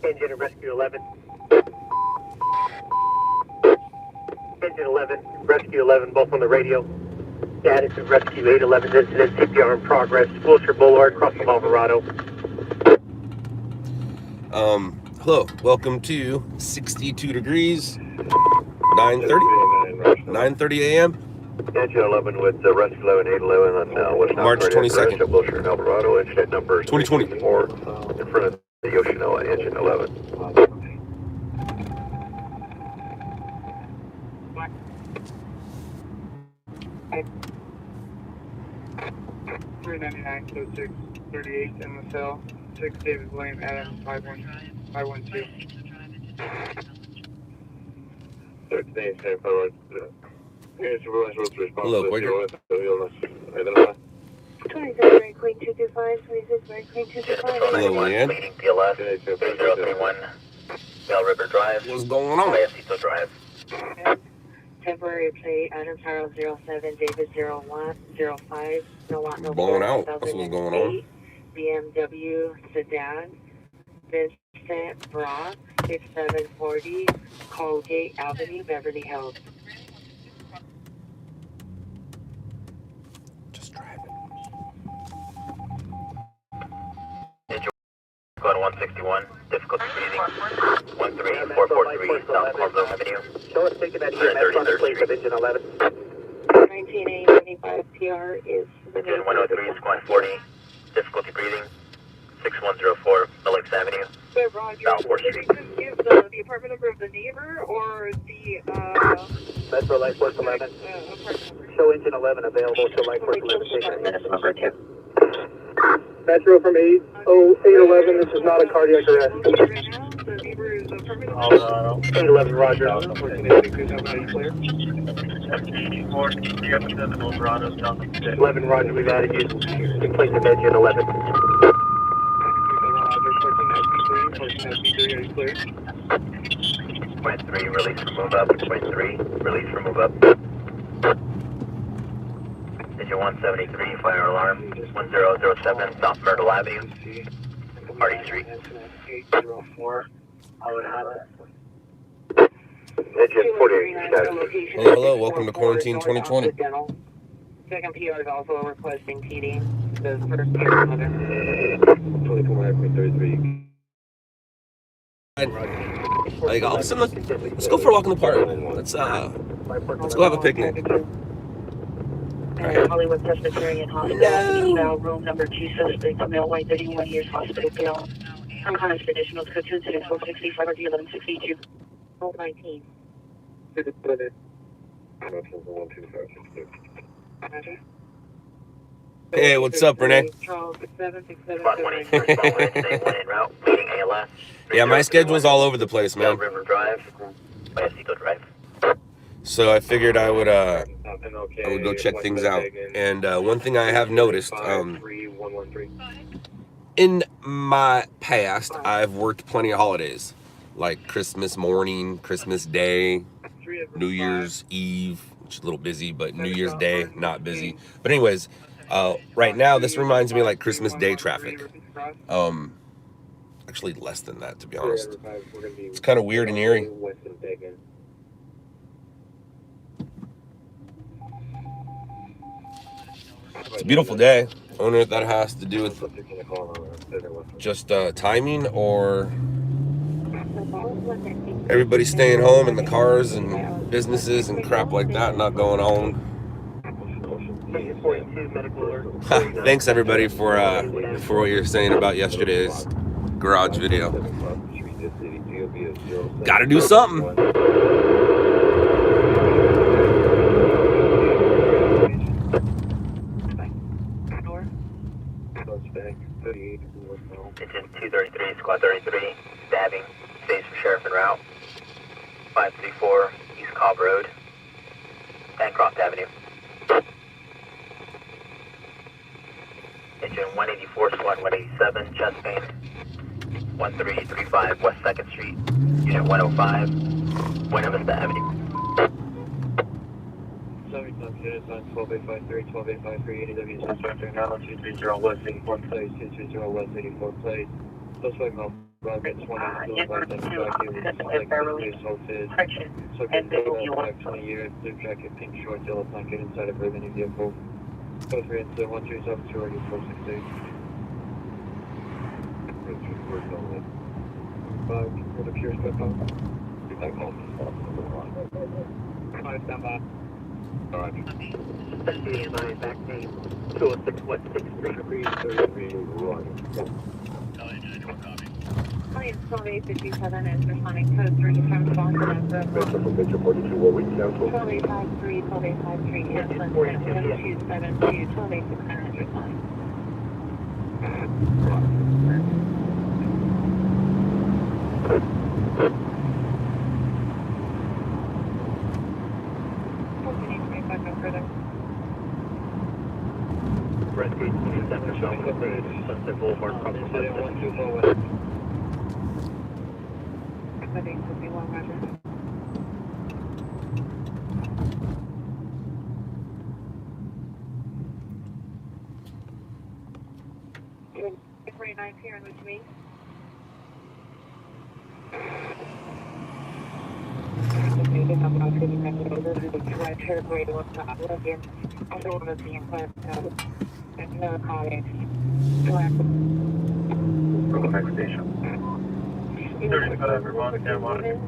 Engine and Rescue 11. Engine 11, Rescue 11, both on the radio. Status of Rescue 811 incident, CPR in progress. Wilshire Boulevard, across from Alvarado. Hello, welcome to 62 degrees, 9:30 a.m. Engine 11 with Rescue 11, 811 on West March 22nd, Wilshire and Alvarado. Incident number 2020. 4 in front of the Yoshinoa, Engine 11. 399, so 638 in the cell. 6 David William Adam 512. Hello, Quaker. 26 Mary Queen 225, 26 Mary Queen 225. Hello, Leanne. PLS 3031 Bell River Drive. What's going on? Bayasito Drive. Temporary plate, Adam Farrell 07, David 0105, no want no Blowing out. That's what's going on. BMW sedan, Vincent Brock 6740, Colgate Avenue, Beverly Hills. Just drive it. Code 161, difficulty breathing. 13443 South Cornwall Avenue. Show us taking that EMS on the plate with engine 11. 19A75 PR is Engine 103, squad 40, difficulty breathing. 6104 Millix Avenue. But Roger, South 4th did Street. you just give the apartment number of the neighbor or the Metro Life Force 11. apartment number? Show engine 11 available. Show Life Force 11 taking Minutes number 2. Metro from 811. This is not a cardiac arrest. Right now, the neighbor's apartment number. 811 Roger. 11 Roger, we've added you in place of engine 11. Point 3, release for move up. Point 3, release for move up. Engine 173, fire alarm. 1007, South Myrtle Avenue. Hardy Street. 804. I would have it. Engine 48, status. Hello, welcome to Quarantine 2020. Second PR is also requesting PD. The first PR is 24.33. Like, all of a sudden, let's go for a walk in the park. Let's go have a picnic. Hollywood Presbyterian Hospital, no. Room number 2 suspect, male, white, 31 years, hospital bill. Unconscious additional code 26465 or 1162. 19. Hey, what's up, Renee? Charles, 6767. Spot 183, spot 183, 1 en route, leading ALS. Yeah, my schedule's all over the place, Bell man. River Drive, Bayasito Drive. So I figured I would go check things out. And one thing I have noticed, in my past, I've worked plenty of holidays, like Christmas morning, Christmas Day, New Year's Eve, which is a little busy, but New Year's Day, not busy. But anyways, right now, this reminds me like Christmas Day traffic. Actually less than that, to be honest. It's kind of weird and eerie. It's a beautiful day. I wonder if that has to do with just timing or everybody staying home in the cars and businesses and crap like that not going on. Thanks everybody for what you're saying about yesterday's garage video. Gotta do something. Engine 233, squad 33, stabbing, stays for sheriff en route. 534, East Cobb Road, Bancroft Avenue. Engine 184, squad 187, chest pain. 1335 West 2nd Street, Unit 105, Buena Vista Avenue. 12853, 12853, AW instructor now 230 West 81 place, 230 West 84 place. Looks like no it's one of the Beverly. Correction. So get the 20 years, blue jacket, pink shorts, yellow blanket inside of any vehicle. Go 3 into 1372 or 468. For the pure step up. Stand by. Alright. CMI back name 206 West 6th Street. 1257 is responding code 3 from Boston and Brooklyn. 12853, 12853, Ashland, 7272, 12869 is responding. Rescue 27 Sunset Boulevard, crossing 124 West. Heading 51, Roger. 49 here and with me. Next station. 35, Vermont, Cameron.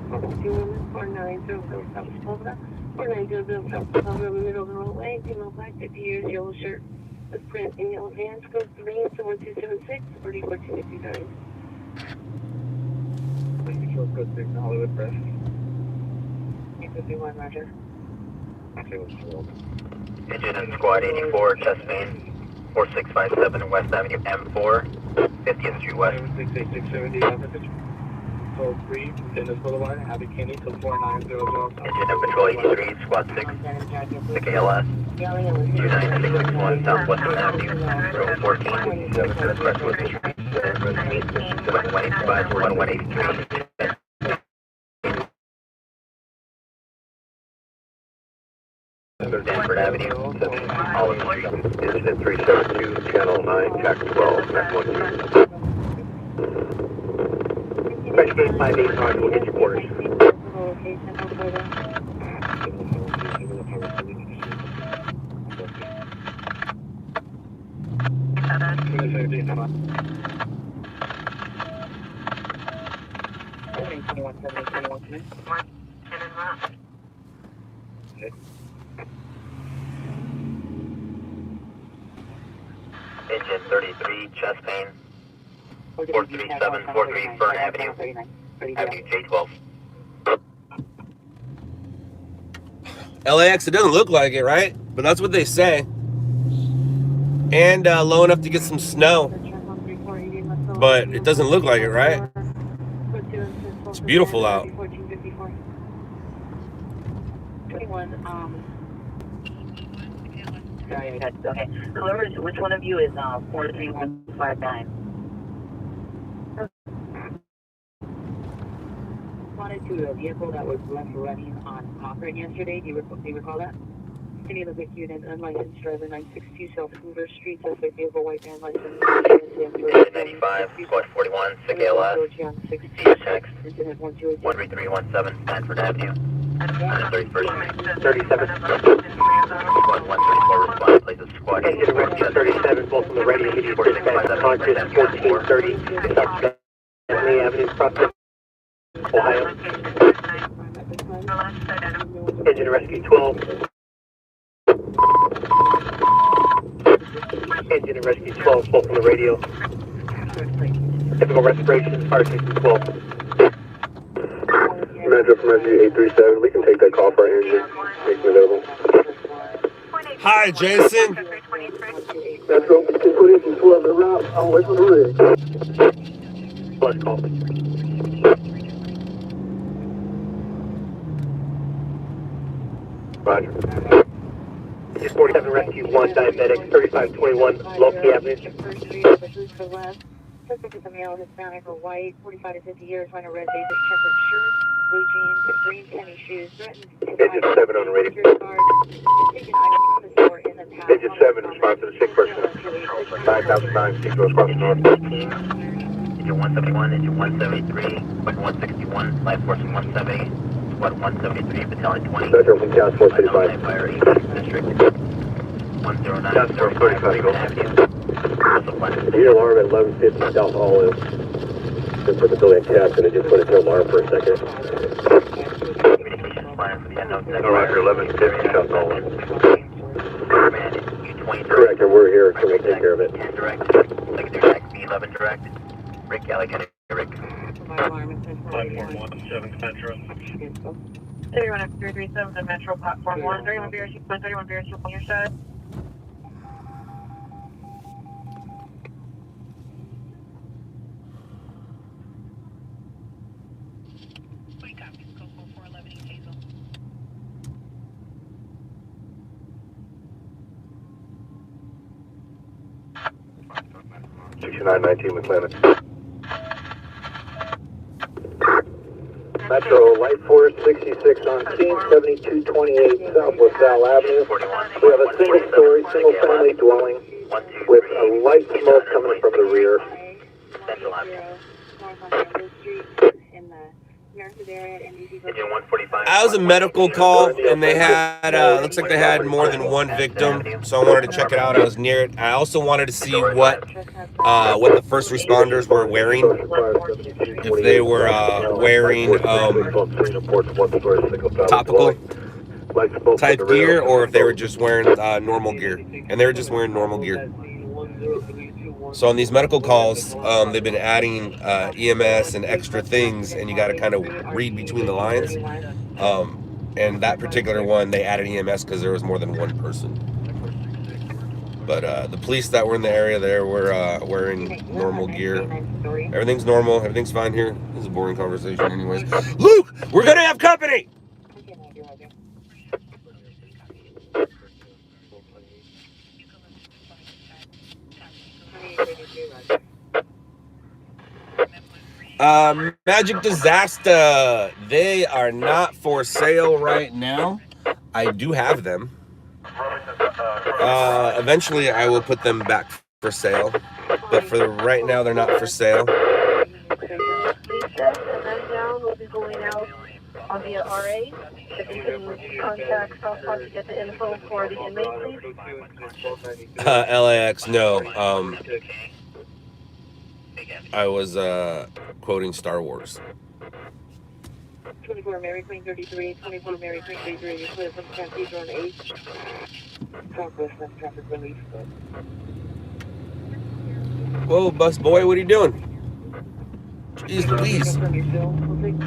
4900 South Florida. 4900 South Florida, middle of the roadway, female black, 50 years, yellow shirt. With print in yellow vans, code 3, 1276, 44259. Control code 6 in Hollywood Press. 51, Roger. Engine and Squad 84, chest main, 4657 West Avenue M4, 50th Street West. 68670, Patrol 3, Dennis Boulevard, Abbott Kinney, till 4900 South. Engine and Patrol 83, Squad 6, the KLS, 29661 Southwestern Avenue, row 14, 7 Crestwood Street, 1185 to 1183. Stanford Avenue, 7 Olive Street. Incident 372, Channel 9, Tax 12, Net 12. Investigate 585, we'll get your quarters. Engine 33, chest pain, 43743 Fern Avenue, Avenue J12. LAX, it doesn't look like it, right? But that's what they say. And low enough to get some snow. But it doesn't look like it, right? It's beautiful out. 21, sorry, okay. Which one of you is 43159? Wanted to a vehicle that was left running on Cochrane yesterday. Do you recall that? Any of the unit, unlicensed driver 962 South Hoover Street, suspect vehicle, white van license. Engine 95, Squad 41, CKLS, text, 13317 Stanford Avenue, 31st 37. Squad 134, respond, places Squad Engine rescue 37, both on the radio, 46 conscious, 1430, South Beverly Avenue, Prospect, Ohio. Engine rescue 12. Engine and rescue 12, both on the radio. Typical respiration, fire station 12. Metro from rescue 837, we can take that call for our engine, make it available. Hi, Jason. Metro, we can put engine 12 en route, I'll wait for the rig. Plus call. Roger. Engine 47 rescue 1, diabetic, 3521, Lofty Avenue. First three officers for left. Suspect is a male, Hispanic or white, 45 to 50 years, wearing a red basic checkered shirt, blue jeans, green tennis shoes, threatened to Engine 7 on the radio. taking items from the store in the past. Engine 7, respond to the sick person. 9009, 6 rows crossing north. Engine 171, Engine 173, Squad 161, Life Forcing 170, Squad 173, Battalion 20. Metro from Couch 435. Fire East District 109. Couch 435, go. Unit alarm at 1150 South Olive. Just put the building test and it just put a alarm for a second. Communications fire for the unknown. All right, 1150 South Olive. Correct, and we're here, so we'll take care of it. Direct, secondary tax B11 direct. Rick Alligator, Rick. 5417 Metro. 31337, the Metro Platform 1, 31 Bears, 31 Bears, on your side. Nine 19 McClellan. Metro Light Force 66 on scene, 7228 Southwest Val Avenue. We have a single-story, single-family dwelling with a light smoke coming from the rear. Central Avenue. Engine 145. That was a medical call, and they had, looks like they had more than one victim, so I wanted to check it out. I was near it. I also wanted to see what the first responders were wearing. If they were wearing topical type gear, or if they were just wearing normal gear. And they were just wearing normal gear. So on these medical calls, they've been adding EMS and extra things, and you got to kind of read between the lines. And that particular one, they added EMS because there was more than one person. But the police that were in the area there were wearing normal gear. Everything's normal. Everything's fine here. This is a boring conversation anyways. Luke, we're going to have company! Magic Disaster, they are not for sale right now. I do have them. Eventually I will put them back for sale, but for right now they're not for sale. And then down, we'll be going out on via RA. If you can contact South Park to get the info for the inmate, please. LAX, no. I was quoting Star Wars. 24 Mary Queen 33, 24 Mary Queen 33, clear from Cathedral on 8. Southwest left traffic release. Whoa, bus boy, what are you doing? Jeez Louise. 39,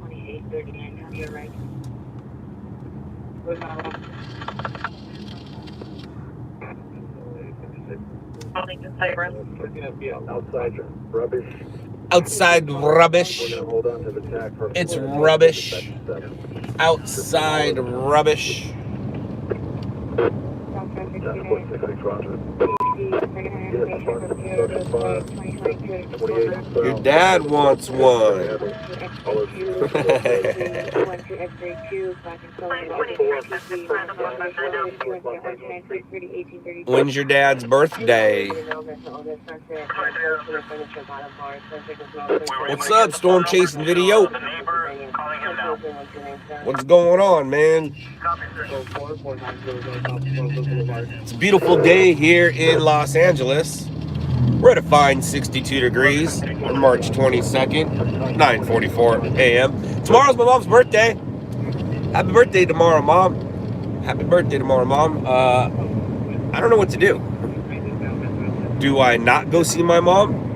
28, 39, on your right. Outside rubbish. Outside rubbish. Hold on to the tack for It's rubbish. Outside rubbish. Your dad wants one. When's your dad's birthday? What's up, Storm Chasing Video? What's going on, man? It's a beautiful day here in Los Angeles. We're at a fine 62 degrees on March 22nd, 9:44 a.m. Tomorrow's my mom's birthday. Happy birthday tomorrow, Mom. Happy birthday tomorrow, Mom. I don't know what to do. Do I not go see my mom?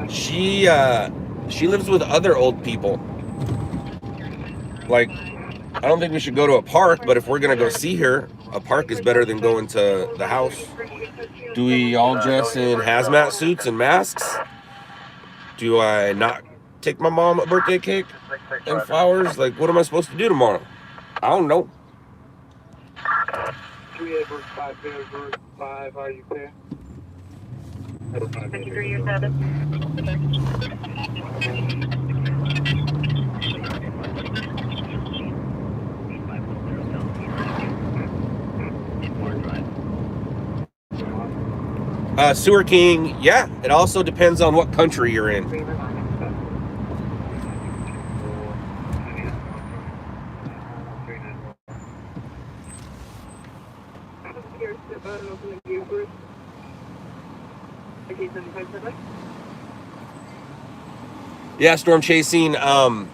She lives with other old people. Like, I don't think we should go to a park, but if we're gonna go see her, a park is better than going to the house. Do we all dress in hazmat suits and masks? Do I not take my mom a birthday cake and flowers? Like, what am I supposed to do tomorrow? I don't know. 5, are you clear? 53 years 7. Sewer King, yeah, it also depends on what country you're in. Yeah, storm chasing. From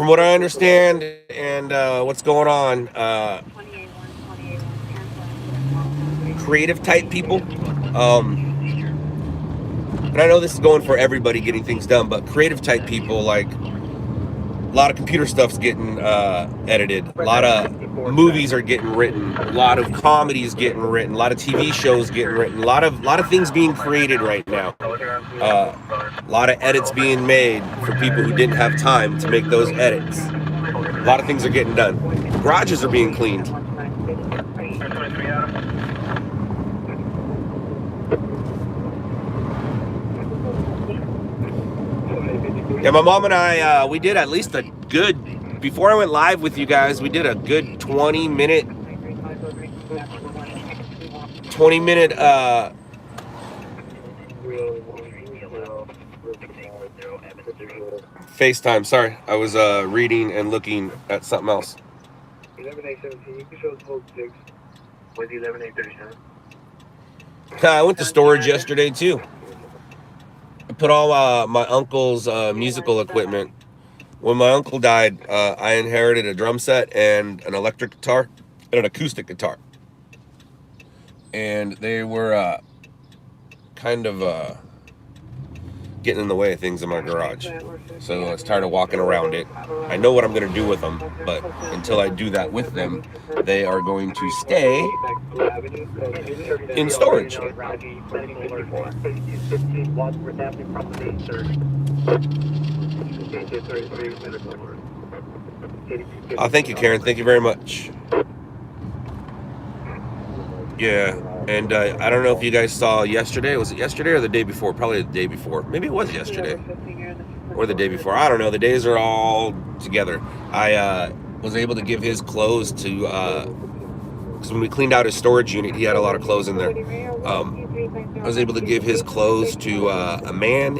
what I understand and what's going on, creative type people. And I know this is going for everybody getting things done, but creative type people, like a lot of computer stuff's getting edited, a lot of movies are getting written, a lot of comedies getting written, a lot of TV shows getting written, a lot of things being created right now. A lot of edits being made for people who didn't have time to make those edits. A lot of things are getting done. Garages are being cleaned. Yeah, my mom and I, we did at least a good, before I went live with you guys, we did a good 20 minute FaceTime. Sorry, I was reading and looking at something else. 11-817, you can show us code 6. With 11-837. I went to storage yesterday too. I put all my uncle's musical equipment. When my uncle died, I inherited a drum set and an electric guitar and an acoustic guitar. And they were kind of getting in the way of things in my garage. So I was tired of walking around it. I know what I'm going to do with them, but until I do that with them, they are going to stay in storage. Oh, thank you, Karen. Thank you very much. Yeah, and I don't know if you guys saw yesterday. Was it yesterday or the day before? Probably the day before. Maybe it was yesterday or the day before. I don't know. The days are all together. I was able to give his clothes to, because when we cleaned out his storage unit, he had a lot of clothes in there. I was able to give his clothes to a man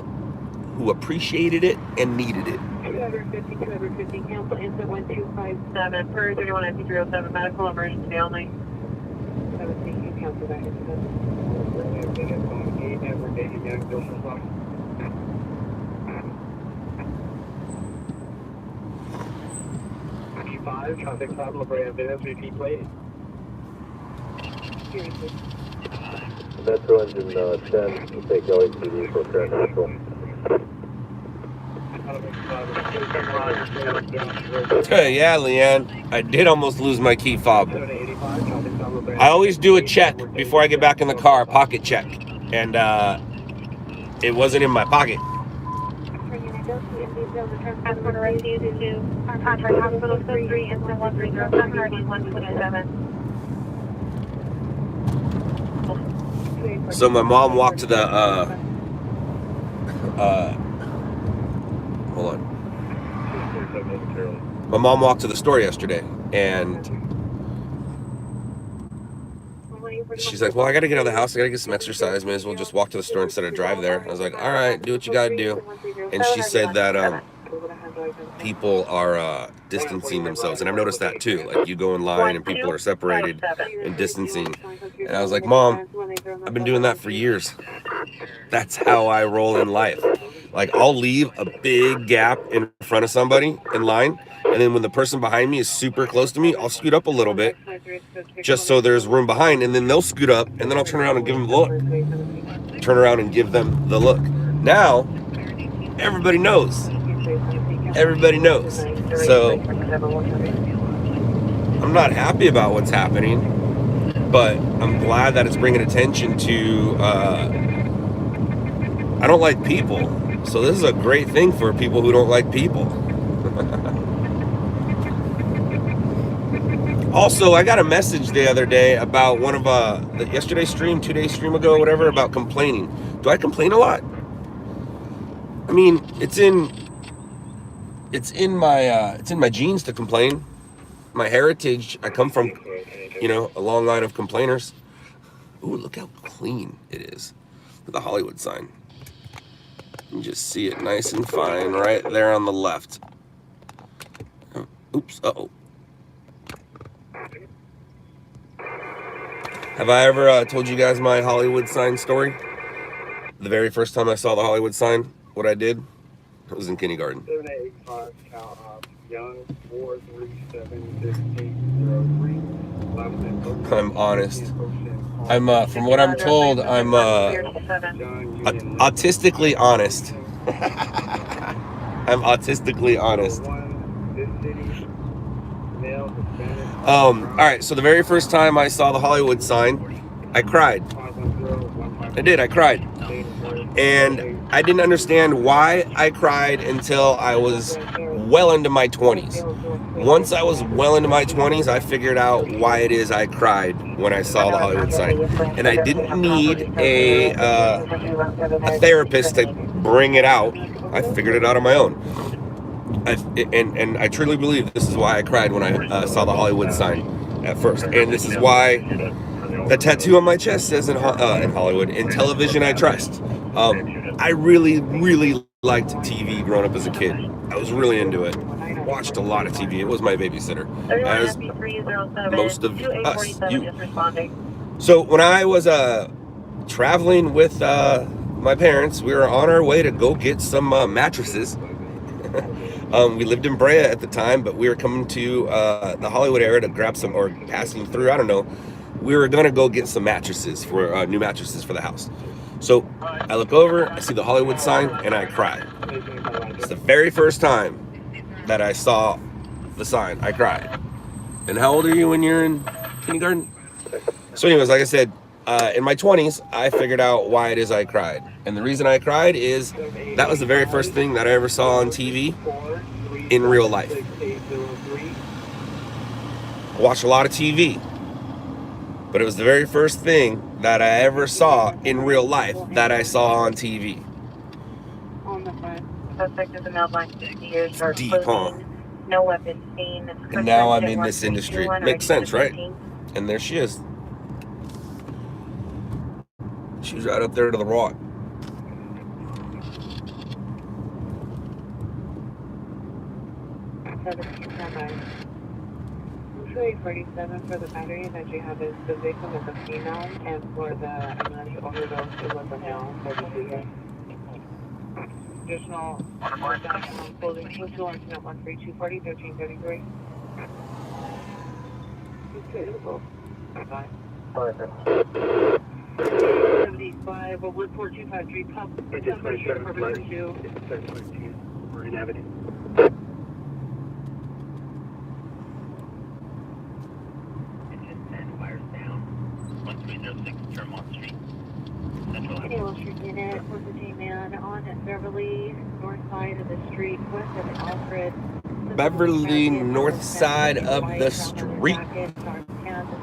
who appreciated it and needed it. 250, cancel instant 1257 per 319307, medical emergency only. 17, cancel that incident. 5, traffic stop, La Brea, Venice, repeat plate. Metro engine 10, we'll take LAPD for current neutral. Yeah, Leanne, I did almost lose my key fob. I always do a check before I get back in the car, pocket check, and it wasn't in my pocket. So my mom walked to the hold on. My mom walked to the store yesterday, and she's like, well, I gotta get out of the house, I gotta get some exercise, may as well just walk to the store instead of drive there. I was like, all right, do what you gotta do. And she said that people are distancing themselves, and I've noticed that too. Like, you go in line and people are separated and distancing, and I was like, Mom, I've been doing that for years. That's how I roll in life. Like, I'll leave a big gap in front of somebody in line, and then when the person behind me is super close to me, I'll scoot up a little bit just so there's room behind, and then they'll scoot up, and then I'll turn around and give them the look. Turn around and give them the look. Now, everybody knows. Everybody knows. So, I'm not happy about what's happening, but I'm glad that it's bringing attention to, I don't like people. So this is a great thing for people who don't like people. Also, I got a message the other day about one of yesterday's stream, 2 days stream ago, whatever, about complaining. Do I complain a lot? I mean, it's in my genes to complain. My heritage, I come from, a long line of complainers. Ooh, look how clean it is. Look at the Hollywood sign. You just see it nice and fine right there on the left. Oh, oops, uh-oh. Have I ever told you guys my Hollywood sign story? The very first time I saw the Hollywood sign, what I did? I was in kindergarten. 785 count off. Young 4376803. I'm honest. I'm from what I'm told, I'm autistically honest. I'm autistically honest. All right, so the very first time I saw the Hollywood sign, I cried. I did, I cried. And I didn't understand why I cried until I was well into my 20s. Once I was well into my 20s, I figured out why it is I cried when I saw the Hollywood sign. And I didn't need a therapist to bring it out. I figured it out on my own. And I truly believe this is why I cried when I saw the Hollywood sign at first. And this is why the tattoo on my chest says in Hollywood, in television I trust. I really, really liked TV growing up as a kid. I was really into it. Watched a lot of TV. It was my babysitter, as most of us. So when I was traveling with my parents, we were on our way to go get some mattresses. We lived in Brea at the time, but we were coming to the Hollywood area to grab some, or passing through, I don't know. We were gonna go get some mattresses for new mattresses for the house. So I look over, I see the Hollywood sign, and I cry. It's the very first time that I saw the sign. I cried. And how old are you when you're in kindergarten? So anyways, like I said, in my 20s, I figured out why it is I cried. And the reason I cried is that was the very first thing that I ever saw on TV in real life. I watched a lot of TV, but it was the very first thing that I ever saw in real life that I saw on TV. It's deep, huh? No weapon seen. And now I'm in this industry. Makes sense, right? And there she is. She's right up there to the right. Usually 47 for the battery that you have is the victim is a female, and for the ambulance overdose it was a male, 32 years. Additional clothing 22 on 13240 1333. Bye. 75 14253 pump. It's just 27 Marine Avenue. Taylor Street unit was a J-man on Beverly, north side of the street, west of Alfred. Beverly, north side of the street.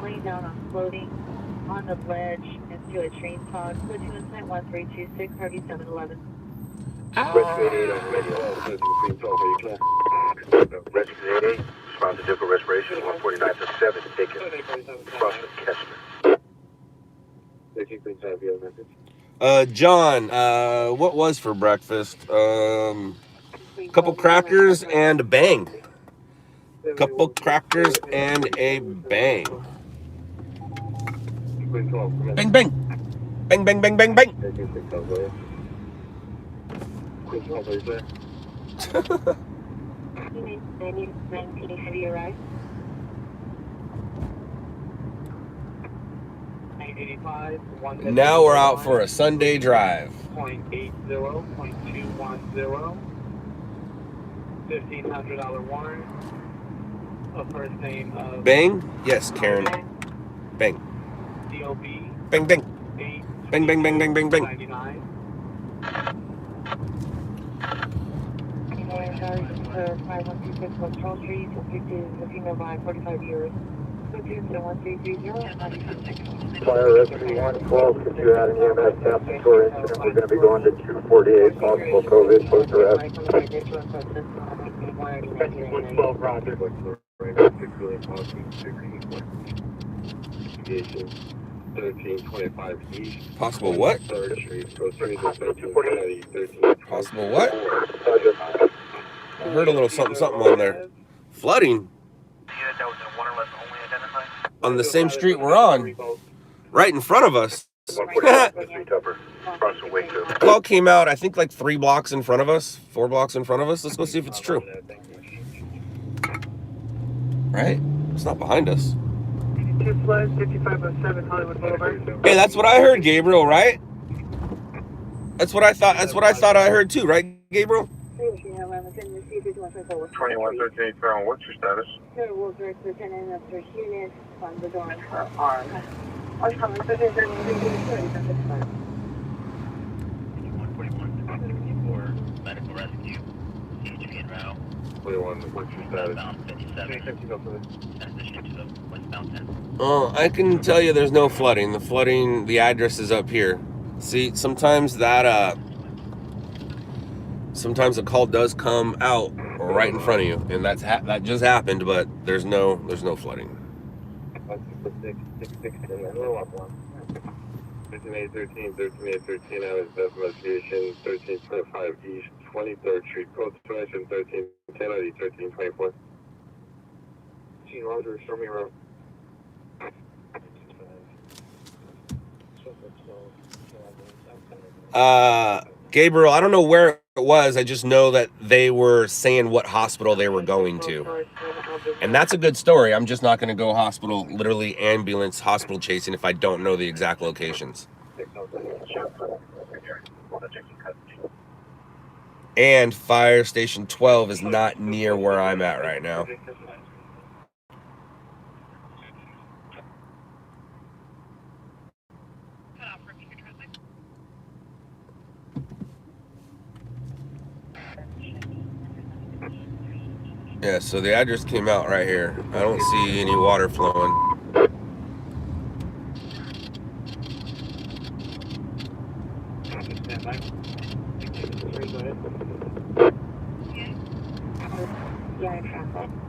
Laying down on floating on the ledge into a train pod. Put you inside 1326 3711. Rescue 88 on radio. Rescue 88, response to difficult respiration, 149.7, taken across the Kessler. John, what was for breakfast? Couple crackers and a bang. Couple crackers and a bang. Bang, bang. Bang, bang, bang, bang, bang. Have you arrived? 985, Now we're out for a Sunday drive. 0.80, 0.210, $1,500 warrant. A first name of Bang? Yes, Karen. Bang. DOB Bang, bang. Bang, bang, bang, bang, bang, bang. 99. Anyway, sorry, for 5126 West Charles Street, convicted is a female by 45 years. Fire rescue 112, since you had an EMS ambulatory incident, we're going to be going to 248, possible COVID, post arrest. 112, roger. 1325 East. Possible what? 3rd Street. Go straight to 1310. Possible what? I heard a little something on there. Flooding? On the same street we're on. Right in front of us. Call came out, I think, like 3 blocks in front of us. 4 blocks in front of us. Let's go see if it's true. Right? It's not behind us. 5507 Hollywood Boulevard. Hey, that's what I heard, Gabriel, right? That's what I thought. That's what I thought I heard too, right, Gabriel? 2113 Farron, what's your status? Will direct Lieutenant of First Unit on the door for arm. Medical rescue. CHP and Rao. 21, what's your status? Transition to the westbound 10. Oh, I can tell you there's no flooding. The flooding, the address is up here. See, sometimes that sometimes a call does come out right in front of you, and that just happened, but there's no flooding. 13813, 13813 out of investigation, 1325 East, 23rd Street, code 1310 ID 1324. Gene Roger, show me around. Gabriel, I don't know where it was. I just know that they were saying what hospital they were going to. And that's a good story. I'm just not going to go hospital, literally ambulance, hospital chasing if I don't know the exact locations. And Fire Station 12 is not near where I'm at right now. Yeah, so the address came out right here. I don't see any water flowing.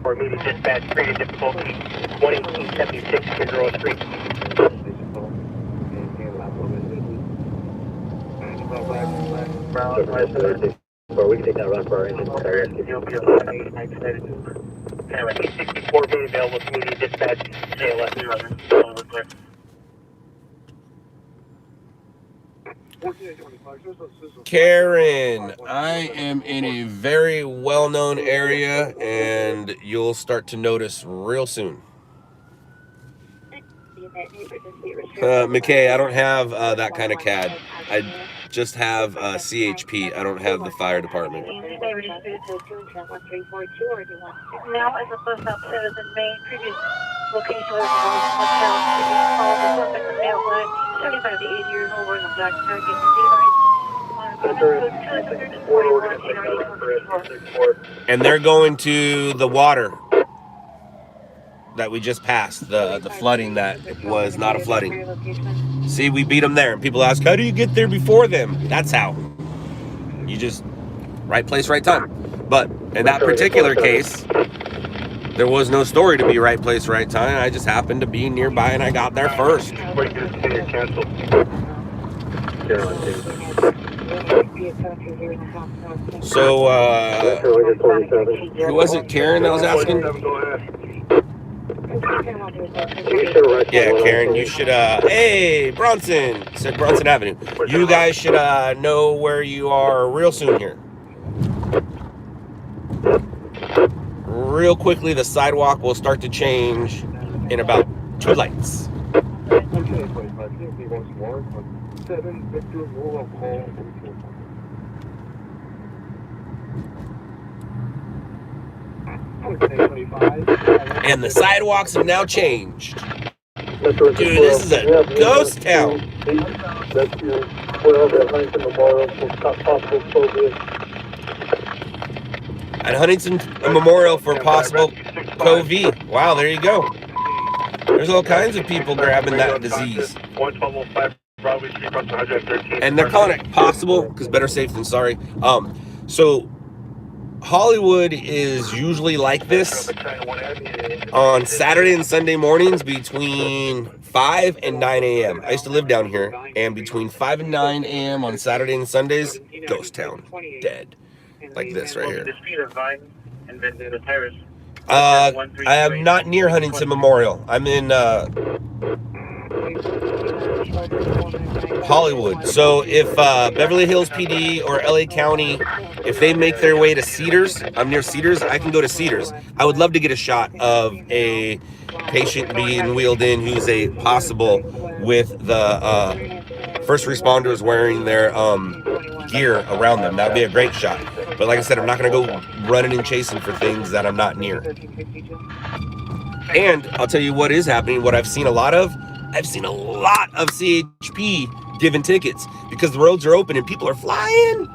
For immediate dispatch, created difficulty, 2276 Figueroa Street. We can take that run for our engine carrier. You'll be able to 864 being available to immediate dispatch, JLS. Karen, I am in a very well-known area, and you'll start to notice real soon. McKay, I don't have that kind of CAD. I just have CHP. I don't have the fire department. Now, as opposed to Citizen Main, previous location was hotel. Call the suspect from male line, 75 to 80 years old, wearing a black jacket, and they're going to the water that we just passed, the flooding that was not a flooding. See, we beat them there. And people ask, how do you get there before them? That's how. You just, right place, right time. But in that particular case, there was no story to be right place, right time. I just happened to be nearby and I got there first. So, who was it, Karen, that was asking? Yeah, Karen, you should, hey, Bronson, said Bronson Avenue. You guys should know where you are real soon here. Real quickly, the sidewalk will start to change in about 2 lights. And the sidewalks have now changed. Dude, this is a ghost town. That's your 12 at Huntington Memorial for possible COVID. At Huntington Memorial for possible COVID. Wow, there you go. There's all kinds of people grabbing that disease. And they're calling it possible, because better safe than sorry. So Hollywood is usually like this on Saturday and Sunday mornings between 5 and 9 a.m. I used to live down here, and between 5 and 9 a.m. on Saturday and Sundays, ghost town, dead. Like this right here. I am not near Huntington Memorial. I'm in Hollywood. So if Beverly Hills PD or LA County, if they make their way to Cedars, I'm near Cedars, I can go to Cedars. I would love to get a shot of a patient being wheeled in who's a possible with the first responders wearing their gear around them. That would be a great shot. But like I said, I'm not going to go running and chasing for things that I'm not near. And I'll tell you what is happening, what I've seen a lot of. I've seen a lot of CHP giving tickets because the roads are open and people are flying.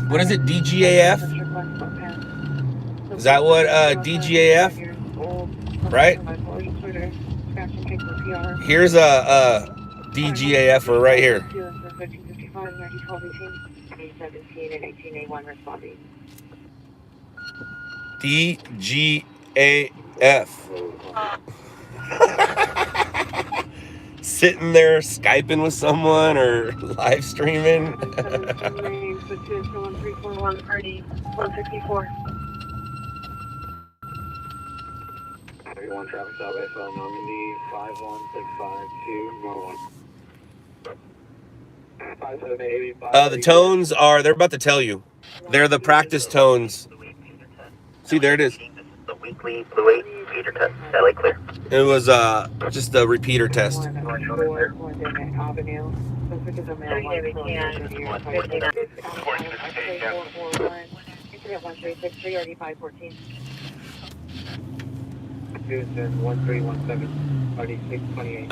What is it? DGAF? Is that what DGAF? Right? Here's a DGAF right here. DGAF. Sitting there Skyping with someone or live streaming. 164. Everyone, traffic stop SL Normandy 51652 The tones are, they're about to tell you. They're the practice tones. See, there it is. The weekly Blue 8 repeater test. LA clear. It was just a repeater test. I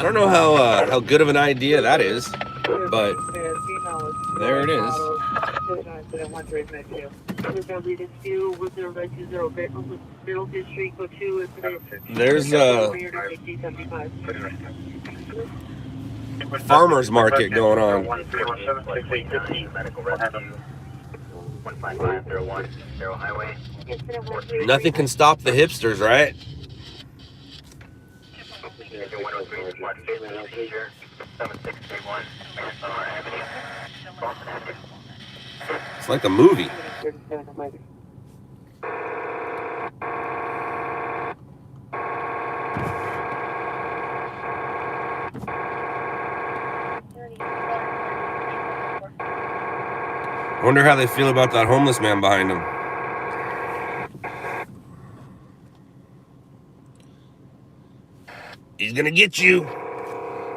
don't know how good of an idea that is, but there it is. There's a farmer's market going on. 15501 Highway. Nothing can stop the hipsters, right? It's like a movie. I wonder how they feel about that homeless man behind him. He's gonna get you.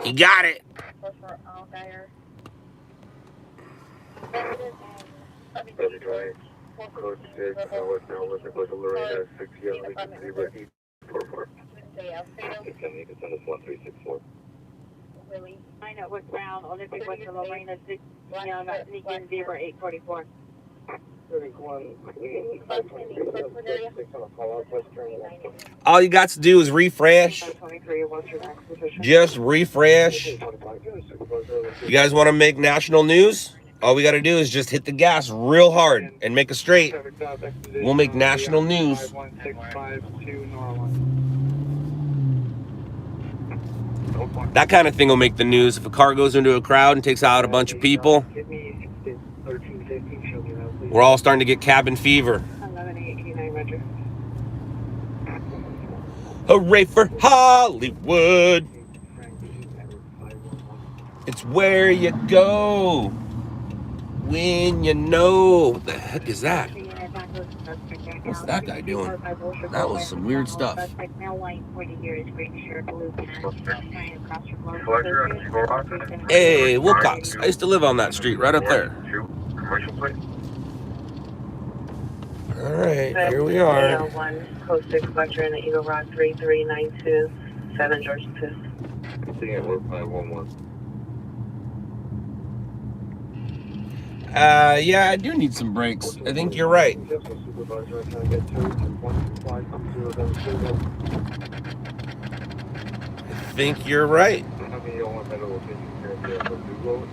He got it. Code 6, Northwest Northwest, Lorena, 6 Yellow, Zebra 844. You can send us 1364. Really? I know, with Brown, Olympic West Lorena, 6 Young, Lincoln, Zebra 844. All you got to do is refresh. Just refresh. You guys want to make national news? All we got to do is just hit the gas real hard and make a straight. We'll make national news. That kind of thing will make the news. If a car goes into a crowd and takes out a bunch of people, we're all starting to get cabin fever. Hooray for Hollywood. It's where you go when you know. What the heck is that? What's that guy doing? That was some weird stuff. Hey, Wilcox. I used to live on that street right up there. All right, here we are. Code 6 Vector in the Eagle Rock 3392. 7 Georgia 2. Seeing it work 511. Yeah, I do need some brakes. I think you're right. Supervisor, I can get 21520. I think you're right. How many y'all want better locations here at the Dugo and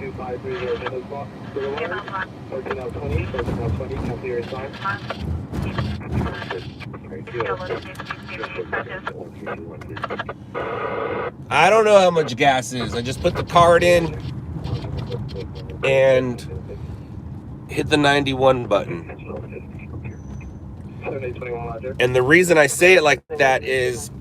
2530 middle spot? 1420, 1420, come to your side. I don't know how much gas is. I just put the card in and hit the 91 button. And the reason I say it like that is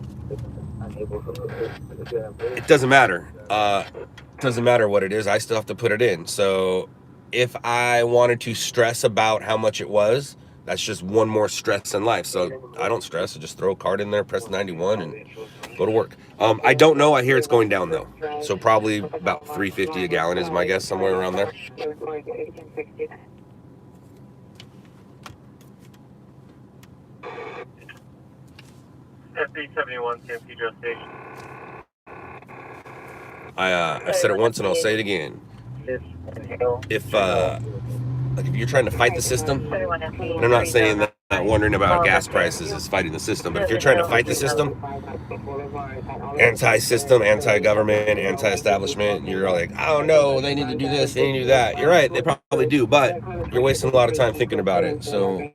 it doesn't matter. It doesn't matter what it is. I still have to put it in. So if I wanted to stress about how much it was, that's just one more stress in life. So I don't stress. I just throw a card in there, press 91, and go to work. I don't know. I hear it's going down, though. So probably about $3.50 a gallon is my guess, somewhere around there. FD71, San Pedro Station. I said it once and I'll say it again. If you're trying to fight the system, and I'm not saying that wondering about gas prices is fighting the system, but if you're trying to fight the system, anti-system, anti-government, anti-establishment, you're like, I don't know, they need to do this, they need to do that. You're right, they probably do, but you're wasting a lot of time thinking about it. So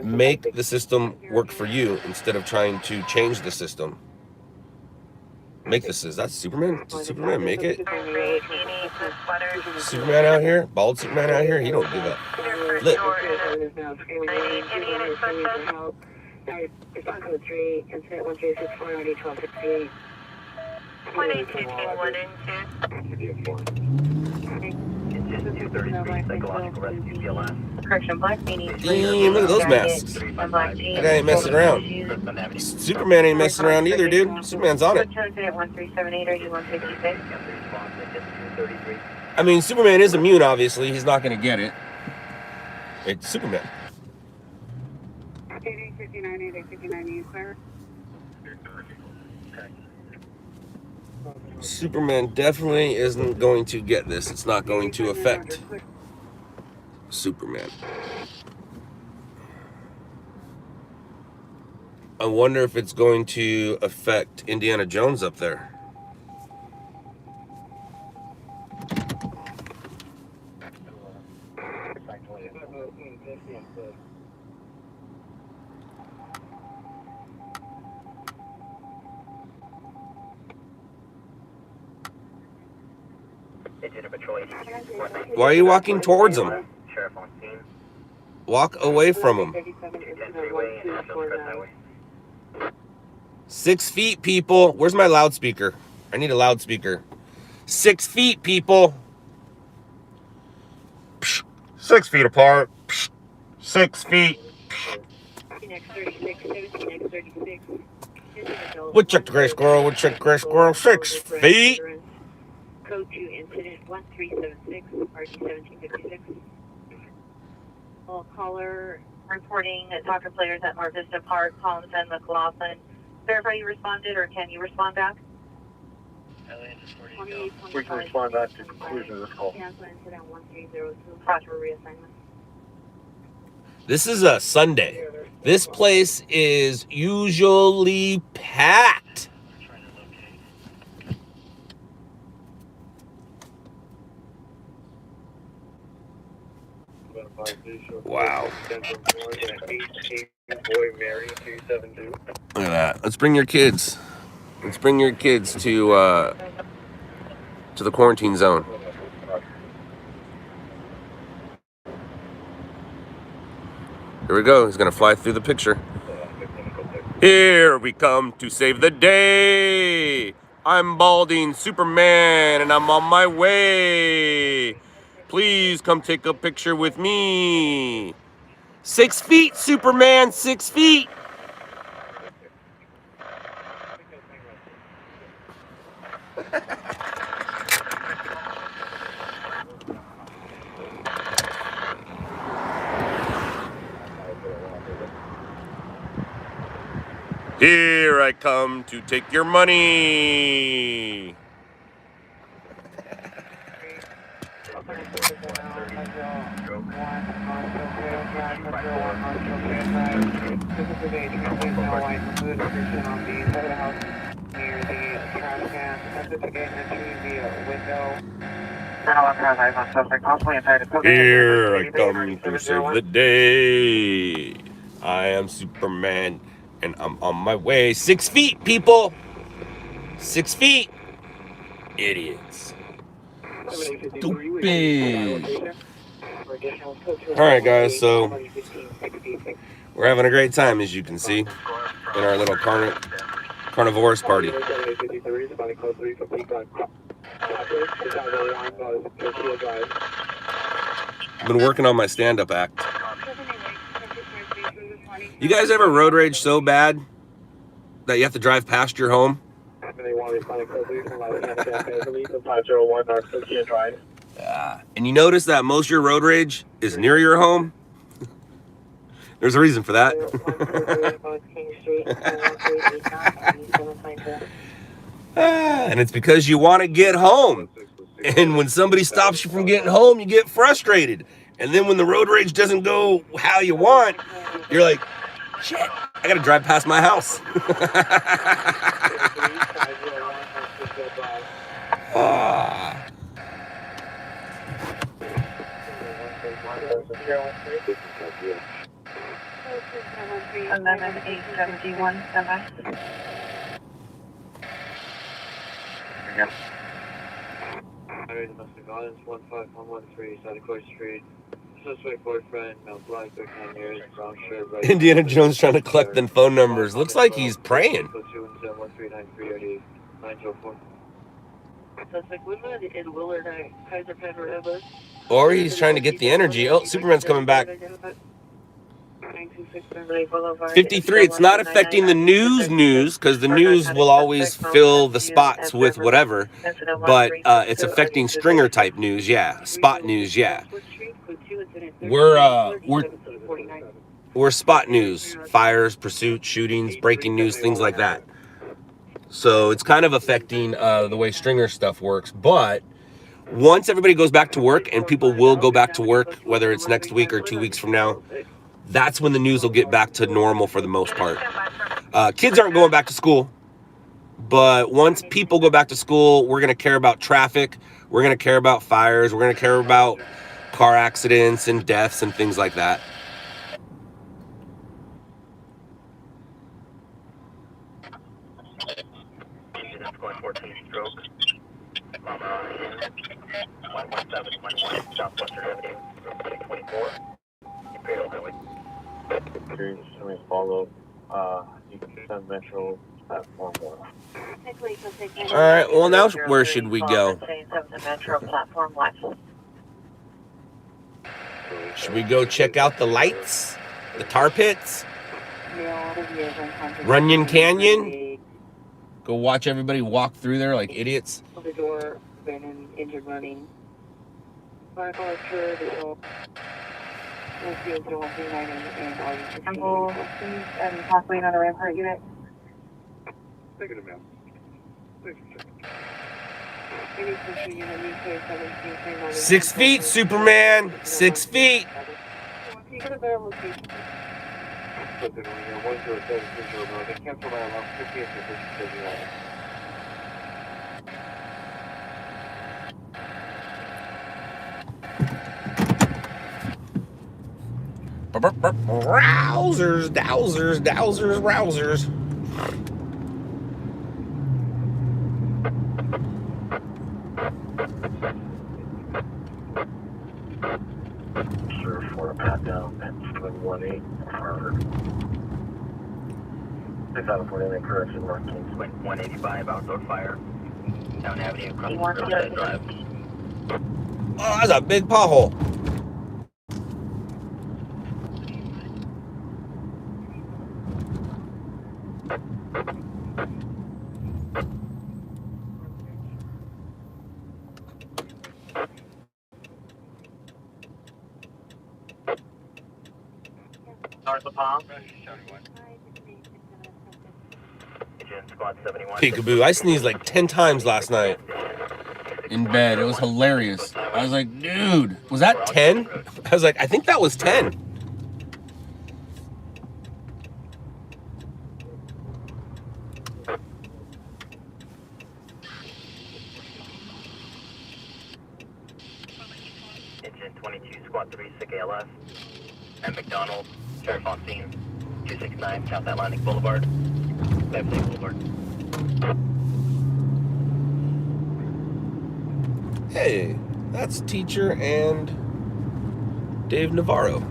make the system work for you instead of trying to change the system. Make this is that's Superman. Superman, make it. Superman out here, bald Superman out here. He don't give a flip. Correction, Black Meanie. Damn, look at those masks. That guy ain't messing around. Superman ain't messing around either, dude. Superman's on it. I mean, Superman is immune, obviously. He's not going to get it. It's Superman. Superman definitely isn't going to get this. It's not going to affect Superman. I wonder if it's going to affect Indiana Jones up there. Why are you walking towards him? Walk away from him. 6 feet, people. Where's my loudspeaker? I need a loudspeaker. 6 feet, people. 6 feet apart. 6 feet. Woodchuck the gray squirrel. Woodchuck the gray squirrel. 6 feet. Code 2 incident 1376, RG 1756. Caller reporting soccer players at Mar Vista Park, Palms and McLaughlin. Verify you responded, or can you respond back? We can respond back to the conclusion of this call. Cancel incident 1302, proper reassignment. This is a Sunday. This place is usually packed. Wow. Look at that. Let's bring your kids. Let's bring your kids to the quarantine zone. Here we go. He's gonna fly through the picture. Here we come to save the day. I'm balding Superman and I'm on my way. Please come take a picture with me. 6 feet, Superman, 6 feet. Here I come to take your money. Here I come to save the day. I am Superman, and I'm on my way. 6 feet, people. 6 feet. Idiots. Stupid. Alright, guys, so we're having a great time, as you can see, in our little carnivorous party. I've been working on my stand-up act. You guys ever road rage so bad that you have to drive past your home? And you notice that most of your road rage is near your home? There's a reason for that. And it's because you want to get home. And when somebody stops you from getting home, you get frustrated. And then when the road rage doesn't go how you want, you're like, shit, I gotta drive past my house. Ah. 11871, standby. Domestic violence 15113 South Court Street. Suspect boyfriend, no flag, 13 years, brown shirt, right. Indiana Jones trying to collect them phone numbers. Looks like he's praying. Suspect Woodland in Willard, Kaiser Panorama. Or he's trying to get the energy. Oh, Superman's coming back. 53, it's not affecting the news, because the news will always fill the spots with whatever, but it's affecting stringer type news, yeah, spot news, yeah. We're spot news, fires, pursuits, shootings, breaking news, things like that. So it's kind of affecting the way stringer stuff works, but once everybody goes back to work, and people will go back to work, whether it's next week or 2 weeks from now, that's when the news will get back to normal for the most part. Kids aren't going back to school, but once people go back to school, we're going to care about traffic, we're going to care about fires, we're going to care about car accidents and deaths and things like that. Going 14 stroke. 11721 Southwestern Avenue, 24. Imperial Highway. Follow Eastern Metro Platform 1. All right, well, now where should we go? Should we go check out the lights, the tar pits, Runyon Canyon? Go watch everybody walk through there like idiots. The door, abandoned, engine running. Particle extra, Temple, and possibly another Rampart unit. Negative, ma'am. 6 feet, Superman. 6 feet. Rousers, dowsers, dowsers, rousers. Sir, for a pat down, and 218 Harvard. 649 correction, North Kingsway. 185 outdoor fire. Down Avenue, across Riverside Drive. Oh, that's a big pothole. North of Palm. Engine squad 71. Peekaboo. I sneezed like 10 times last night in bed. It was hilarious. I was like, dude, was that 10? I was like, I think that was 10. Engine 22, squad 3, sick ALS. And McDonald, sheriff on scene. 269 South Atlantic Boulevard. Beverly Boulevard. Hey, that's Teacher and Dave Navarro.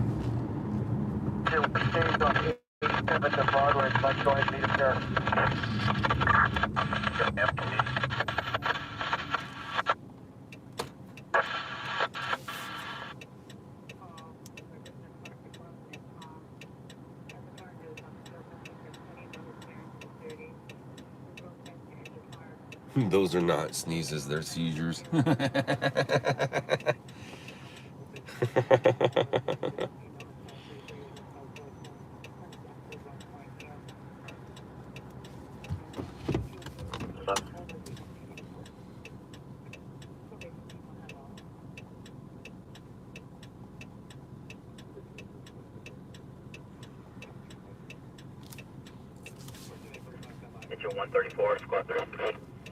Those are not sneezes, they're seizures. Engine 134, squad 3,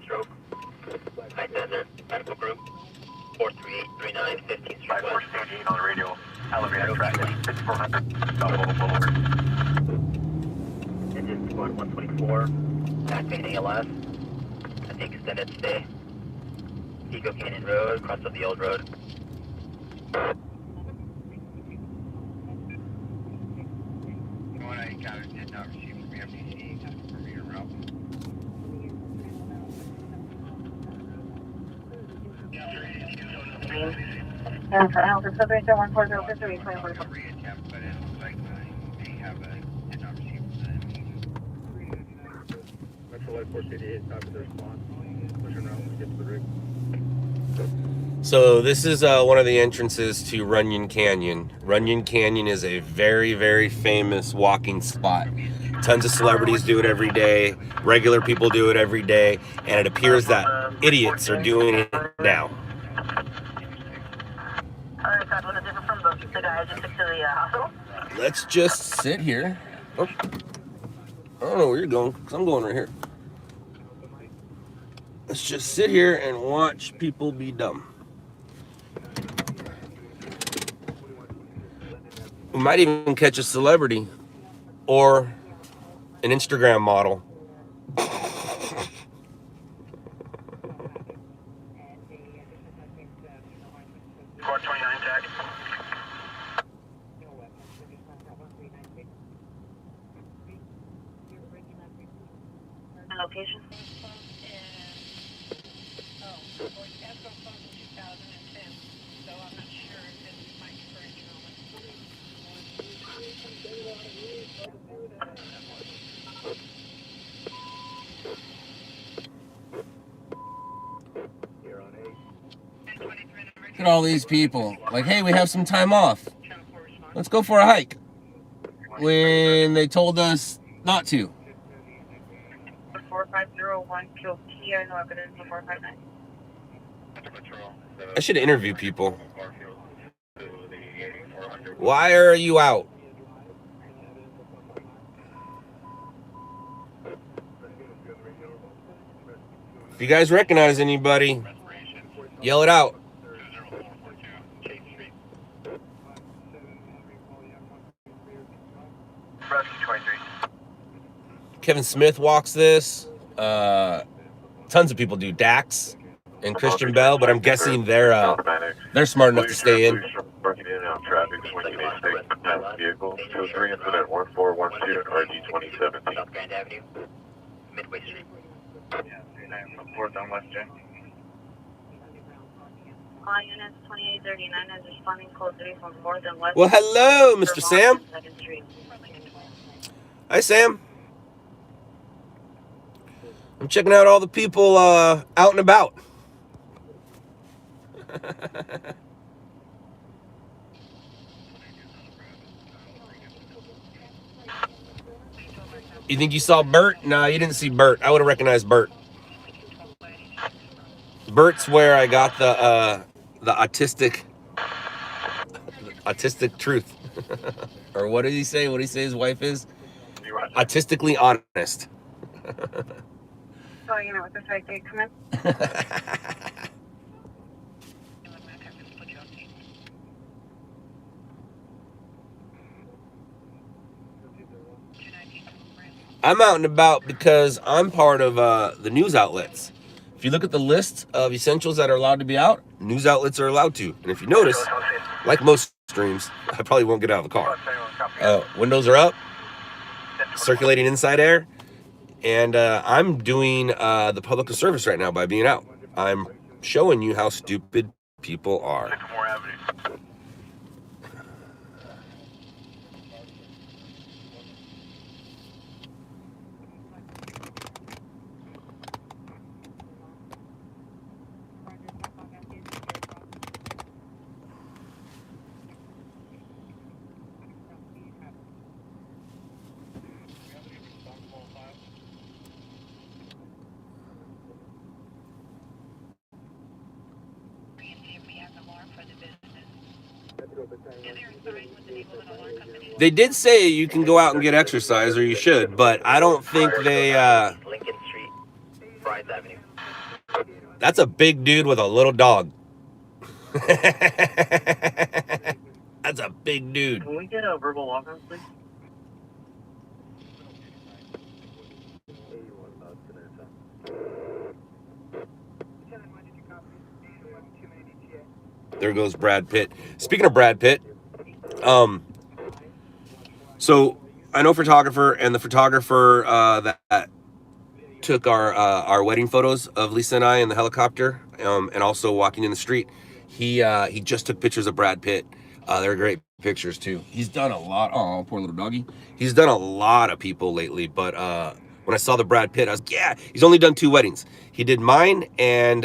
stroke. High Desert, medical group. 43839, 15th Street West. 438 on the radio. Elevator traffic, 5400, South Boulevard. Engine squad 124, back main ALS. At the extended stay. Eagle Canyon Road, cross of the old road. What I encountered did not receive from MDC for me to route. And for Alpha Subway 14053, 24. Reattempt, but it looks like they have a did not receive Metro Light 488, copy the response. Pushing around when we get to the rig. So this is one of the entrances to Runyon Canyon. Runyon Canyon is a very, very famous walking spot. Tons of celebrities do it every day. Regular people do it every day. And it appears that idiots are doing it now. Alright, that was a different from the guy I just took to the hospital. Let's just sit here. Oh, I don't know where you're going, because I'm going right here. Let's just sit here and watch people be dumb. We might even catch a celebrity or an Instagram model. Squad 29 tag. And location? Look at all these people. Like, hey, we have some time off. Let's go for a hike. When they told us not to. 4501 kill Kia, no evidence of 459. I should interview people. Why are you out? If you guys recognize anybody, yell it out. Kevin Smith walks this. Tons of people do. Dax and Christian Bell, but I'm guessing they're smart enough to stay in. Parking in and out traffic, swinging a state vehicle. Shows 3 incident 1412 RD 2017. South Grand Avenue, Midway Street. Yeah, 4th on West J. All units 2839 is responding code 3 from 4th and West. Well, hello, Mr. Sam. 2nd Street. Hi, Sam. I'm checking out all the people out and about. You think you saw Bert? Nah, you didn't see Bert. I would have recognized Bert. Bert's where I got the autistic truth. Or what did he say? What did he say his wife is? Autistically honest. So, you know, what the site date come in? I'm out and about because I'm part of the news outlets. If you look at the list of essentials that are allowed to be out, news outlets are allowed to. And if you notice, like most streams, I probably won't get out of the car. Windows are up, circulating inside air, and I'm doing the public a service right now by being out. I'm showing you how stupid people are. They did say you can go out and get exercise, or you should, but I don't think they, Lincoln Street, Fry's Avenue. That's a big dude with a little dog. That's a big dude. Can we get a verbal walk-on, please? There goes Brad Pitt. Speaking of Brad Pitt, so I know photographer, and the photographer that took our wedding photos of Lisa and I in the helicopter, and also walking in the street. He just took pictures of Brad Pitt. They're great pictures too. He's done a lot. Oh, poor little doggy. He's done a lot of people lately, but when I saw the Brad Pitt, I was, yeah. He's only done 2 weddings. He did mine and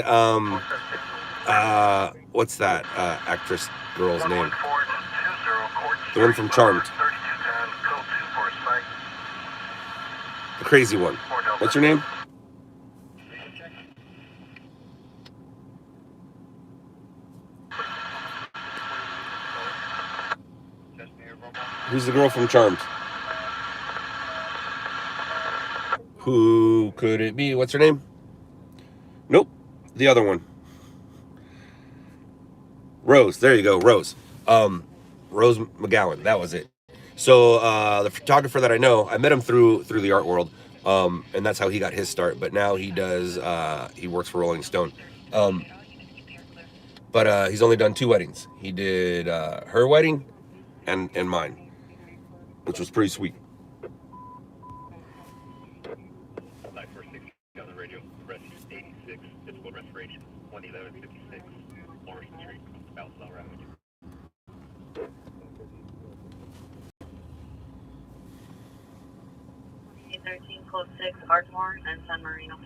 what's that actress girl's name? The one from Charmed. The crazy one. What's her name? Who's the girl from Charmed? Who could it be? What's her name? Nope. The other one. Rose. There you go. Rose. Rose McGowan. That was it. So the photographer that I know, I met him through the art world. And that's how he got his start. But now he does, he works for Rolling Stone. But he's only done 2 weddings. He did her wedding and mine, which was pretty sweet. On the radio, rescue 86, physical restoration, 11156, Morrison Street, Bellslow Avenue. 13 close 6, Ardmore and San Marino.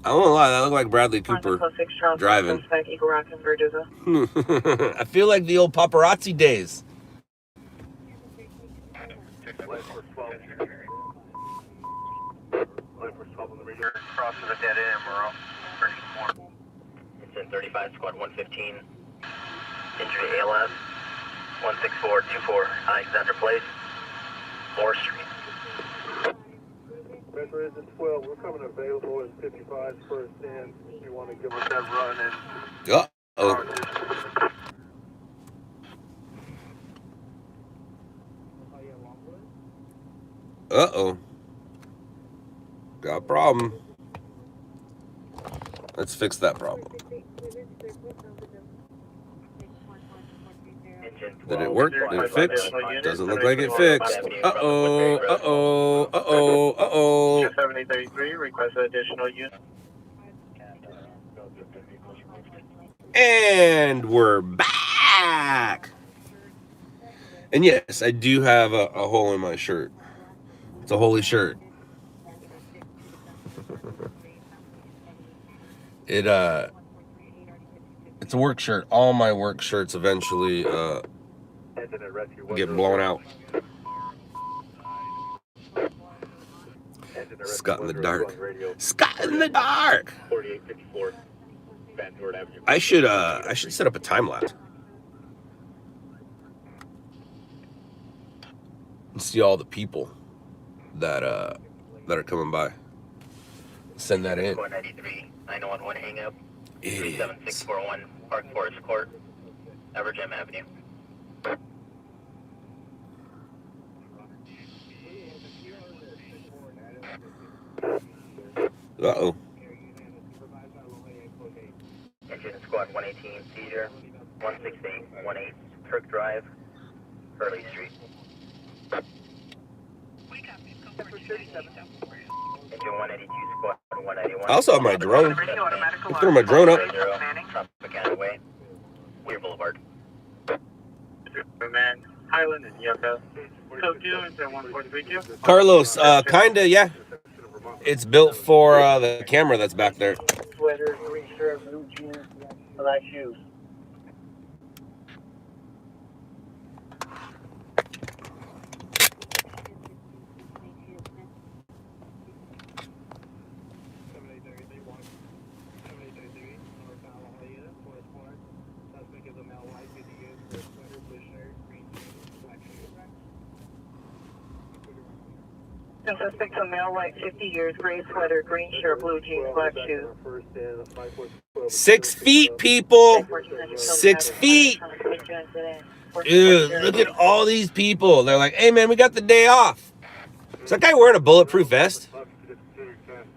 I won't lie, that looked like Bradley Cooper Close 6, Charles, driving. Suspect, Eagle Rock and Verdugo. I feel like the old paparazzi days. Crosses a dead end, Murrow. It's in 35, squad 115. Injury ALS. 16424, Alexander Place. Moore Street. Metro is 12. We're coming available at 55 first and you want to give us that run and Uh-oh. Uh-oh. Got a problem. Let's fix that problem. Did it work? Did it fix? Doesn't look like it fixed. Uh-oh. Uh-oh. Uh-oh. Uh-oh. 7033, request additional unit. And we're back. And yes, I do have a hole in my shirt. It's a holy shirt. It's a work shirt. All my work shirts eventually get blown out. Scott in the dark. Scott in the dark. 4854 Van Dorn Avenue. I should set up a time lapse and see all the people that are coming by. Send that in. 493 911 hang up. Idiots. 37641 Park Forest Court, Evergem Avenue. Uh-oh. Engine Squad 118 seizure 16818 Kirk Drive, Hurley Street. Engine 182 Squad 191. I also have my drone. I'm throwing my drone up. Tropicana Clear Boulevard. Man, Highland and Yucca. Code 2 is 1432. Carlos, kinda, yeah. It's built for the camera that's back there. Sweater, green shirt, blue jeans, black shoes. Suspect a male, white, 50 years, gray sweater, green shirt, blue jeans, black shoes. 6 feet, people. 6 feet. Dude, look at all these people. They're like, hey, man, we got the day off. Is that guy wearing a bulletproof vest?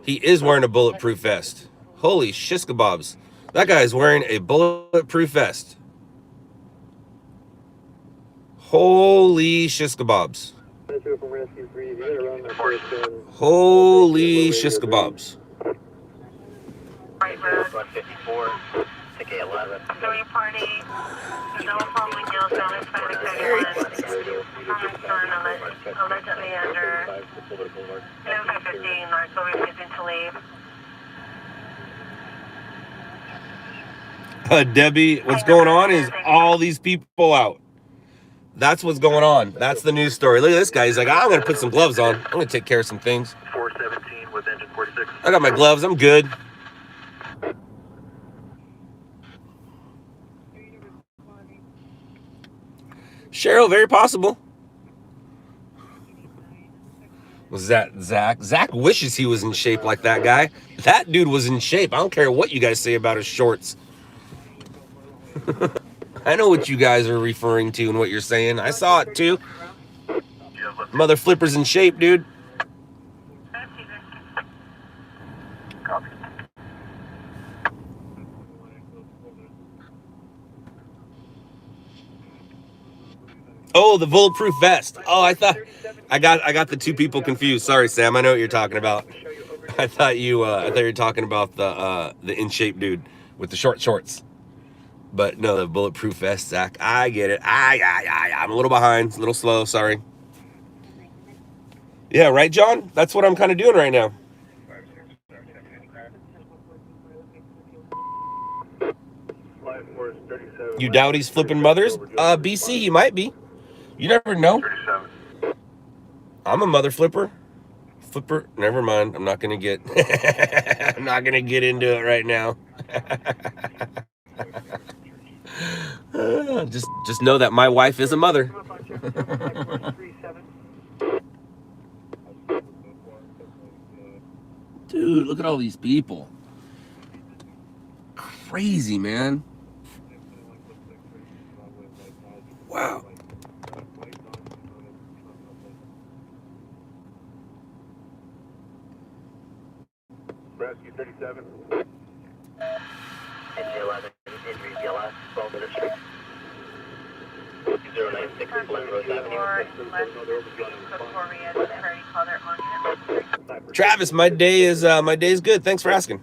He is wearing a bulletproof vest. Holy shiskabobs. That guy's wearing a bulletproof vest. Holy shiskabobs. Holy shiskabobs. Right road. 154 to K11. 3 party. No phone windows, no Hispanic 31. Allegedly under 515, Narco refusing to leave. Debbie, what's going on is all these people out. That's what's going on. That's the news story. Look at this guy. He's like, I'm going to put some gloves on. I'm going to take care of some things. 417 with engine 46. I got my gloves. I'm good. Cheryl, very possible. Was that Zach? Zach wishes he was in shape like that guy. That dude was in shape. I don't care what you guys say about his shorts. I know what you guys are referring to and what you're saying. I saw it too. Mother flipper's in shape, dude. Oh, the bulletproof vest. Oh, I thought I got the two people confused. Sorry, Sam. I know what you're talking about. I thought you were talking about the in shape dude with the short shorts. But no, the bulletproof vest, Zach. I get it. I'm a little behind, a little slow. Sorry. Yeah, right, John? That's what I'm kind of doing right now. You doubt he's flipping mothers? BC, he might be. You never know. I'm a mother flipper. Flipper. Never mind. I'm not gonna get. I'm not gonna get into it right now. Just know that my wife is a mother. Dude, look at all these people. Crazy, man. Wow. Rescue 37. NG11, injury DLS, 12 minutes. 096 Glen Rose Avenue. Travis, my day is good. Thanks for asking.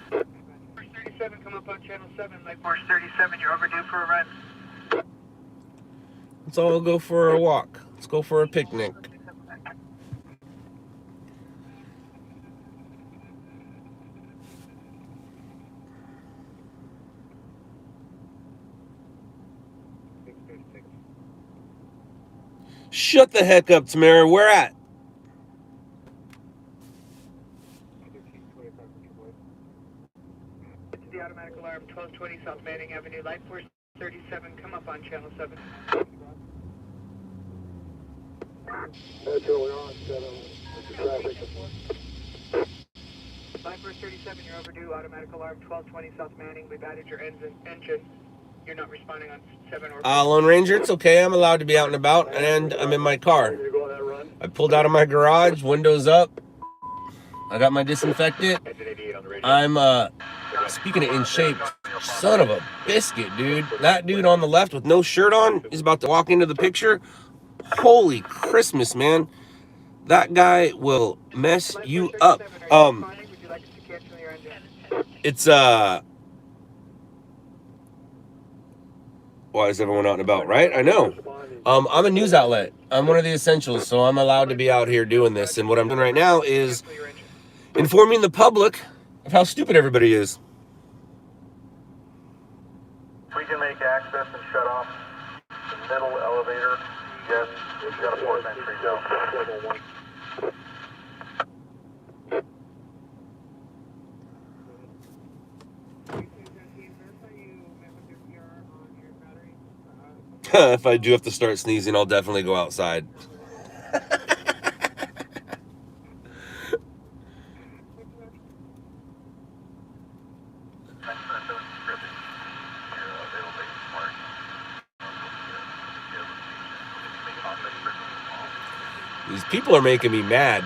37, come up on channel 7, Mike Force 37, you're overdue for a run. Let's all go for a walk. Let's go for a picnic. Shut the heck up, Tamara. Where at? The automatic alarm, 1220 South Manning Avenue, Light Force 37, come up on channel 7. That's early on, 7. Traffic. Light Force 37, you're overdue. Automatic alarm, 1220 South Manning. We've added your engine. You're not responding on 7 or 4. Lone Ranger, it's okay. I'm allowed to be out and about, and I'm in my car. I pulled out of my garage, windows up. I got my disinfectant. I'm, speaking of in shape, son of a biscuit, dude. That dude on the left with no shirt on is about to walk into the picture. Holy Christmas, man. That guy will mess you up. It's, why is everyone out and about, right? I know. I'm a news outlet. I'm one of the essentials, so I'm allowed to be out here doing this. And what I'm doing right now is informing the public of how stupid everybody is. We can make access and shut off the middle elevator. Yes, we've got a port entry go. If I do have to start sneezing, I'll definitely go outside. These people are making me mad.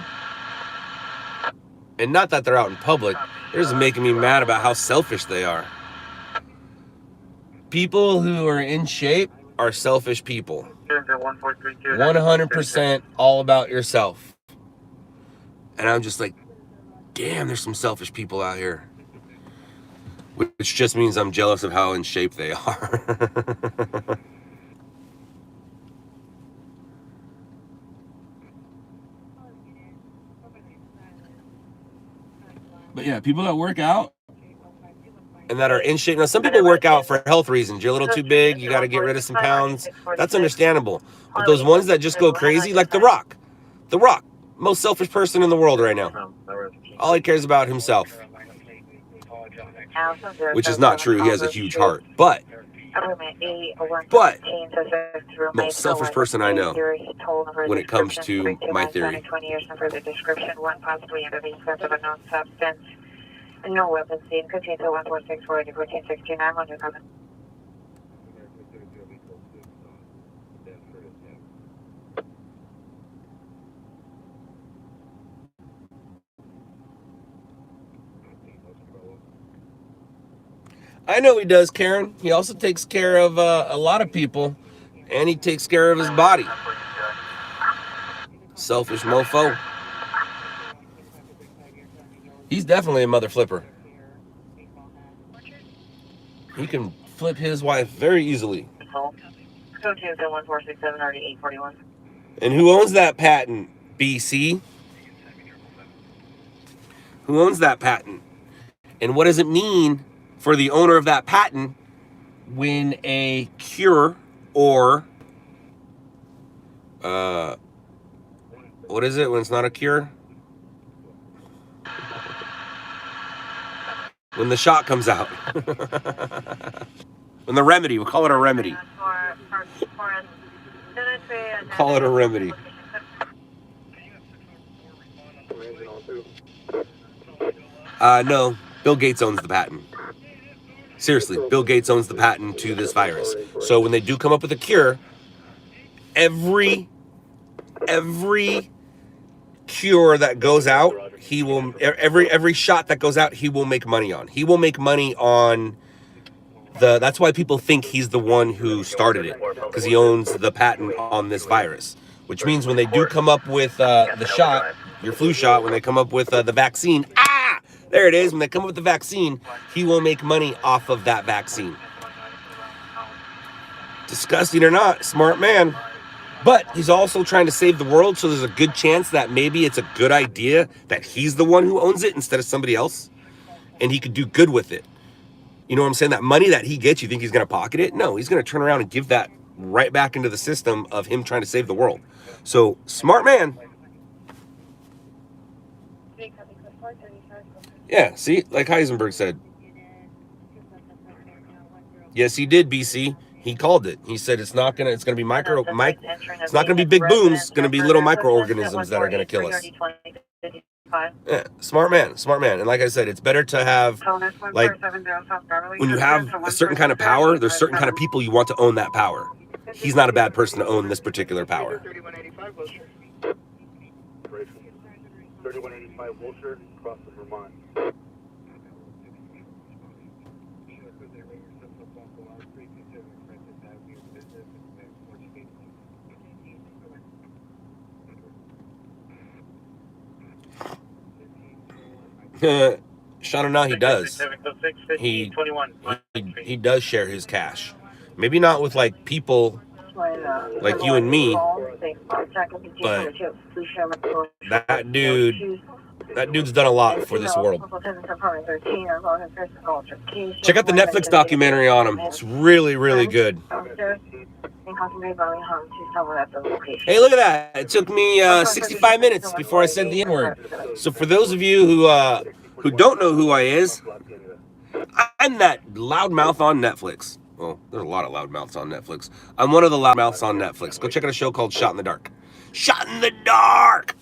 And not that they're out in public. They're just making me mad about how selfish they are. People who are in shape are selfish people. 100% all about yourself. And I'm just like, damn, there's some selfish people out here. Which just means I'm jealous of how in shape they are. But yeah, people that work out and that are in shape. Now, some people work out for health reasons. You're a little too big. You got to get rid of some pounds. That's understandable. But those ones that just go crazy, like The Rock. The Rock, most selfish person in the world right now. All he cares about himself. Which is not true. He has a huge heart. But most selfish person I know when it comes to my theory. No weapons seen. Continue to 1464 1469 on your comment. I know he does, Karen. He also takes care of a lot of people, and he takes care of his body. Selfish mofo. He's definitely a mother flipper. He can flip his wife very easily. And who owns that patent, BC? Who owns that patent? And what does it mean for the owner of that patent when a cure or what is it when it's not a cure? When the shot comes out. When the remedy, we'll call it a remedy. Call it a remedy. No, Bill Gates owns the patent. Seriously, Bill Gates owns the patent to this virus. So when they do come up with a cure, every cure that goes out, he will, every shot that goes out, he will make money on. He will make money on that's why people think he's the one who started it, because he owns the patent on this virus. Which means when they do come up with the shot, your flu shot, when they come up with the vaccine, there it is, when they come up with the vaccine, he will make money off of that vaccine. Disgusting or not, smart man. But he's also trying to save the world, so there's a good chance that maybe it's a good idea that he's the one who owns it instead of somebody else, and he could do good with it. You know what I'm saying? That money that he gets, you think he's going to pocket it? No, he's going to turn around and give that right back into the system of him trying to save the world. So, smart man. Yeah, see, like Heisenberg said. Yes, he did, BC. He called it. He said it's not gonna. It's gonna be it's not gonna be big booms. It's gonna be little microorganisms that are gonna kill us. Yeah, smart man, smart man. And like I said, it's better to have, like, when you have a certain kind of power, there's certain kind of people you want to own that power. He's not a bad person to own this particular power. 3185 Wilshire, across the Vermont. Shauna, he does. He does share his cash. Maybe not with like people like you and me, but that dude's done a lot for this world. Check out the Netflix documentary on him. It's really, really good. Hey, look at that. It took me 65 minutes before I said the N-word. So for those of you who don't know who I is, I'm that loudmouth on Netflix. Well, there's a lot of loudmouths on Netflix. I'm one of the loudmouths on Netflix. Go check out a show called Shot in the Dark. Shot in the Dark!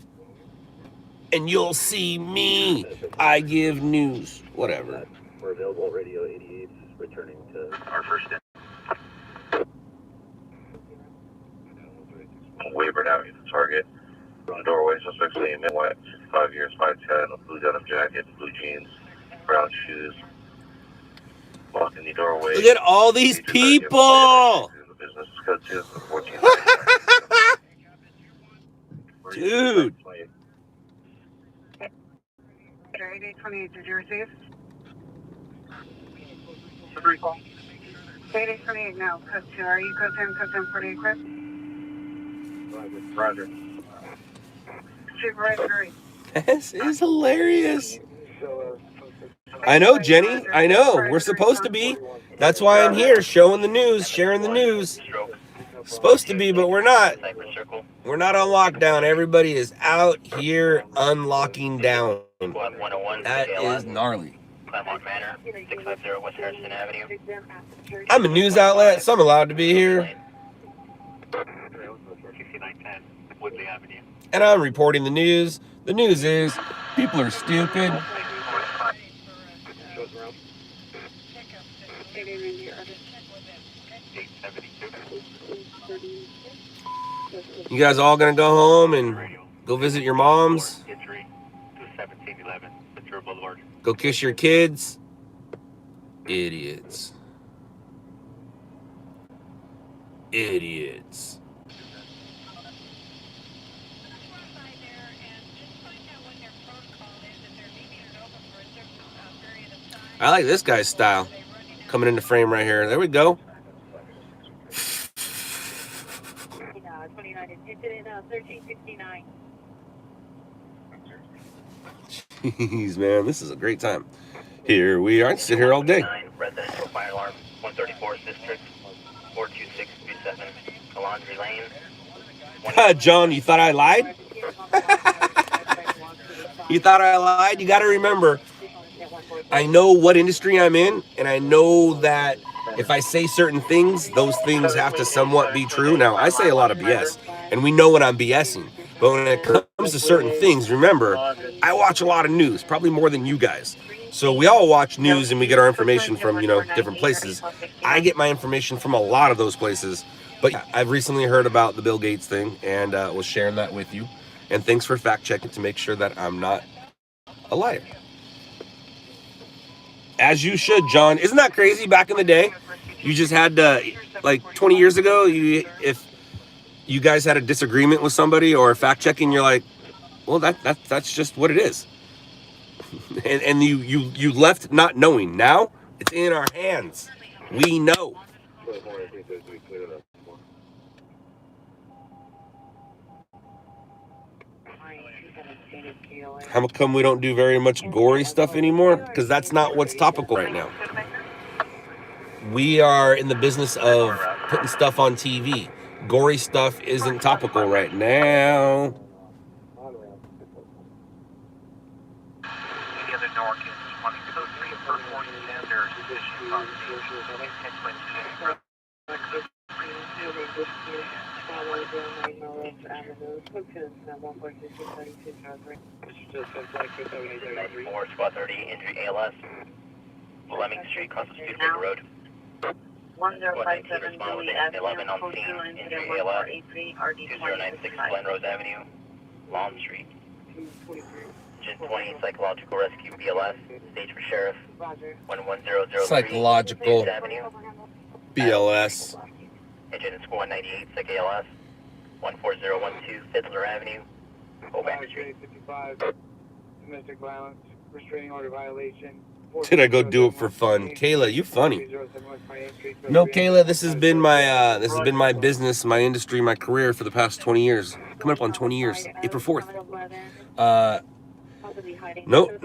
And you'll see me. I give news. Whatever. We're available at Radio 88, returning to our first step. Wavered Avenue, the target. From the doorway, suspects named in white, 5 years, 5'10", a blue denim jacket, blue jeans, brown shoes. Walking the doorway. Look at all these people! Business code 2, 14. Dude. 8828, did you receive? 8828 now, code 2. Are you code 10 for the equip? Roger. Supervisor. This is hilarious. I know, Jenny. I know. We're supposed to be. That's why I'm here, showing the news, sharing the news. Supposed to be, but we're not. We're not on lockdown. Everybody is out here unlocking down. That is gnarly. I'm a news outlet, so I'm allowed to be here. And I'm reporting the news. The news is people are stupid. You guys all gonna go home and go visit your moms? Go kiss your kids? Idiots. Idiots. I like this guy's style. Coming into frame right here. There we go. Jeez, man, this is a great time. Here we are. I can sit here all day. Residential fire alarm, 134 District, 42637, Calandry Lane. John, you thought I lied? You thought I lied? You got to remember, I know what industry I'm in, and I know that if I say certain things, those things have to somewhat be true. Now, I say a lot of BS, and we know when I'm BSing. But when it comes to certain things, remember, I watch a lot of news, probably more than you guys. So we all watch news and we get our information from, different places. I get my information from a lot of those places. But yeah, I've recently heard about the Bill Gates thing and was sharing that with you. And thanks for fact checking to make sure that I'm not a liar. As you should, John. Isn't that crazy? Back in the day, you just had to, like 20 years ago, if you guys had a disagreement with somebody or fact checking, you're like, well, that's just what it is. and you left not knowing. Now it's in our hands. We know. How come we don't do very much gory stuff anymore? Because that's not what's topical right now. We are in the business of putting stuff on TV. Gory stuff isn't topical right now. Any other NORC is 123 per 40 their positions on stage. Four squad 30 injury ALS. Fleming Street, across the street from the road. 1057 Julie Avenue, 11 on code 2 scene, incident injury ALS. 1483 RD 2096 2065. Glen Rose Avenue, Lawn Street. Gen 20 psychological rescue BLS, stage for sheriff. 11003 Psychological Avenue. BLS. Agent Score 198 Psych ALS. 14012 Fiddler Avenue. Obank Street. 55, domestic violence, restraining order violation. Did I go do it for fun? Kayla, you funny. No, Kayla, this has been my business, my industry, my career for the past 20 years. Coming up on 20 years, April 4th. Nope,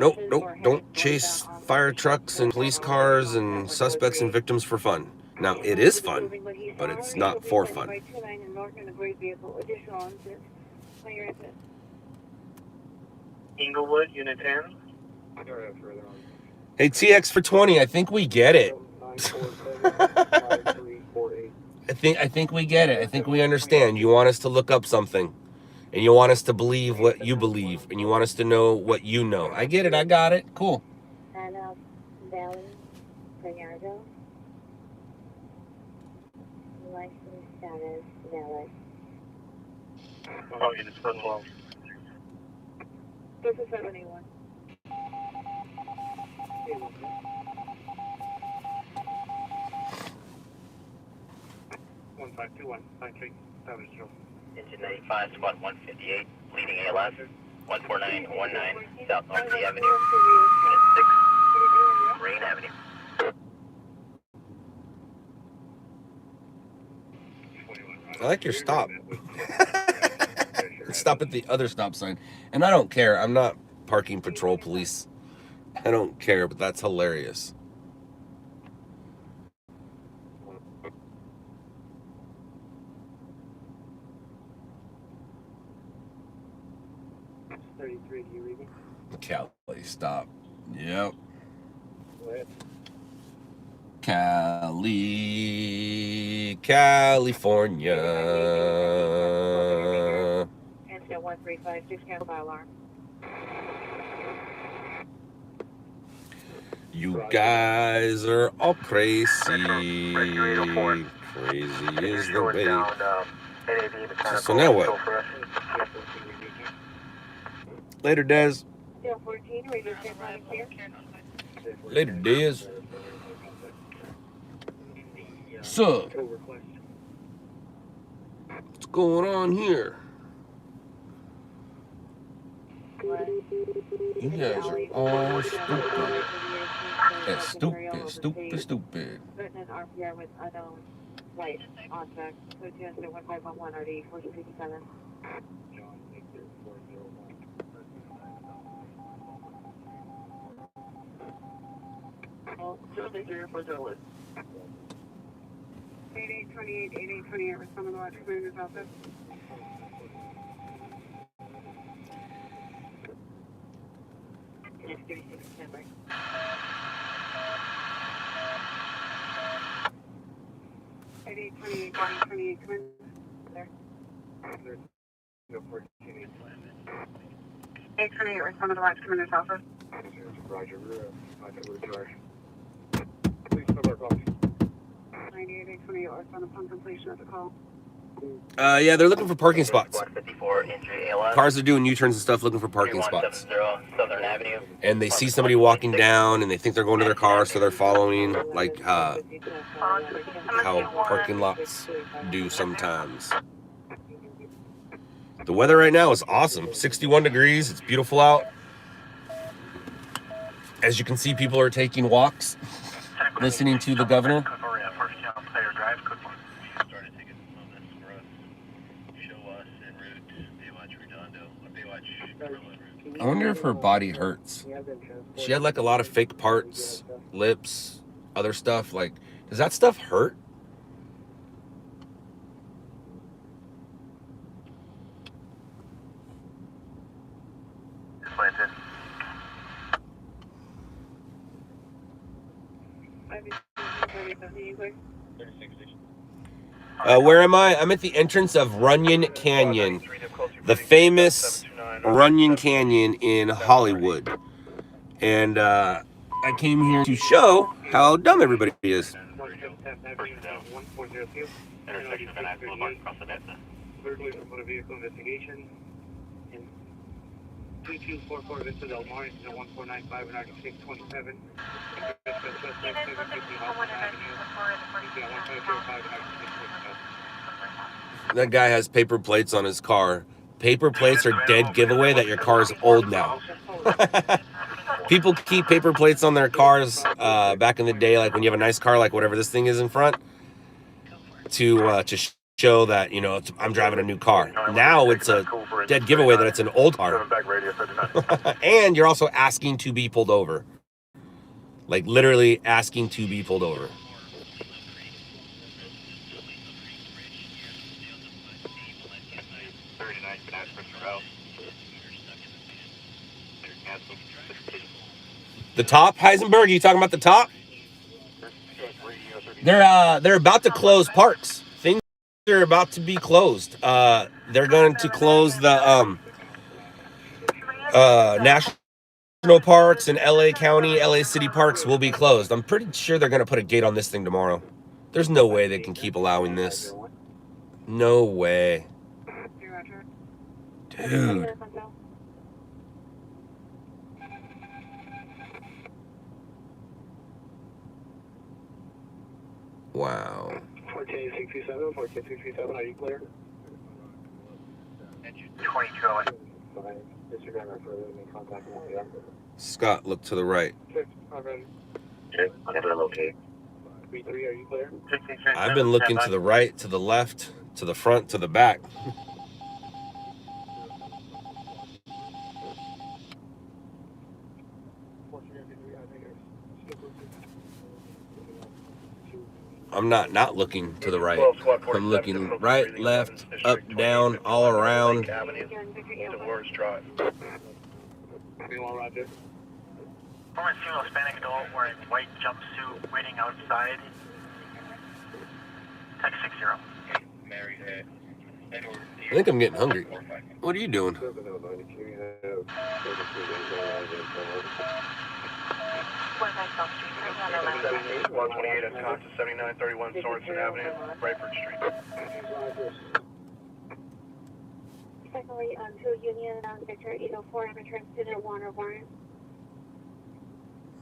don't chase fire trucks and police cars and suspects and victims for fun. Now, it is fun, but it's not for fun. Inglewood, Unit 10. Hey, TX for 20, I think we get it. I think we get it. I think we understand. You want us to look up something. And you want us to believe what you believe. And you want us to know what you know. I get it. I got it. Cool. Valley, Bernardo. License status valid. Oh, Unit 12. This is 71. 1521, 9370. Engine 95 Squad 158 bleeding ALS. 14919 South North Sea Avenue. Unit 6 Marine Avenue. I like your stop. Stop at the other stop sign. And I don't care. I'm not parking patrol police. I don't care, but that's hilarious. Cali, stop. Yep. Cali, California. Incident 1356, cancel by alarm. You guys are all crazy. Crazy is the way. So now what? Later, Dez. 14, radio stand clear. Later, Dez. So, what's going on here? You guys are all stupid. That's stupid. Written RPR with unknown light on track. So 1511 RD 1457. Oh, just make sure you're for the list. 8828, respond to the watch commander's office. It's 36 December. 8828, come in. There. 828, respond to the watch commander's office. Roger, please number call. 9828, respond upon completion of the call. Yeah, they're looking for parking spots. 154 injury ALS. Cars are doing U-turns and stuff looking for parking spots. 3170 Southern Avenue. And they see somebody walking down and they think they're going to their car, so they're following, like how parking lots do sometimes. The weather right now is awesome. 61 degrees. It's beautiful out. As you can see, people are taking walks, listening to the governor. I wonder if her body hurts. She had like a lot of fake parts, lips, other stuff. Like, does that stuff hurt? Where am I? I'm at the entrance of Runyon Canyon, the famous Runyon Canyon in Hollywood. And I came here to show how dumb everybody is. Intersection Van Nuys Boulevard across the Mesa. Beverly for motor vehicle investigation. And 2244 Vista Del Mar, 1495 and 627. That guy has paper plates on his car. Paper plates are dead giveaway that your car is old now. People keep paper plates on their cars back in the day, like when you have a nice car, like whatever this thing is in front, to show that, you know, I'm driving a new car. Now it's a dead giveaway that it's an old car. And you're also asking to be pulled over. Like literally asking to be pulled over. The top, Heisenberg, you talking about the top? They're about to close parks. Things are about to be closed. They're going to close the national parks in LA County, LA City parks will be closed. I'm pretty sure they're going to put a gate on this thing tomorrow. There's no way they can keep allowing this. No way. Dude. Wow. 14637, 14637, are you clear? 2208. Disregard my further contact. Scott, look to the right. Okay, I'm going to locate. 33, are you clear? I've been looking to the right, to the left, to the front, to the back. I'm not looking to the right. I'm looking right, left, up, down, all around. Former female Hispanic adult wearing white jumpsuit waiting outside. Text 60. I think I'm getting hungry. What are you doing? 128 at Conta 7931 Sorensen Avenue, Brayford Street. Secondly, on 2 Union, Victor 804, I'm returning to the Warner Warren.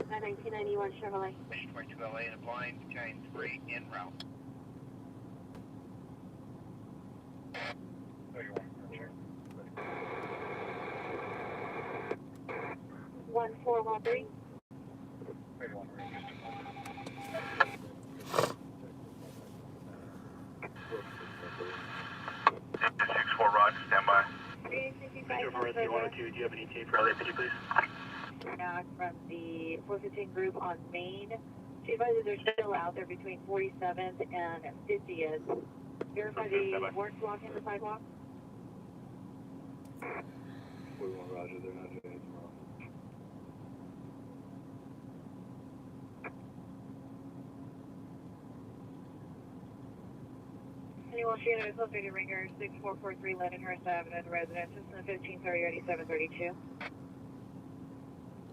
1991 Chevrolet. 22 LA and applying, carrying 3 en route. 1413. Rod, stand by. 102, do you have any tape for LAPD, please? Back from the 415 group on Main. She advises they're still out there between 47th and 50th. Verify the weren't blocking the sidewalk. 41 Roger, they're not doing it tomorrow. Anyone Shannon is closer to Ringer 6443 Leadenhurst Avenue, the residence. This is 1530 8732.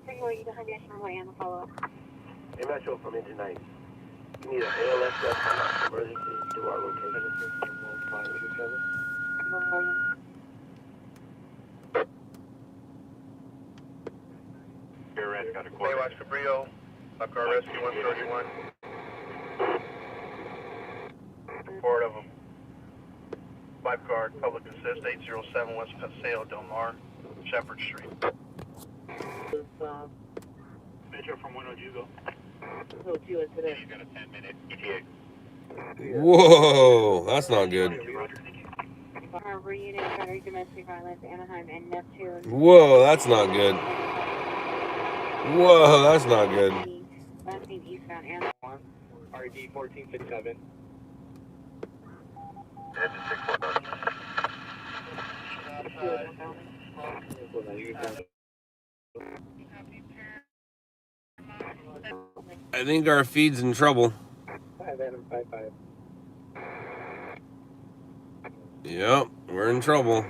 Single, you behind National Way and follow up. Hey, Metro from Engine 9. You need an ALS restaurant emergency to our location. 527. Your red got a quarter. Baywatch Cabrillo, Lifeguard Rescue 131. Report of a lifeguard, public assist 807 West Paseo Del Mar, Shepherd Street. Metro from 102, go. So 2 is today. He's got a 10-minute ETA. Whoa, that's not good. Harbor Unit, Battery, Domestic Violence, Anaheim, and Neptune. Whoa, that's not good. Whoa, that's not good. Last name eastbound, Anaheim. RD 1467. Engine 649. I think our feed's in trouble. Yep, we're in trouble.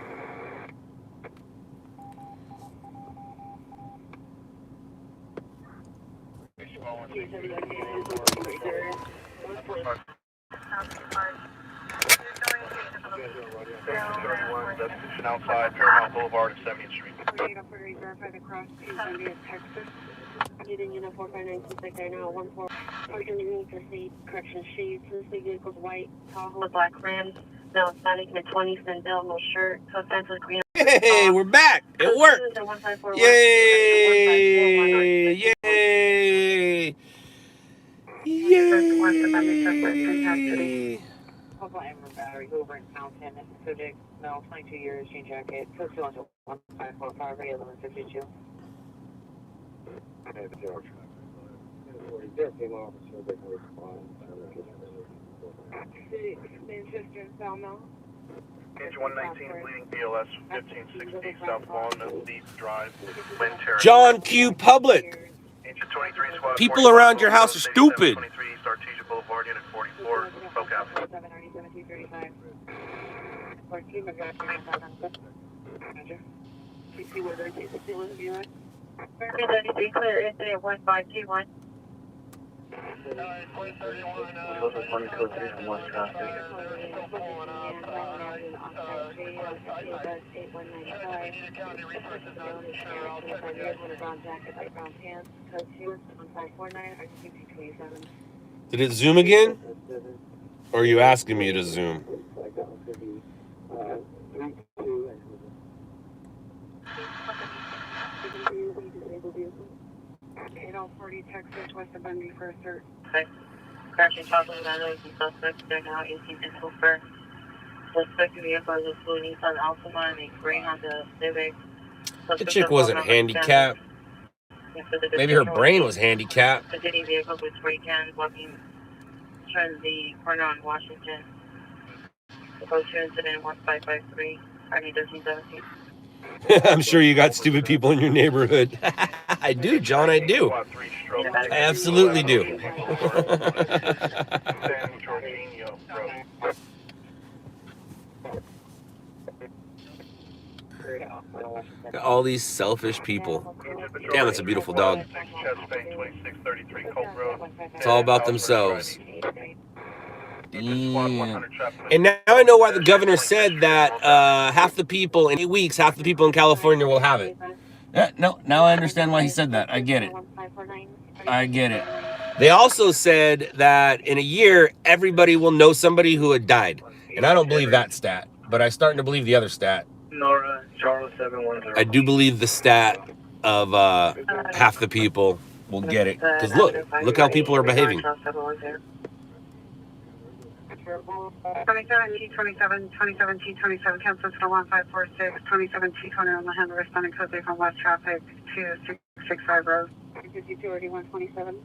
Outside Paramount Boulevard and 70th Street. Verify the cross to Zambia, Texas. Getting in a 45926 there now, 14. Underneath the seat, correction shades. This vehicle's white, Tahoe with black rims. Now Sonic mid-20s, and Bill, no shirt. Substances green. Hey, we're back. It worked. Yay! Yay! Yay! Hopefully, battery, Hoover and Fountain, Civic, no, 22 years, jean jacket, code 21545, radio 1152. Manchester, Belmont. Page 119, bleeding BLS, 1560 South Walnut Leaf Drive, John Q. Public. Ancient 23 Squad. People around your house are stupid. 23 East Artesia Boulevard, Unit 44, Spoke Avenue. 797-235. 14, CC Weather, CC Weather, Bureau. Be clear, incident 1521. Those are 22 and 1 traffic. Did it zoom again? Or are you asking me to zoom? Texas, west of Bundy for a cert. Crashing chocolate batteries and suspects. They're now 18 physical first. Suspected vehicle is a blue Nissan Altima and a gray Honda Civic. The chick wasn't handicapped. Maybe her brain was handicapped. The city vehicle with spray cans walking turned the corner on Washington. The post incident 1553. I need 1317. I'm sure you got stupid people in your neighborhood. I do, John, I do. I absolutely do. All these selfish people. Damn, it's a beautiful dog. It's all about themselves. Yeah. And now I know why the governor said that half the people in 8 weeks, half the people in California will have it. No, now I understand why he said that. I get it. I get it. They also said that in a year, everybody will know somebody who had died. And I don't believe that stat, but I'm starting to believe the other stat. Nora, Charles 710. I do believe the stat of half the people will get it. Because look how people are behaving. 27T, 27, 27T, 27, cancels for 1546, 27T, 20 on the handle, responding closely from west traffic to 665 Road. 52 already 127.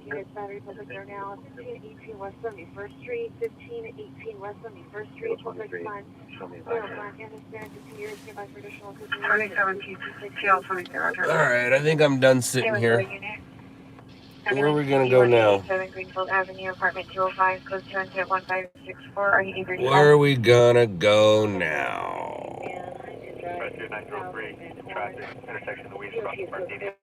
Units battery public there now, 1518 West 71st Street, 1518 West 71st Street, public sign. Black and Hispanic, 2 years, nearby for additional 27T, TL 23, Roger. Alright, I think I'm done sitting here. Where are we going to go now? 7 Greenfield Avenue, apartment 205, code 210-1564. Are you eager to Where are we going to go now? Intersection of the Weed Cross Martinez.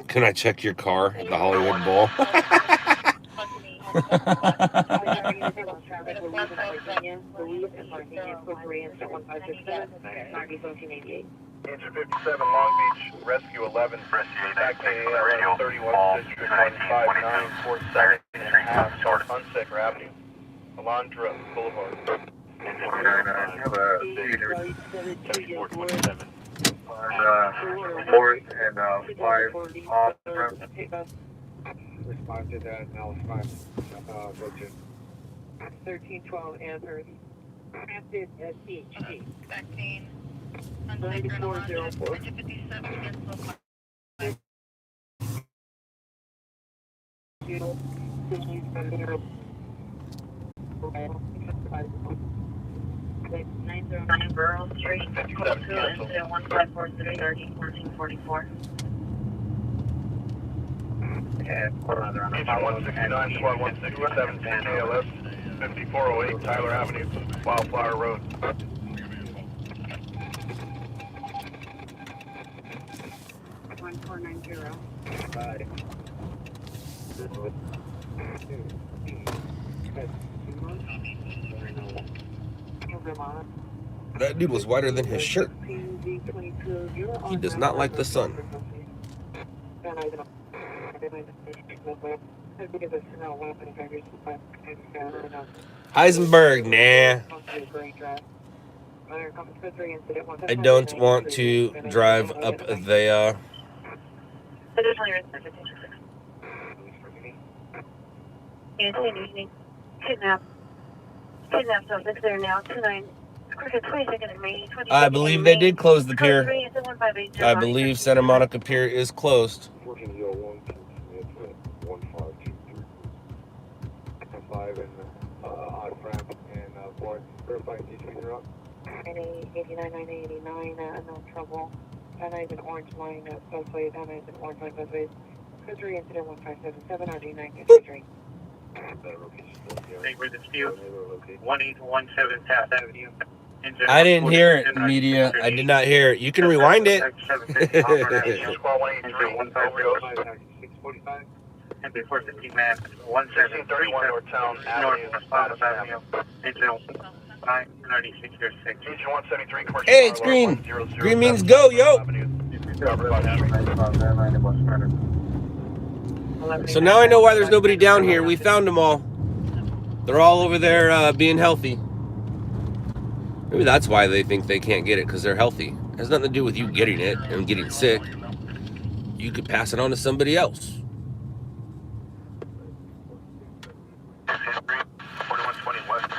Can I check your car at the Hollywood Bowl? Answer 57, Long Beach, Rescue 11, back to AL 31, District 15947 and a half, Sunset Avenue, Alondra Boulevard. I have a seizure. 7427. On 4th and 5 off from. Respond to that, now respond. Virgin. 1312 answers. Active at CHG. 13. 9404. 1 909 Burrow Street, code 2, incident 1543, RD 1444. And quarter on the round. 169, squad 167, KLS, 5408 Tyler Avenue, Wildflower Road. 1490. Bye. That dude was whiter than his shirt. He does not like the sun. Heisenberg, nah. I don't want to drive up the, Additionally, resident 1526. Kidnap. Kidnap subject there now. 29. 22nd of May. I believe they did close the pier. I believe Santa Monica Pier is closed. 5 and odd ramp and board verifying D3 route. 89, no trouble. That is an orange line, both ways. That is an orange line, both ways. Code 3, incident 1577, RD 953. With the steel, 1817 South Avenue. I didn't hear it, media. I did not hear it. You can rewind it. And before 15 man, 1731 North Town Avenue, South Avenue, Angel 99606. Hey, it's green. Green means go, yo. So now I know why there's nobody down here. We found them all. They're all over there being healthy. Maybe that's why they think they can't get it, because they're healthy. It has nothing to do with you getting it and getting sick. You could pass it on to somebody else. 4120 West.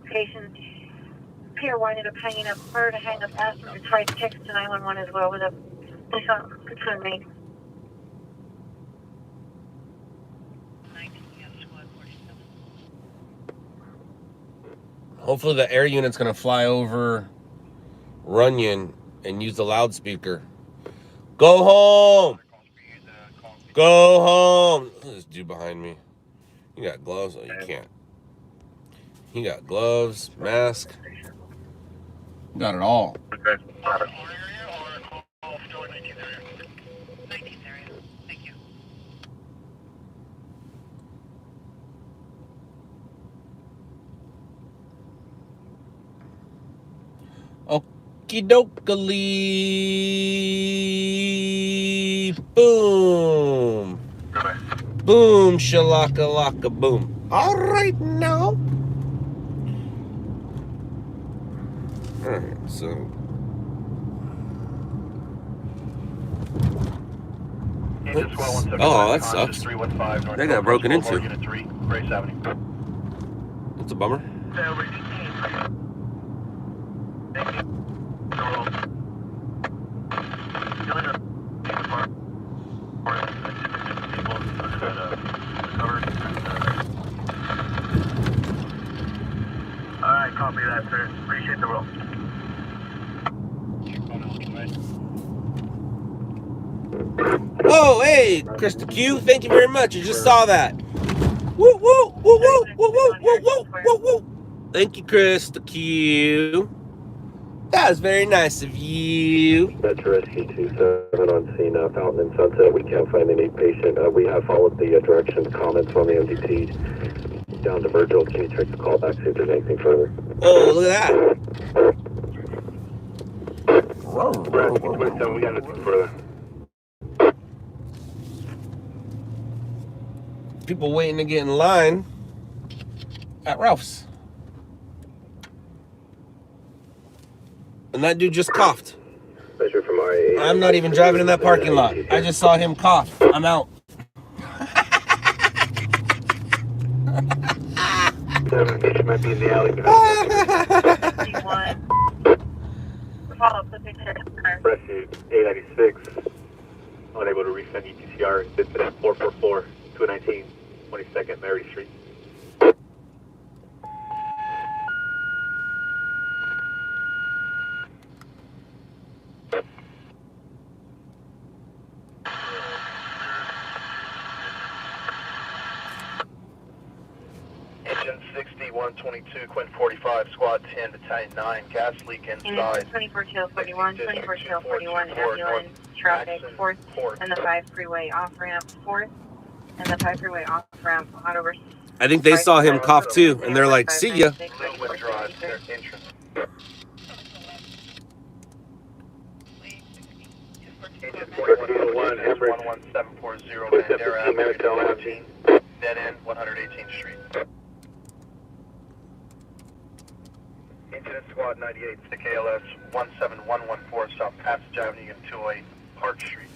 Patient Pier ended up hanging up, or to hang up, asked him to try to text to 911 as well with a concern made. Hopefully the air unit's gonna fly over Runyon and use the loudspeaker. Go home! Go home! Look at this dude behind me. You got gloves? Oh, you can't. He got gloves, mask. Got it all. Okie dokie. Boom. Boom, shalaka laka boom. All right now. All right, so. Oh, that sucks. They got broken into. That's a bummer. Alright, copy that, sir. Appreciate the roll. Oh, hey, Krista Q, thank you very much. I just saw that. Woo, woo, woo, woo, woo, woo, woo, woo, woo, woo. Thank you, Krista Q. That was very nice of you. Metro Rescue 27 on scene, Fountain and Sunset. We can't find any patient. We have followed the directions, comments from the MDT down to Virgil. Can you check the call back, see if there's anything further? Oh, look at that. We got nothing further. People waiting to get in line at Ralph's. And that dude just coughed. Measure from RA. I'm not even driving in that parking lot. I just saw him cough. I'm out. Patient might be in the alley. Rescue 896. Unable to resend ETCR. Incident 444 219 22nd Mary Street. 122, Quint 45, Squad 10, Battalion 9, gas leak inside. 24 tail 41, 24 tail 41, ambulance, traffic, 4th, and the 5 freeway off ramp, 4th, and the 5 freeway off ramp, on over. I think they saw him cough too, and they're like, see ya. Railwood Drive, their entrance. Agent 41, Emirates 11740, Bandera Avenue 17, dead end 118th Street. Incident Squad 98, the KLS 17114, South Passage Avenue and 208 Park Street.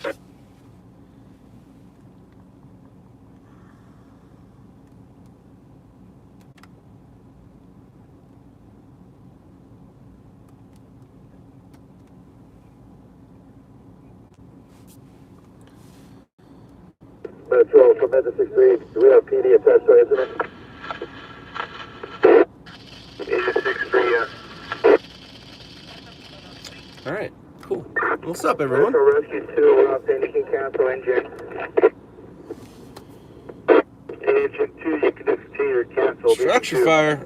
Patrol from Meta 63, do we have PD attached to our incident? Agent 63, All right, cool. What's up, everyone? Rescue 2, you can cancel engine. Agent 2, you can continue to cancel. Structure fire.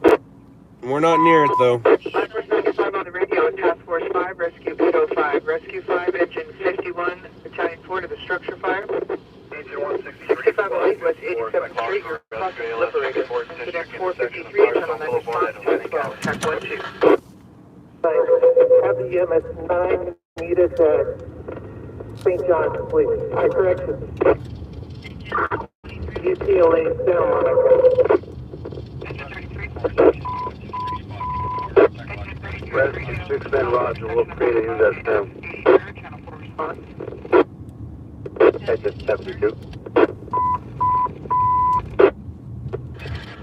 We're not near it though. 595 on the radio at Task Force 5, Rescue 805. Rescue 5, engine 51, Battalion 4 to the structure fire. Agent 163, 6508 West 87th Street, you're crossing Liberated. Incident 453, gentlemen, response to as well. Attack 12. Have the EMS 9 meet us at St. John's, please. High correction. UTLA Santa Monica. Rescue 6 then Roger, we'll create a unit now. Engine 72.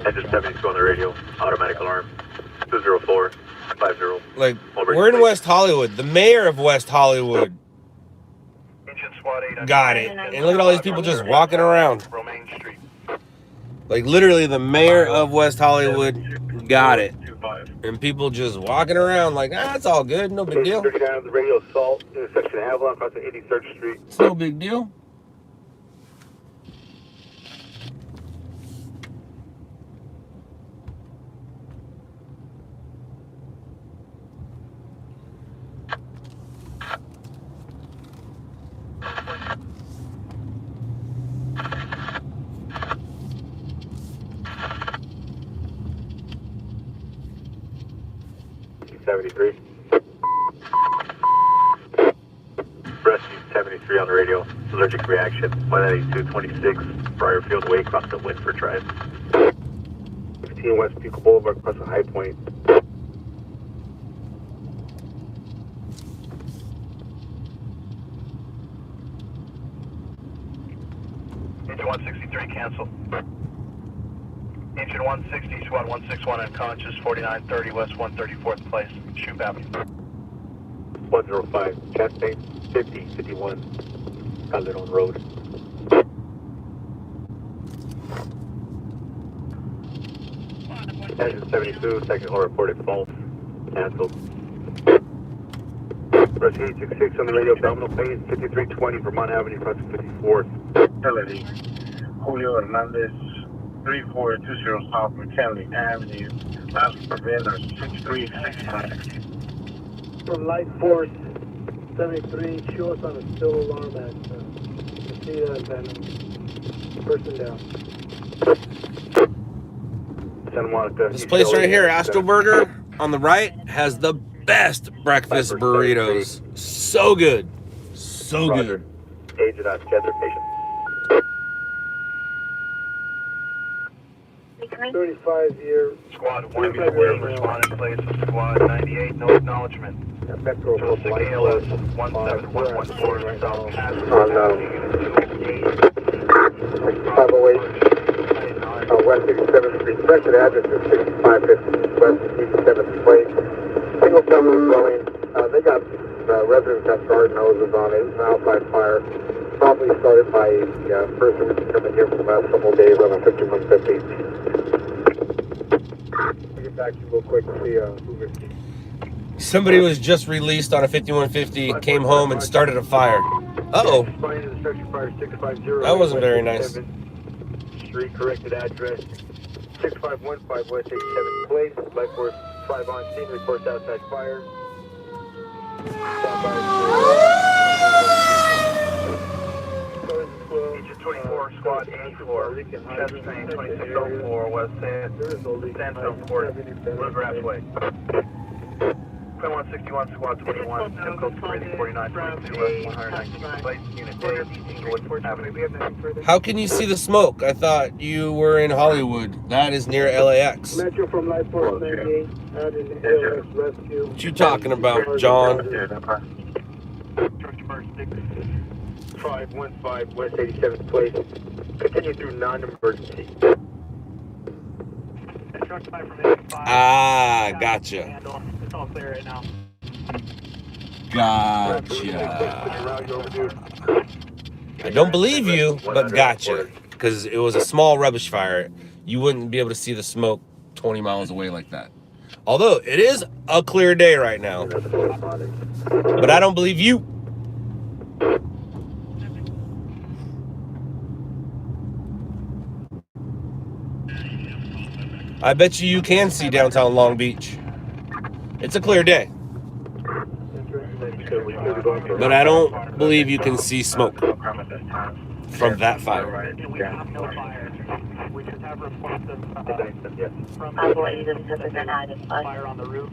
Engine 72 on the radio, automatic alarm, 20450. Like, we're in West Hollywood. The mayor of West Hollywood Engine Squad 8 got it. And look at all these people just walking around. Romaine Street. Like, literally, the mayor of West Hollywood got it. And people just walking around like, ah, it's all good. No big deal. 39 on the radio, assault, intersection Avalon, across the 83rd Street. It's no big deal. Rescue 73 on the radio. Allergic reaction. 18226. Briar Field Way across the Winford Drive. 15 West Pico Boulevard across the High Point. Engine 163 cancel. Engine 160, Squad 161 unconscious, 4930 West 134th Place, Shoup Avenue. 105, Chastain 5051, Calderon Road. Engine 72, second hull reported false, canceled. Rescue 866 on the radio, Domino Plains 5320, Vermont Avenue, across the 54th. Beverly, Julio Hernandez, 3420 South McKinley Avenue, last preventer 6369. From Light Force 73, show us on a still alarm at Casita and person down. Santa Monica. This place right here, Astro Burger, on the right, has the best breakfast burritos. So good. So good. Agent on schedule patient. 35-year. Squad 1 will respond in place of Squad 98, no acknowledgement. Metro Joseph KLS 17114 South Passage. On 508 West 67th Street. Corrected address is 6550 West 67th Place. Single family dwelling. They got residents got charred noses on it. It was an outside fire. Probably started by a person coming here for the last couple of days on a 5150. I'll get back to you real quick to see who missed it. Somebody was just released on a 5150, came home and started a fire. Uh-oh. That wasn't very nice. Street corrected address 6515 West 87th Place. Life Force 5 on scene. Reports outside fire. Stand by. Agent 24, Squad 84, chest train 2604, West Sandstone Court, Bluegrass Way. 2161, Squad 21, zip code 4922, West 119th Place, Unit A, Inglewood Avenue. How can you see the smoke? I thought you were in Hollywood. That is near LAX. Metro from Life Force 98, out in LAX Rescue. What you talking about, John? 515 West 87th Place. Continue through non-emergency. Ah, gotcha. It's all clear right now. Gotcha. I don't believe you, but gotcha. Because it was a small rubbish fire. You wouldn't be able to see the smoke 20 miles away like that. Although it is a clear day right now. But I don't believe you. I bet you can see downtown Long Beach. It's a clear day. But I don't believe you can see smoke from that fire. We have no fire. We just have reports of from fire on the roof,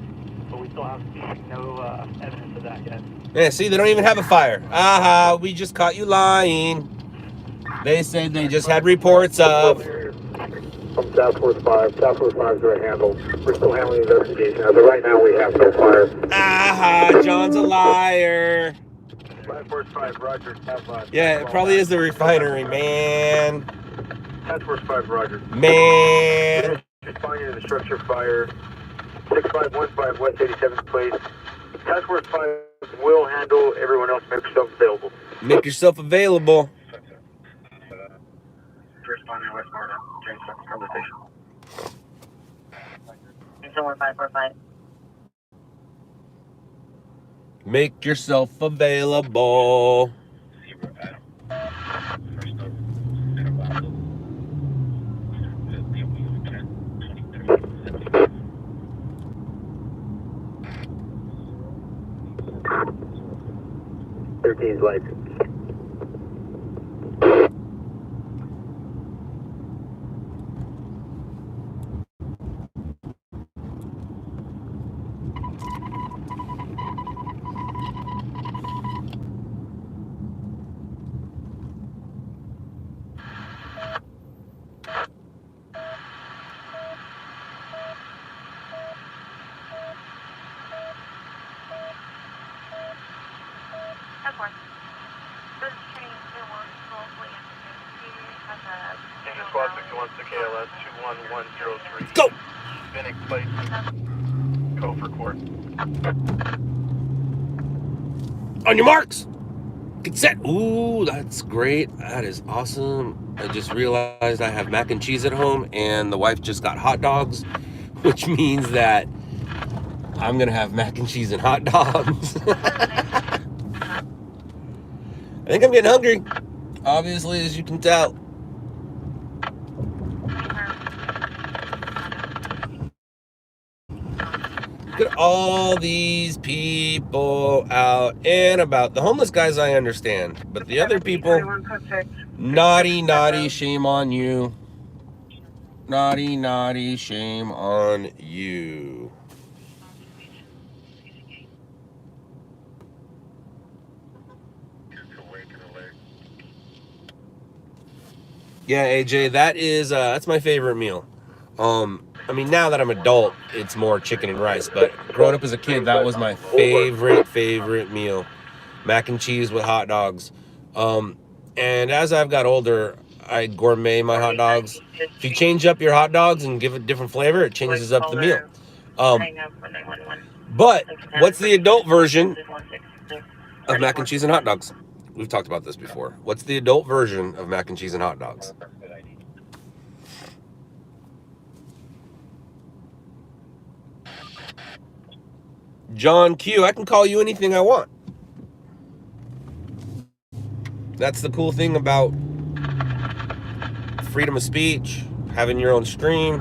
but we still have no evidence of that yet. Yeah, see, they don't even have a fire. Aha, we just caught you lying. They said they just had reports of. From Task Force 5. Task Force 5 is going to handle. We're still handling the investigation. As of right now, we have no fire. Aha, John's a liar. Life Force 5, Roger. Yeah, it probably is the refinery, man. Task Force 5, Roger. Man. Responding to the structure fire. 6515 West 87th Place. Task Force 5 will handle. Everyone else make yourself available. Make yourself available. Responding West Florida. Conversation. 1545. Make yourself available. 13's license. Engine Squad 61 to KLS 21103. Go! Phoenix Place. Code for court. On your marks. Get set. Ooh, that's great. That is awesome. I just realized I have mac and cheese at home, and the wife just got hot dogs, which means that I'm going to have mac and cheese and hot dogs. I think I'm getting hungry, obviously, as you can tell. Look at all these people out and about. The homeless guys, I understand. But the other people, naughty, naughty, shame on you. Naughty, naughty, shame on you. Yeah, AJ, that's my favorite meal. I mean, now that I'm adult, it's more chicken and rice. But growing up as a kid, that was my favorite meal. Mac and cheese with hot dogs. And as I've got older, I gourmet my hot dogs. If you change up your hot dogs and give it different flavor, it changes up the meal. But what's the adult version of mac and cheese and hot dogs? We've talked about this before. What's the adult version of mac and cheese and hot dogs? John Q, I can call you anything I want. That's the cool thing about freedom of speech, having your own stream.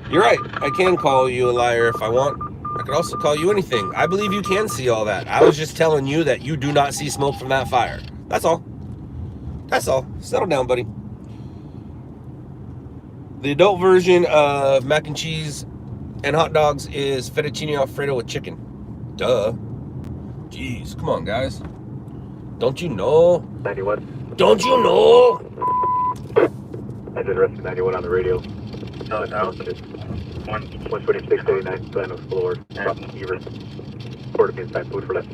You're right. I can call you a liar if I want. I could also call you anything. I believe you can see all that. I was just telling you that you do not see smoke from that fire. That's all. That's all. Settle down, buddy. The adult version of mac and cheese and hot dogs is fettuccine alfredo with chicken. Duh. Jeez, come on, guys. Don't you know? 91. Don't you know? Engine rescue 91 on the radio. No, no. 12689, plan of floor. Drop Beaver. Quarter being inside food for left.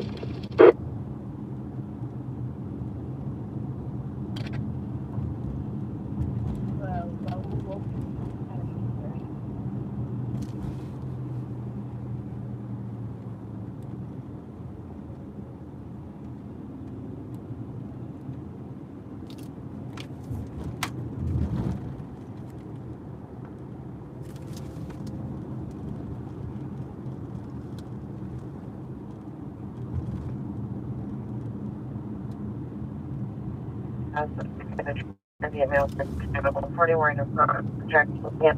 And the announcement, and I'm already wearing a jacket. Yeah.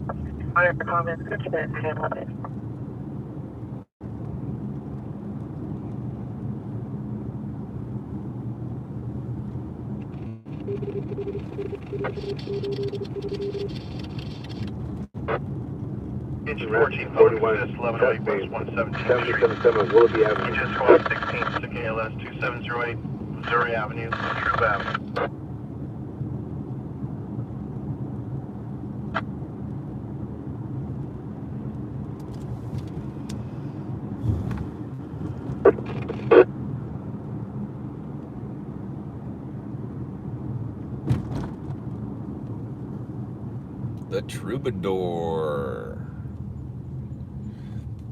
Other comments, go to bed, I love it. Engine 1441, 1108 West 117th Street. 777 Willoughby Avenue. Engine 1216, KLS 2708, Missouri Avenue, True Avenue. The Troubadour.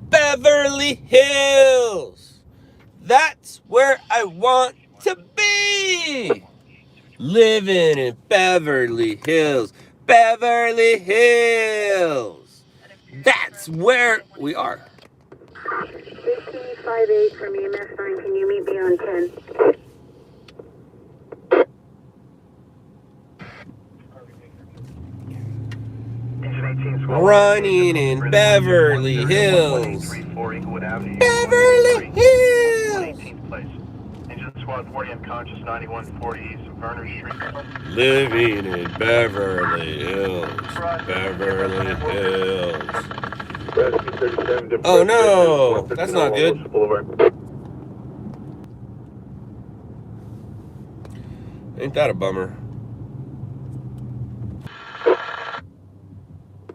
Beverly Hills. That's where I want to be. Living in Beverly Hills. Beverly Hills. That's where we are. 5058 from EMS 9. Can you meet me on 10? Running in Beverly Hills. Beverly Hills. 18th place. Engine squad 40 unconscious, 9140 east of Verner Street. Living in Beverly Hills. Beverly Hills. Rescue 37. Oh no, that's not good. Ain't that a bummer?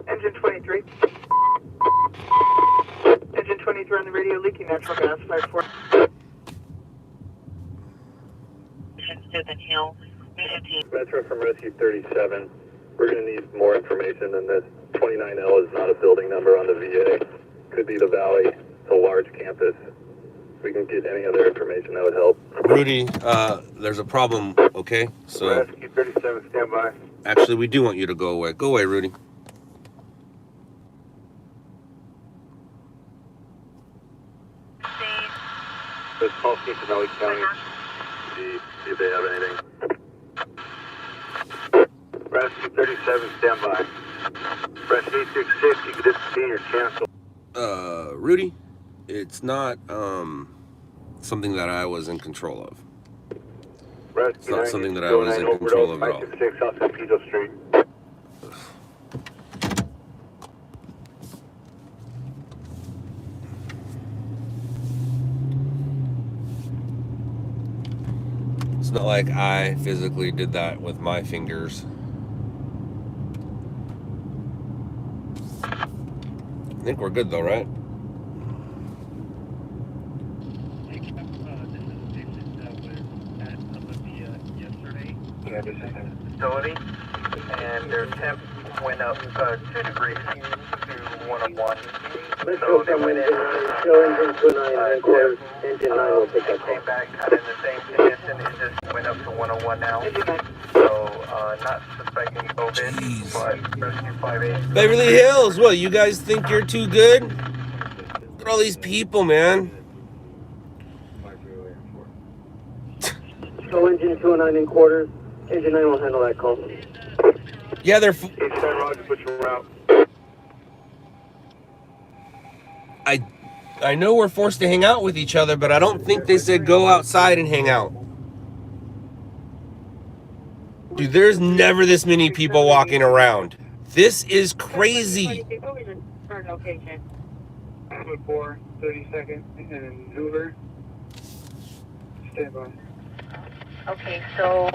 Engine 23. Engine 23 on the radio, leaking natural gas, 54. Hill. Metro from Rescue 37. We're going to need more information than this. 29L is not a building number on the VA. Could be the Valley. It's a large campus. If we can get any other information, that would help. Rudy, there's a problem, okay? So Rescue 37, stand by. actually, we do want you to go away. Go away, Rudy. Let's call Cincinnati County. See if they have anything. Rescue 37, stand by. Rescue 866, you could discontinue or cancel. Rudy, it's not something that I was in control of. Rescue It's not something that I was in control of at all. 566 South San Pedro Street. It's not like I physically did that with my fingers. I think we're good though, right? Yeah, this is the facility, and their temp went up 2 degrees to 101. So they went in. They came back kind of in the same condition. It just went up to 101 now. So not suspecting COVID, but Rescue 58. Beverly Hills, what, you guys think you're too good? Look at all these people, man. Show engine 209 in quarters. Engine 9 will handle that call. Yeah, they're. Roger, put your route. I know we're forced to hang out with each other, but I don't think they said go outside and hang out. Dude, there's never this many people walking around. This is crazy. Location. 4, 32nd, and Hoover. Stand by. Okay, so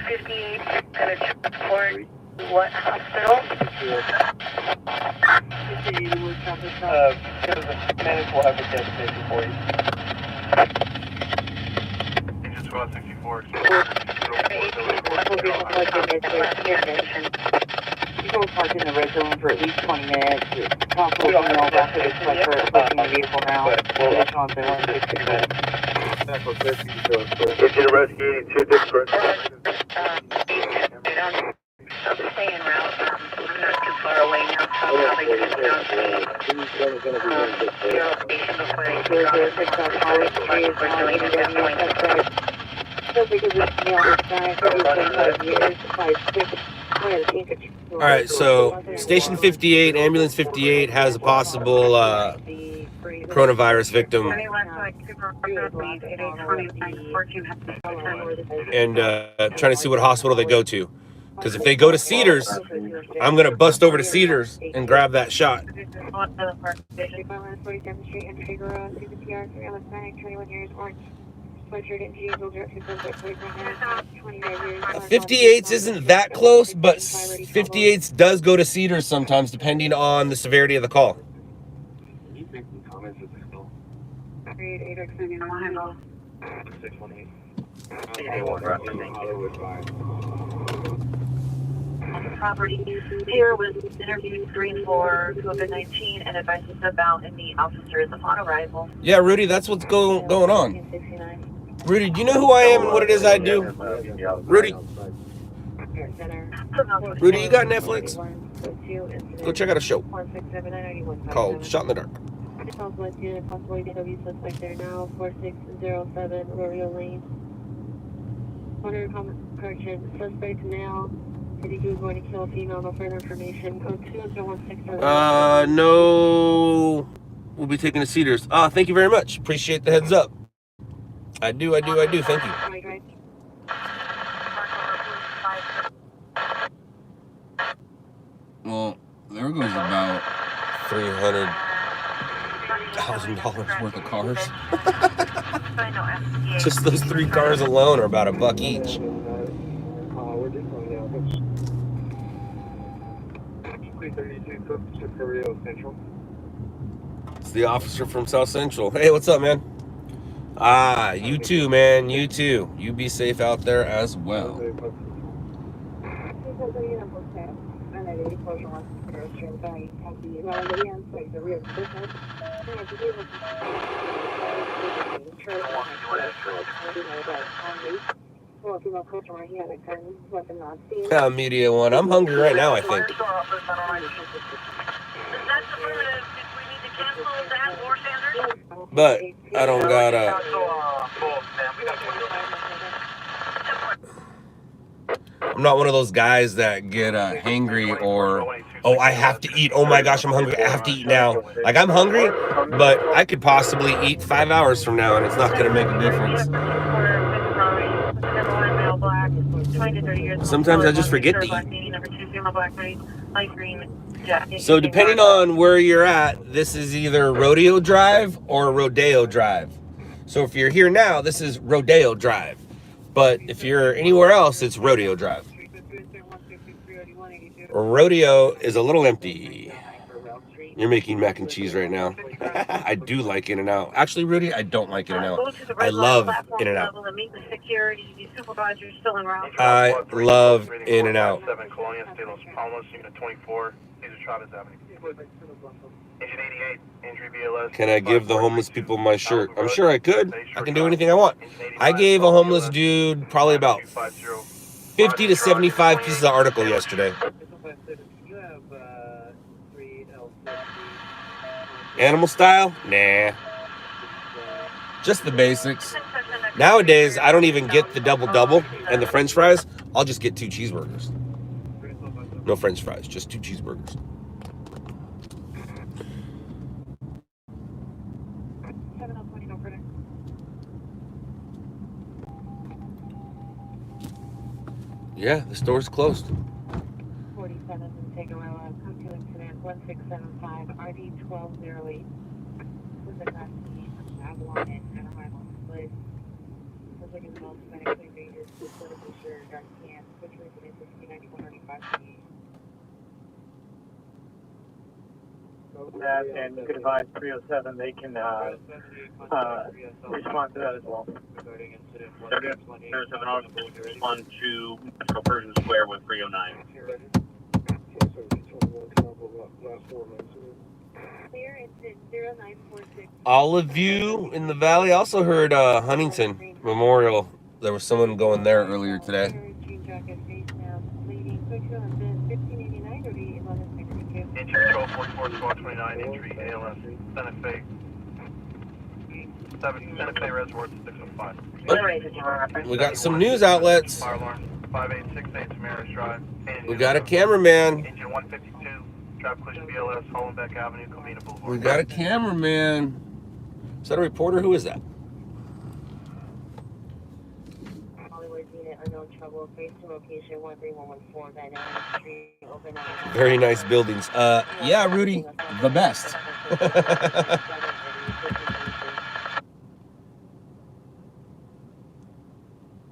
58 gonna transport what hospital? Medic will have a destination for you. Engine 1264. You go park in the red zone for at least 20 minutes. We don't know about this, but for pushing the vehicle now. Additional on 167. Engine rescue 82, dispatch. Stay en route. I'm not too far away now, so I'll probably just go down to the zero station before they take off. We're doing it at that point. All right, so Station 58, Ambulance 58 has a possible coronavirus victim. And trying to see what hospital they go to. Because if they go to Cedars, I'm going to bust over to Cedars and grab that shot. Uh, 58s isn't that close, but 58s does go to Cedars sometimes, depending on the severity of the call. You make some comments at the school. 618. Property here was interviewed screen for COVID-19 and advised to step out, and the officer is upon arrival. Yeah, Rudy, that's what's going on. Rudy, do you know who I am and what it is I do? Rudy? Rudy, you got Netflix? Go check out a show called Shot in the Dark. Suspect there now, 4607 Rorio Lane. Order correction, suspect now. Said he was going to kill a female. No further information. Code 2016. No. We'll be taking the Cedars. Thank you very much. Appreciate the heads up. I do. Thank you. Well, there goes about $300,000 worth of cars. Just those 3 cars alone are about $1 each. We're just going down. 332 for Rio Central. It's the officer from South Central. Hey, what's up, man? You too, man. You too. You be safe out there as well. Media one. I'm hungry right now, I think. But I don't got I'm not one of those guys that get hangry or, oh, I have to eat. Oh my gosh, I'm hungry. I have to eat now. Like, I'm hungry, but I could possibly eat 5 hours from now and it's not going to make a difference. Sometimes I just forget to eat. So depending on where you're at, this is either Rodeo Drive or Rodeo Drive. So if you're here now, this is Rodeo Drive. But if you're anywhere else, it's Rodeo Drive. Rodeo is a little empty. You're making mac and cheese right now. I do like In-N-Out. Actually, Rudy, I don't like In-N-Out. I love In-N-Out. I love In-N-Out. Can I give the homeless people my shirt? I'm sure I could. I can do anything I want. I gave a homeless dude probably about 50 to 75 pieces of article yesterday. Animal style? Nah. Just the basics. Nowadays, I don't even get the double-double and the french fries. I'll just get 2 cheeseburgers. No French fries, just 2 cheeseburgers. Yeah, the store's closed. 47 Teguella, come to incident 1675 RD 1208. With the class C, Avalon and arrival split. Subject is most medically dangerous, clinically sure, dark scan, which incident 1691 And you can advise 307, they can respond to that as well. Respond to Persian Square with 309. Clear incident 0946. All of you in the valley also heard Huntington Memorial. There was someone going there earlier today. Engine control 44, squad 29, entry ALS, Santa Fe. Santa Fe Reservoir 605. We got some news outlets. Fire alarm 5868 Samaras Drive. We got a cameraman. Engine 152, traffic collision BLS, Hollenbeck Avenue, Covina Boulevard. We got a cameraman. Is that a reporter? Who is that? Unknown trouble, face to location 13114 Van Allen Street, open hours. Very nice buildings. Yeah, Rudy, the best.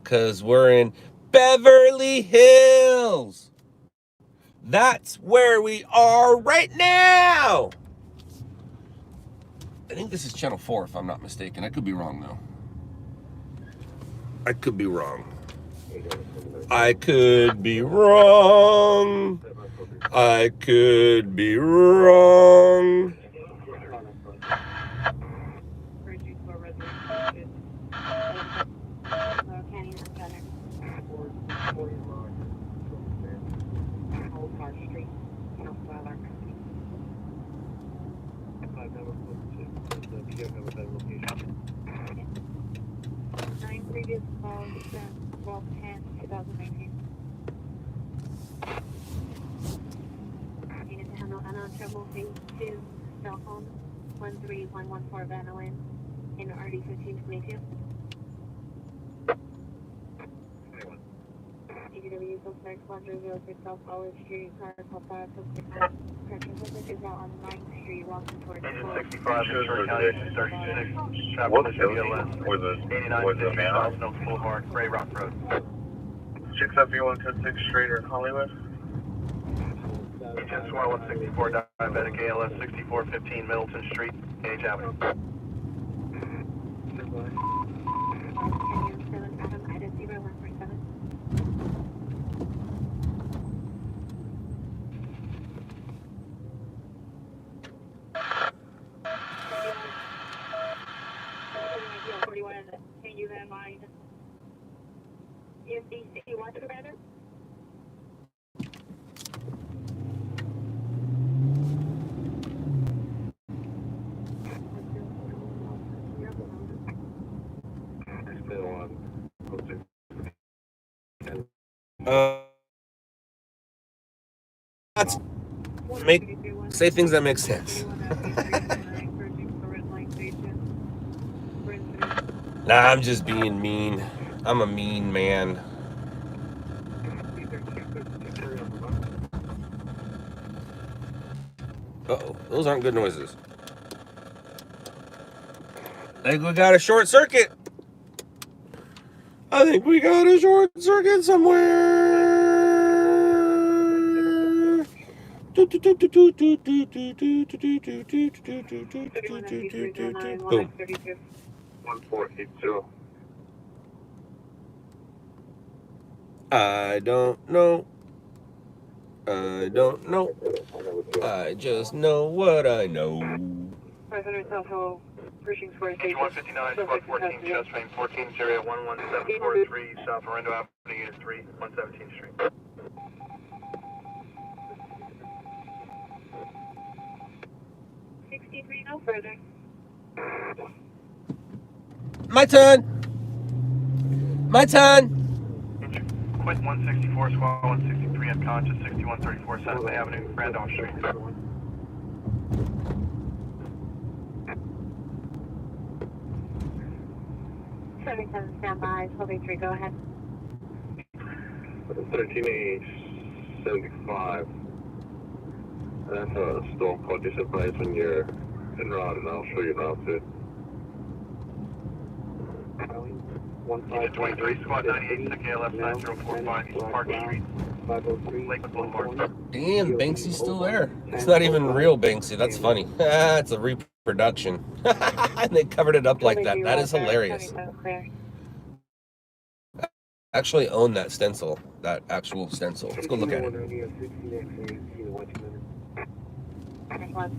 Cause we're in Beverly Hills. That's where we are right now. I think this is channel 4 if I'm not mistaken. I could be wrong though. I could be wrong. I could be wrong. I could be wrong. Previous calls, 12/10/2019. Needed to handle unknown trouble, phase 2, cell phone, 13114 Van Allen, in RD 1522. EGW Suspect 1006 South College Street, car call 566. Participant is out on 9th Street, walking towards the Engine court. 65, Ventura County, 36, traffic collision BLS, 8950 South Snokes Boulevard, Gray Rock Road. 6FV126 straighter in Hollywood. Engine Swan 164, diabetic ALS, 6415 Middleton Street, Gage Avenue. Canyon 7 Adam, item 0147. Can you have mine? MDC, what's the matter? Say things that make sense. Nah, I'm just being mean. I'm a mean man. Uh-oh, those aren't good noises. I think we got a short circuit. I think we got a short circuit somewhere. Boom. 1480. I don't know. I don't know. I just know what I know. 500 South Hill, Pershing Square Station. 159, squad 14, chest pain 14, area 11743, South Orlando Avenue, Unit 3, 117th Street. No further. My turn. My turn. Quit 164, squad 163, unconscious, 6134 South Bay Avenue, Randolph Street. 77 standby, 1283, go ahead. 13A75. That's a storm call. Just advise when you're en route, and I'll show you route to it. 23, squad 98, sick ALS 9045, East Park Street, Lakewood Boulevard. Damn, Banksy's still there. It's not even real Banksy. That's funny. It's a reproduction. And they covered it up like that. That is hilarious. I actually own that stencil, that actual stencil. Let's go look at it.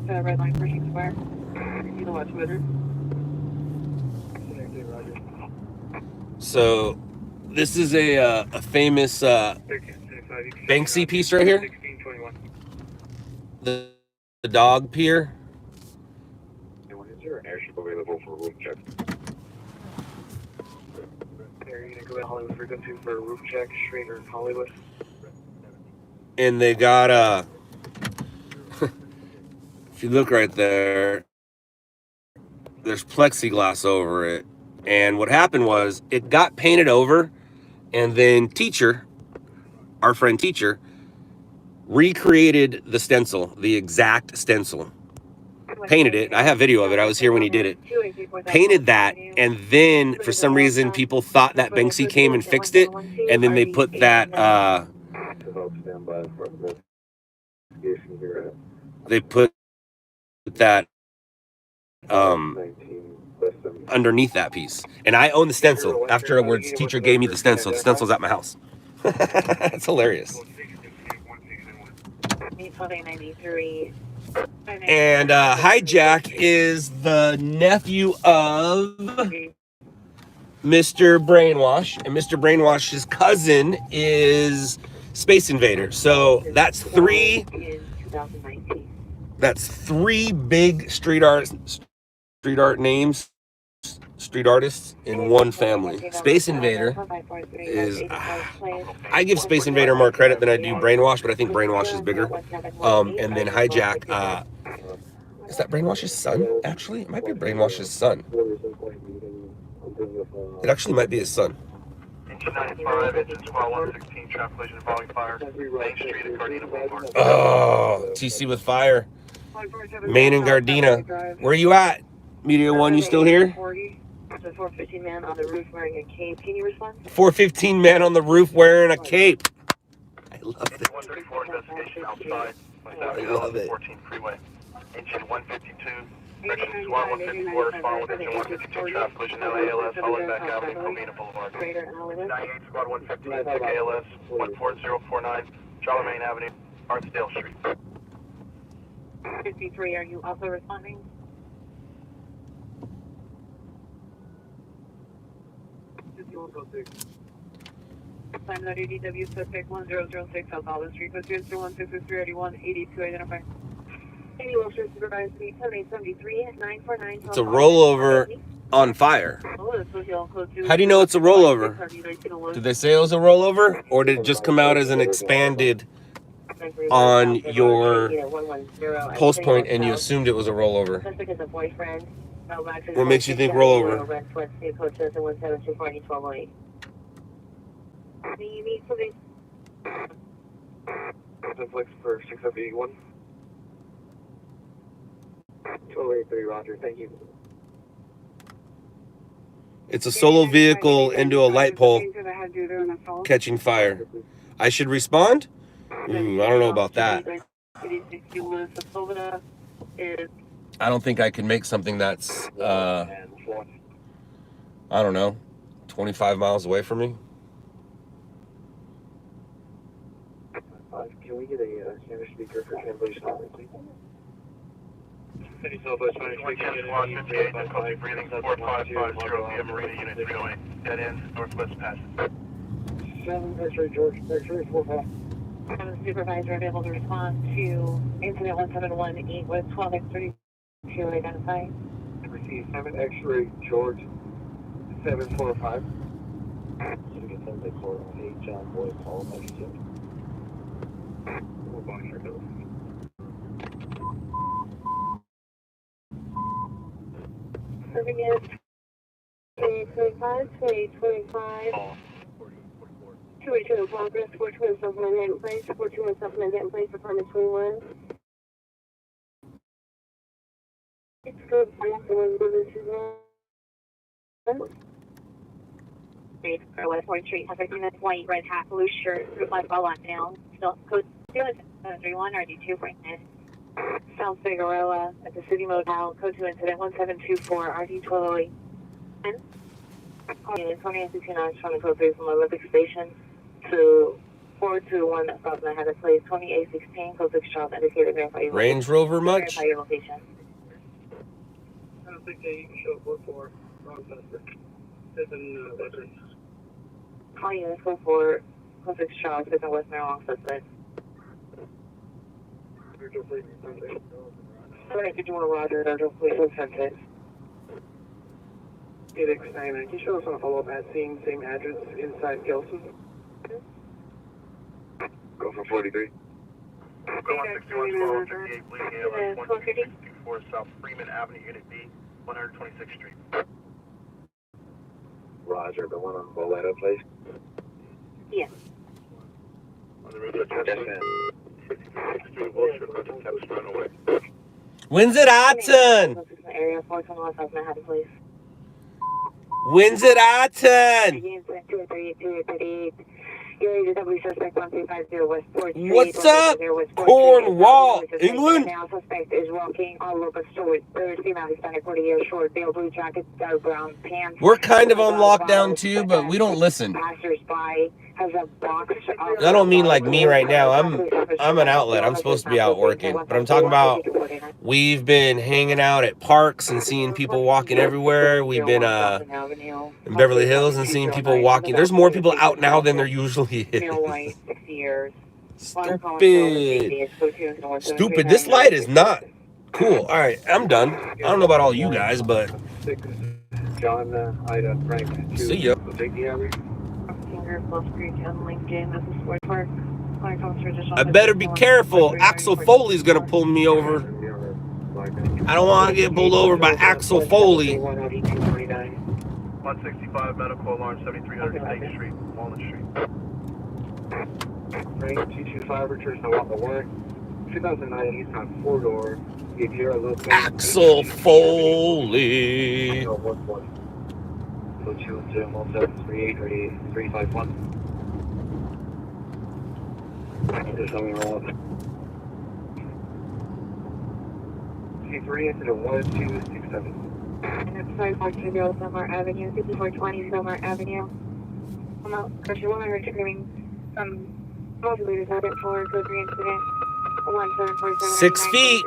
Red line, Pershing Square. So, this is a famous Banksy piece right here. The dog pier. Is there an airship available for roof check? Are you going to go to Hollywood frequency for a roof check, straight or Hollywood? And they got if you look right there, there's plexiglass over it. And what happened was it got painted over, and then our friend teacher, recreated the stencil, the exact stencil. Painted it. I have video of it. I was here when he did it. Painted that, and then for some reason people thought that Banksy came and fixed it, and then they put that underneath that piece. And I own the stencil. Afterwards, teacher gave me the stencil. The stencil's at my house. It's hilarious. And Hijack is the nephew of Mr. Brainwash, and Mr. Brainwash's cousin is Space Invader. So that's three big street artists in one family. Space Invader is, I give Space Invader more credit than I do Brainwash, but I think Brainwash is bigger. And then Hijack, is that Brainwash's son, actually? It might be Brainwash's son. It actually might be his son. Engine 95, engine squad 116, trap collision involving fire, Main Street and Gardena Boulevard. Oh, TC with fire. Main and Gardena. Where are you at? Media 1, you still here? 415 man on the roof wearing a cape. Can you respond? 415 man on the roof wearing a cape. I love it. 134 investigation outside. I love it. 14 freeway. Engine 152. Section squad 154. Respond with engine 152. Traffic collision LALS. Hollenbeck Avenue, Covina Boulevard. 98 squad 115. Sick ALS 14049. Charlemagne Avenue, Artsdale Street. 53. Are you also responding? Time that ADW suspect 1006 South Holland Street, code 0166381 82 identified. Any Wilshire supervised me 7873 949. It's a rollover on fire. How do you know it's a rollover? Did they say it was a rollover, or did it just come out as an expanded on your pulse point and you assumed it was a rollover? What makes you think rollover? Flex for 6781. 1283, Roger. Thank you. It's a solo vehicle into a light pole catching fire. I should respond? I don't know about that. I don't think I can make something that's, I don't know, 25 miles away from me. Can we get a Spanish speaker for translation only, please? City Southwest Spanish speaker, squad 58, difficulty breathing, 4550 via Marina Unit 308. Dead end, northwest passage. 7 X-ray George, X-ray 45. The supervisor available to respond to incident 1718 with 12X32 identify. Receive 7 X-ray George 745. they call it Hey John Boy Paul Mexican. We're going here, Bill. Serving is 2025, 2025. 282 in progress, 421 supplement in place, 421 supplement in place, apartment 21. It's good for you, the one this is on. West 4th Street, has a white, red hat, blue shirt, blue flag ball on now. Still, code 731 RD2 right now. South Figueroa at the City Motel, code 2 incident 1724, RD 1208. Okay, 2869 from the code 3 from Olympic Station to 421 that stops and had a place, 2816, code 6 Charles indicated verify your Range Rover much? verify your location. I don't think they even showed what for Rochester. It's in Veterans. Call unit 44, code 6 Charles, is in West Maryland, suspect. Virtual Fleet Sunday. 751 Roger, Virtual Fleet Sunset. 8X99. Can you show us on a follow-up at scene, same address inside Gelson? Go for 43. Go on 61, 1258, bleeding ALS 1664 South Freeman Avenue, Unit B, 126th Street. Roger, the one on Boletta Place? Yes. On the radio, check in. 66th Street, Wilshire, Project Tempest Runaway. When's it Atten? Area 421 South Manhattan, please. When's it Atten? What's up, Cornwall, England? Now suspect is walking all over store. Third female Hispanic, 40 years short, pale blue jacket, dark brown pants. We're kind of on lockdown too, but we don't listen. Passers-by has a box. I don't mean like me right now. I'm an outlet. I'm supposed to be out working, but I'm talking about we've been hanging out at parks and seeing people walking everywhere. We've been in Beverly Hills and seeing people walking. There's more people out now than there usually is. Stupid. This light is not cool. All right, I'm done. I don't know about all you guys, but John, Ida, Frank, see ya. I better be careful. Axel Foley's gonna pull me over. I don't want to get pulled over by Axel Foley. 165 medical alarm, 7300 State Street, Walnut Street. Frank, 225, returns to Walnut Work. 2009 Nissan 4-door. Axel Foley. 20738 There's something wrong. C3 incident 1267. Sorry, 420 Summer Avenue, 5420 Summer Avenue. I'm out, because you want to screaming modulators out at 4, code 3 incident 1747. 6 feet.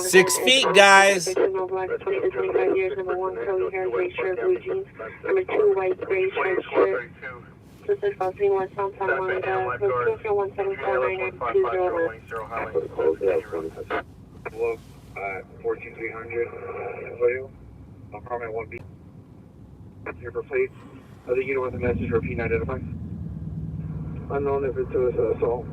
6 feet, guys. 25 years, number 1, curly hair, gray shirt, blue jeans. Number 2, white, gray shirt, shirt. This is Bussing, West Palm, Santa Monica. Code 241749920. Look, 14300. Video. Apartment 1B. Here for plate. Other unit with a message for P9 identified. Unknown if it's assault.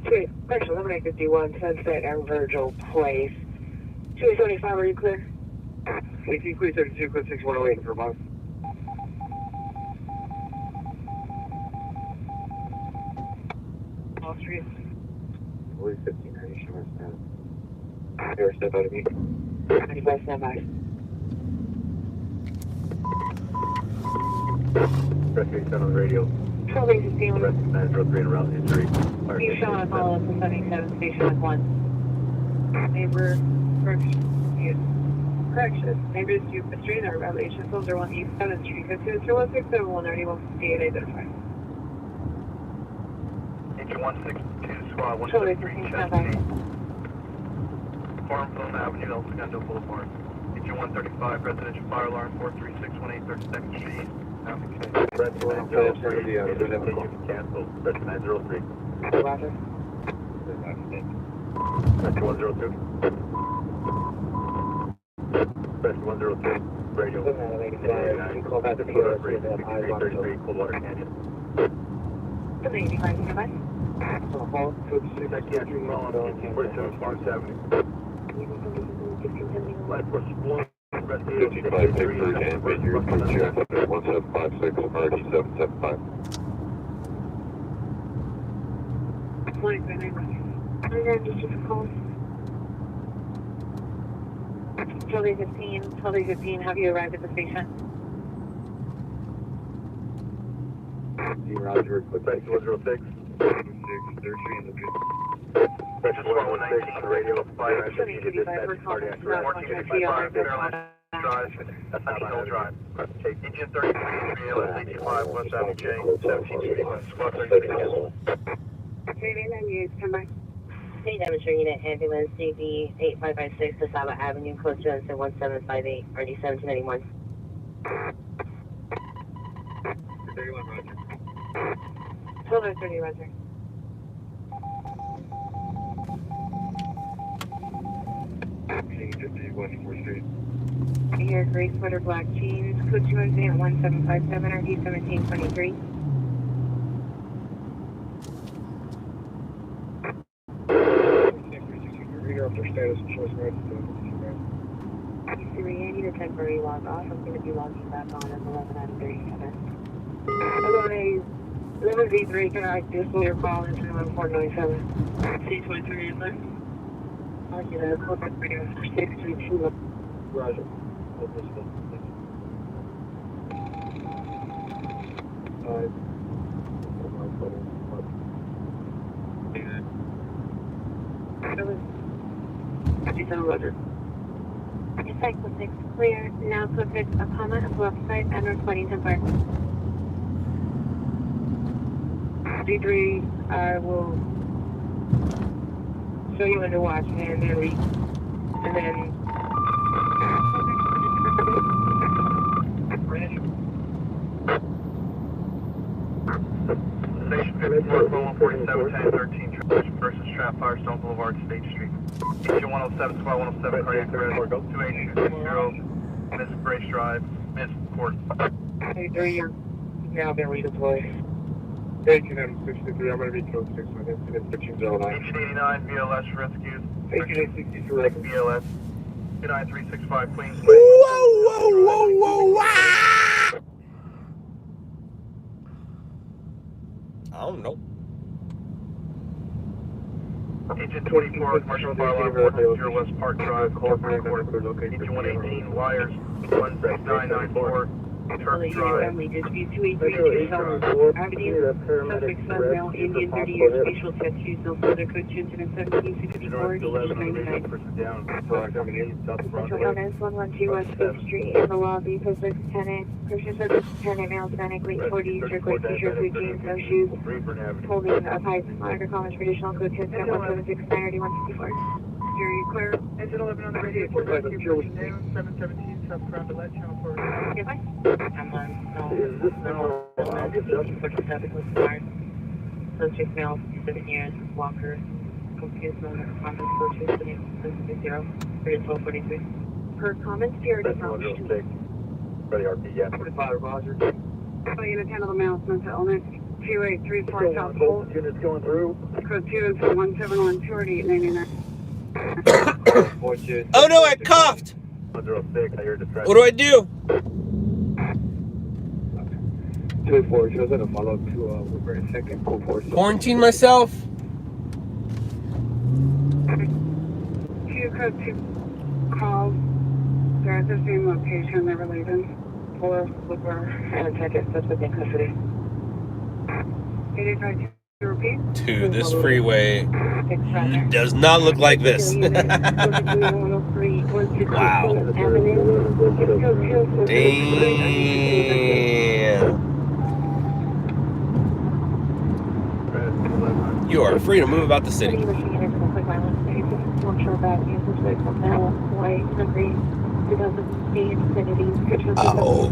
Sweet. Actually, 1151 Sunset and Virgil Place. 275, are you clear? 18, please, 32, code 6108 for month. Wall Street. I believe 1590 should stand. Here, step out of me. 95, stand by. Rescue on the radio. 1216. Rescue 903 and route injury. You shall not follow up to 77 Station 1. Neighbor, correction. Neighbors to Street or Revelation, Soldier 1 East 7th Street, 21671 158 identified. Engine 162, squad 173, stand by. Farmville Avenue, El Segundo Boulevard. Engine 135, residential fire alarm, 43618 32nd Street. Rescue 903. Cancel. Rescue 903. Roger. Rescue 102. Rescue 102. Radio. Call back to PRS that eyes on 33 Coldwater Canyon. 85 nearby. Hall, code 6, I can't do well on 47 Park Avenue. Light force blown. 55 Victor and Major 1756 RD 775. Charlie 15, have you arrived at the station? Roger, quick back to 106. 633 in the good. Special 119 on the radio, fire engine needed dispatch, cardiac arrest. 1455 Drive, that's not Hill Drive. Take engine 33, LS 85, West Avenue J, 1731, squad 33. Maybe 98, stand by. State Amateur Unit Ambulance CB 8556 to Saba Avenue, code 1758, RD 1791. 31, Roger. 12:30, Roger. King 51, 4th Street. Here, gray sweater, black jeans, code 200 1757, RD 1723. Reader of their status and choice rights Siri, I need a temporary log off. I'm going to be logging back on at 11:37. Hello, 11V3, can I just your call into 1497? C23 is there? I'll get a corporate radio for 632. Roger. Roger. Cycle 6 clear. Now code 6 Apama of Website and North Weddington Park. D3, I will show you when to watch and then Station 54, 147, 1013, versus Trap Firestone Boulevard, State Street. Engine 107, squad 107, cardiac arrest, 28260, Miss Grace Drive, Miss Court. D3, you're now been redeployed. 1863, I'm going to be code 6 with incident 1509. 1889, BLS rescues. 1863, BLS. 29365, Queens. Whoa. I don't know. Engine 24, commercial fire line 460 West Park Drive, Corporate Court. Engine 118, wires 16994. Charlie Unit Family Dispute 283 South Avenue, Suspect Sunbelt, Indian 30 years, facial tattoos, no further code 217, 654, Central Illness 112 West 5th Street in the lobby. Post Lieutenant, Christian Service Lieutenant, male Hispanic, late 40s, circlet t-shirt, blue jeans, no shoes, holding a pipe, monitor comments, traditional code 176, 93154. You're clear. Engine 11 on the radio, 717 South Crown Village, channel 4. Goodbye. I'm on, Subject male, 7 years, walker, confused on comments, social, 1243. Per comments, period of knowledge. Ready RP, yeah. 45, Roger. Unit handle the male, mental illness, 2834 South Pole. Units going through. Code 21712, 28899. Oh no, I coughed! 106, I heard the track. What do I do? 284, shows in a follow-up to Woodbury 2nd, Cool Force. Quarantine myself? 2 code 2 calls. They're at the same location, they're related. 4 Flipper and a ticket, suspect in custody. 885, repeat. Dude, this freeway does not look like this. Wow. Damn. You are free to move about the city. Oh.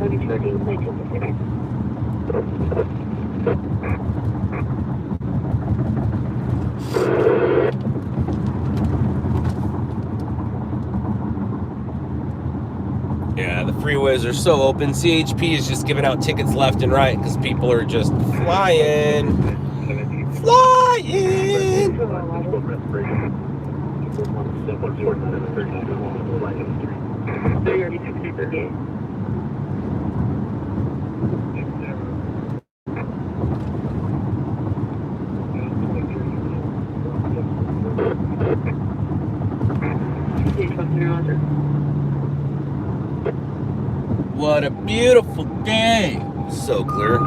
Yeah, the freeway are so open. CHP is just giving out tickets left and right because people are just flying. Flying! What a beautiful day. So clear.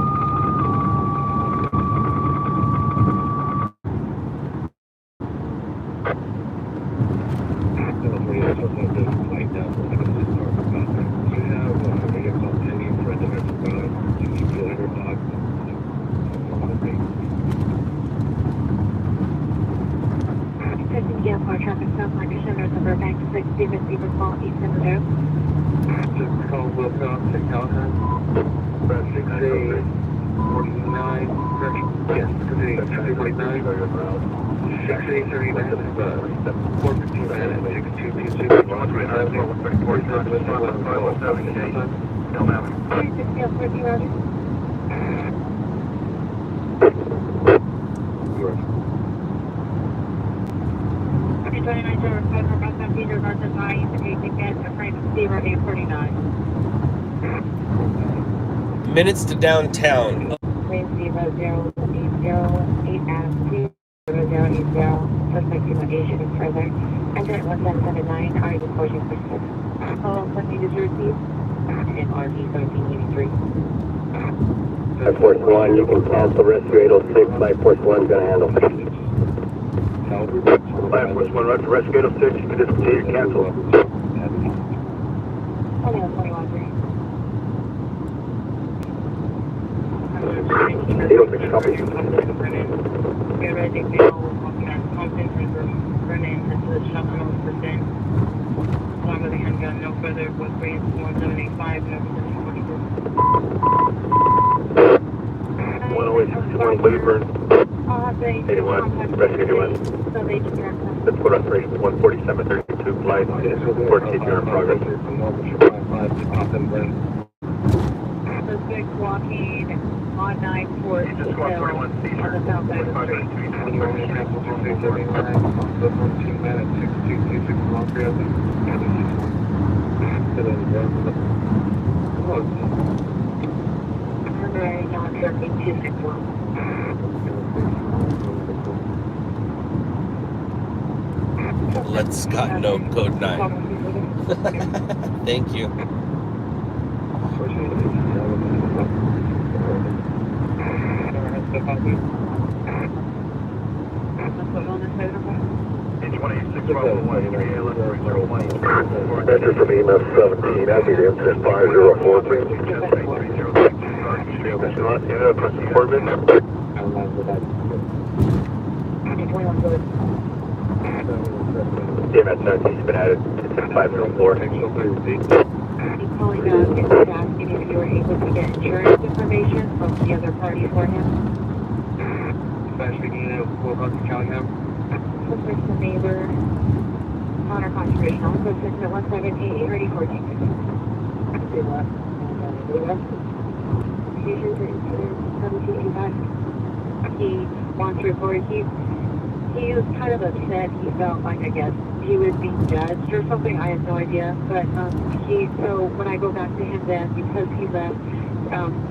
Traffic stop line is center number Banksy, Stephen Beaver Fall, East Seminole. Just call Wilcox, take Callahan. 6A49, correction? Yes, 6A49. 6A39 is 415 at 6226. 29. Minutes to downtown. Wind 0080, 8 Adam 2080, suspect to location and further. Enter at 1779, RD 14%. Call when needed to receive. And RD 1383. Air Force One, you can cancel rescue 806. Flight Force One's gonna handle. Flight Force One, right to rescue 806. You can discontinue, cancel. 806 copy. Get ready to go. Contact Runyon to the shop 100%. Along with the handgun, no further. Was raised 1785 and everything 10861 Wilburn. 81, rescue 81. Let's go restoration 14732 flight. 14 in progress. Suspect walking on 9-4 on the south side of the street. 261. Let Scott know code 9. Thank you. Enter from EMS 17, I need incident 5043. EMS 17's been added. It's 504. He's calling us and he's asking if you were able to get insurance information from the other party for him. Suspect's the neighbor. Honor contributional. Suspect at 1788, ready 14. He wants to report. He was kind of upset. He felt like, I guess, he was being judged or something. I have no idea. But so when I go back to him then, because he left,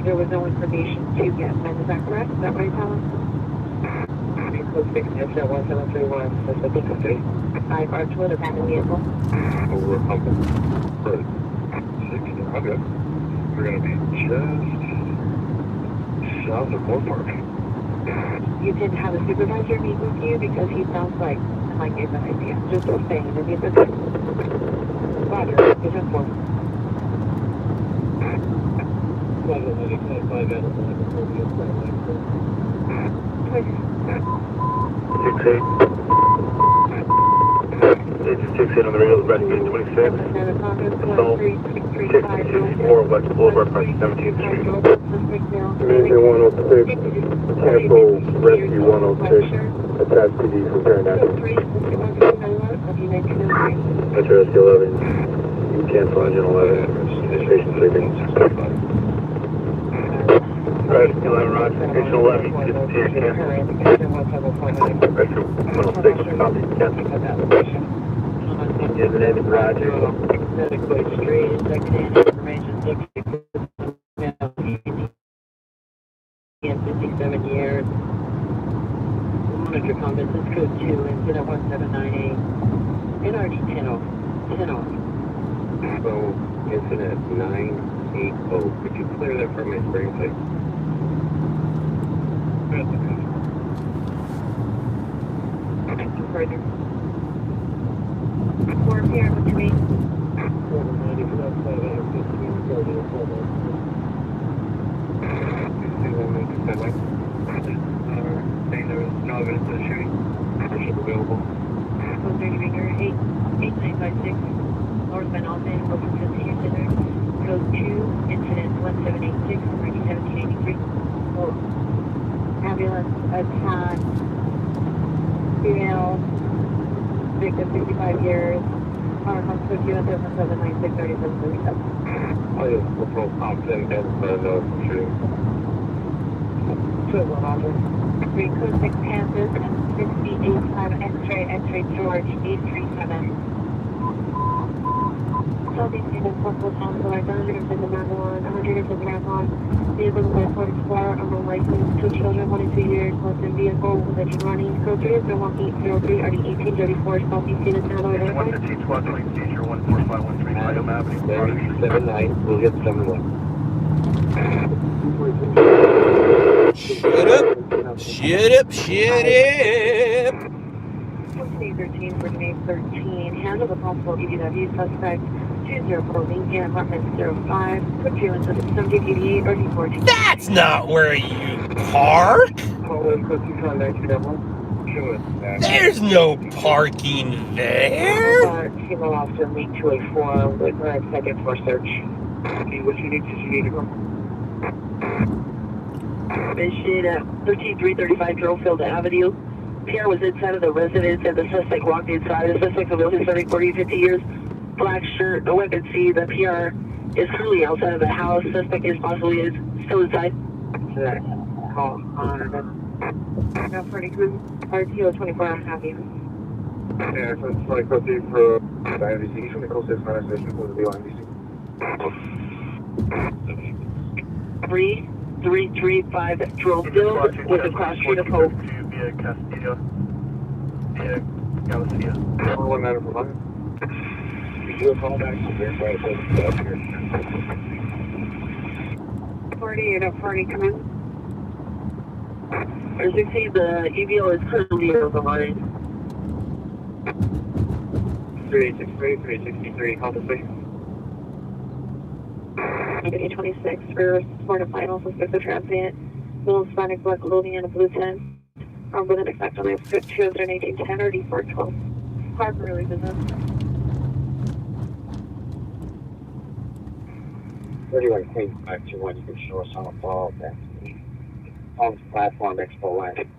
there was no information to get him. Is that correct? Is that what I tell him? 5 Archwood, abandoned vehicle. Over a pump. Right. 60, okay. We're going to be just south of Moorpark. You can have a supervisor meet with you because he sounds like I might give an idea. Just saying, maybe it's a Roger, it's important. 6-8. It's 6-8 on the radio, rescue 26. Assault 664 West Boulevard, Park 17th Street. Manager 106, cancel rescue 106. Attached to these return actions. Metro SQ 11, you cancel engine 11. Station 365. Right, 11 Roger. Station 11, just here, Retro 106, copy, cancel. Yeah, the name is Roger. Medical Street, second-hand information, 57 years. Monitor comments, this code 2, incident 1798, NRD 10 off. So, incident 980. Could you clear that from my screen, please? Further. 4 p.m. between. Saying there was no evidence of the shooting. Ship available. Code 30 Ringer 8956. Northbound Alton, open 15 center. Code 2, incident 1786, emergency 1783. Ambulance attack. Female. Victim 65 years. Car home code 2 and 796 3737. Oh, yes, we're full confident that no shooting. 2 Roger. Green code 6 Kansas and 685 X-ray George 837. Southeast Union Corporal Tom Select 100 in the Magellan, 100 in the Marathon. Vehicle number 44 on the license. 2 children, 1 and 2 years. Both in vehicle with engine running. Code 3 is 01803 RD 1834. Southeast Union San Luis. 115 squad 20 seizure 14513 Item Avenue. 79, we'll get 71. Shut up. Shut up. Shut up. 13 for May 13. Handle the possible EDW suspect 204 Lincoln apartment 05. Put you into the subject 88 or D14. That's not where you park. There's no parking there. Kilo Officer League 284 with second for search. What you need to go. Mission 13335 Drillfield Avenue. PR was inside of the residence and the suspect walked inside. The suspect was Hispanic, 40, 50 years, black shirt, no weapon C. The PR is currently outside of the house. Suspect is possibly still inside. Call on no 40 crew RTO 24 I'm happy. Yeah, so it's like code for the IMDC. From the closest manifestation for the IMDC. 3335 Drillfield with a cross street of Hope. Via Castillo. Via Galicia. 119 for mine. You do a call back to verify it up here. 48 up 40, come in. As you see, the EVO is currently on the line. 3863, 363, compass me. 26 for support of final suspect of transient. Middle Hispanic black clothing and a blue tent. Armed with an effect on the 2018 10 or D412. Park really business. 31 Queen 521, you can show us on a ball Banksy. On the platform, Expo Line.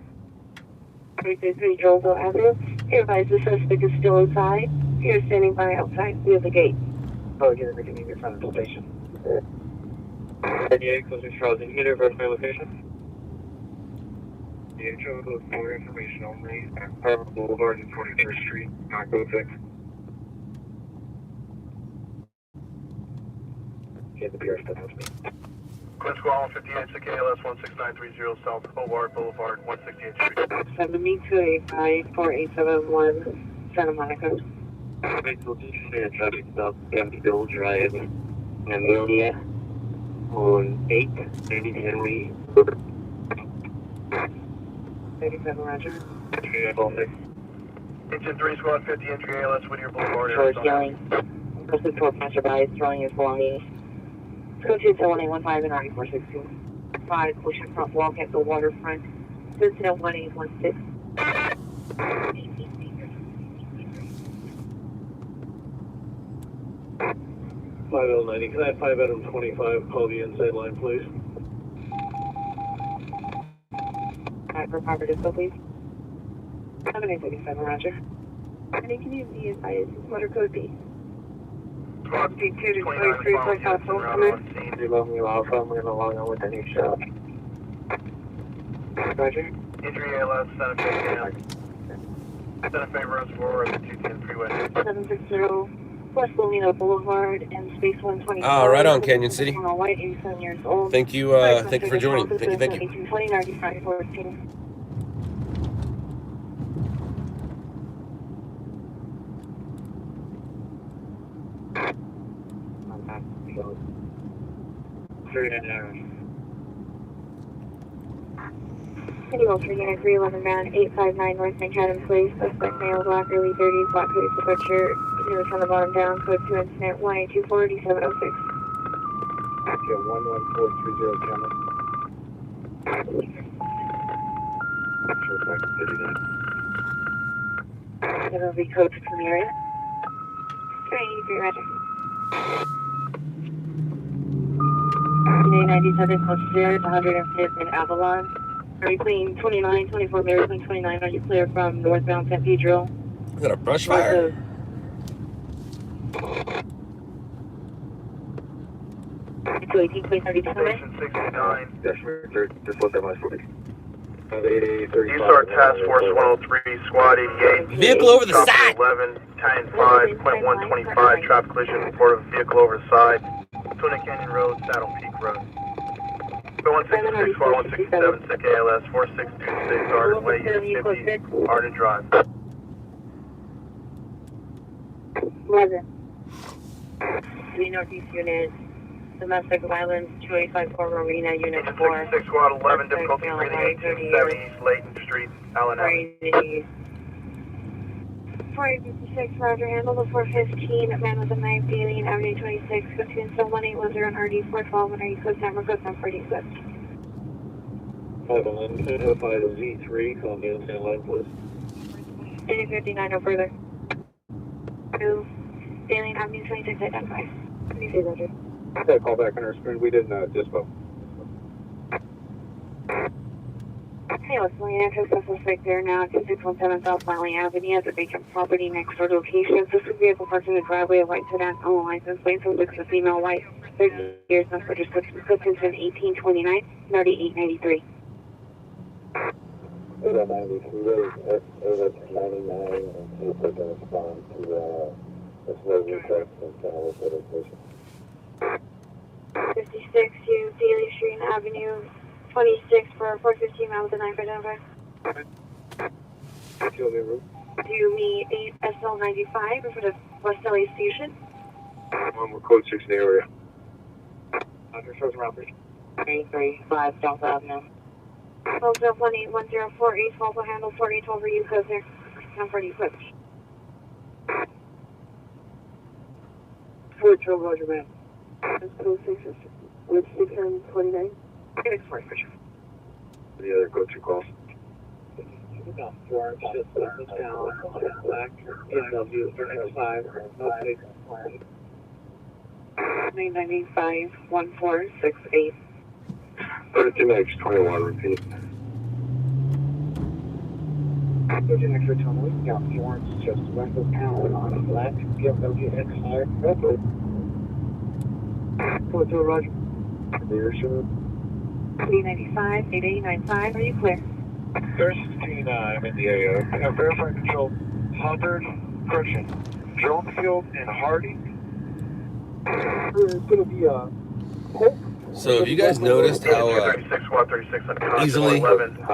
333 Joelville Avenue. Here advise the suspect is still inside. You're standing by outside via the gate. Oh, you're making in front of the station. 38, closing Charles Indicator, verify location. The intro goes for information only at Harbor Boulevard and 41st Street, not code 6. Get the beer stuff with me. Quinn Squall 58 ALS 16930 South Hobart Boulevard 168th Street. 7 me to 854-871 Santa Monica. Vehicle to traffic stop, Empty Bill Drive, Amelia, on 8, 80 Henry. 87 Roger. Engine 3 Squad 50 entry ALS Whittier Boulevard. George yelling. Person toward passerby, throwing his belongings. Code 21815 and RD 416. 5, pushing front walk at the waterfront. Incident 1816. 5090, can I have 5 Adam 25 call the inside line, please? For proper dispo, please. 7837, Roger. And can you be advised, motor code B? Squad 2 to 29 23 for following South Houston, Ultimate. on scene. Lilo Milo Alpha, I'm going to log on with a new shot. Roger. Injury ALS, Santa Fe Cam. Santa Fe Reservoir at the 210 freeway. 760 West Lomino Boulevard and Space 124. Right on, Canyon City. White, 87 years old. Thank you for joining. Thank you. 1820 9514. City Ultra Unit 311 man 859 North Manhattan Place. Suspect male, black, early 30s, black hoodie, sweatshirt. Zeros from the bottom down. Code 2 incident 1824 8706. Okay, 11430 camera. That'll be code from the area. 383 Roger. 97 close to 105th in Avalon. Are you clean 29, 24 Mary Queen 29? Are you clear from northbound Cathedral? Is that a brush fire? To 18 place 32 Station 69. Yes, sir. Just look at my footage. USAR Task Force 103, Squad 88. Vehicle over the Traffic side. 11, Canyon 5.125, traffic collision, report of vehicle over the side. Runyon Canyon Road, Saddle Peak Road. 166, 167, SIC ALS, 4626, Arden Way, Unit 50, Arden Drive. 11. City Northeast Unit, domestic violence 2854 Marina Unit 4. 66, Squad 11, difficulty reading 1870 East Layton Street, Allen Avenue. 456 Roger, handle the 415, man with a knife, Alien Avenue 26, between 1810 and RD 412, and are you code number 46. 511, identify the Z3, call me on San Line, please. 59, no further. 2, Alien Avenue 26, identify. 26, Roger. Okay, call back on our screen. We didn't dispo. Hey, what's my access suspect there now? 2617 South Valley Avenue at the vacant property next door location. This is vehicle parked in the driveway, a white sedan, no license plate, subject to female, white, 30 years, no registered, Cliftonton 1829, 3893. That's 99, and see if they can respond to this no request from San Station. 56 to Daly Street Avenue 26 for 415 man with a knife identified. Do me 8 SL95 for the West LA station. We're code 6 in the area. Shows around 335 South Avenue. Hold up 181048, Volvo handle 4812 for you, code there. Number equipped. 412 Roger, man. That's code 6 with 629. Okay, sorry, Fisher. The other code 2 calls. About 4 inches, down, back, NW 35, no place. 995 1468. 32X21, repeat. 32X tunnel, got Florence just west of town on a black BMWXR Beverly. 42 Roger. Leadership. 395 8895. Are you clear? 13, I'm in the area. I have verified control. Hubbard, correction. Drone field and Hardy. It's going to be So have you guys noticed how 36, Squad 36 on easily 11, we've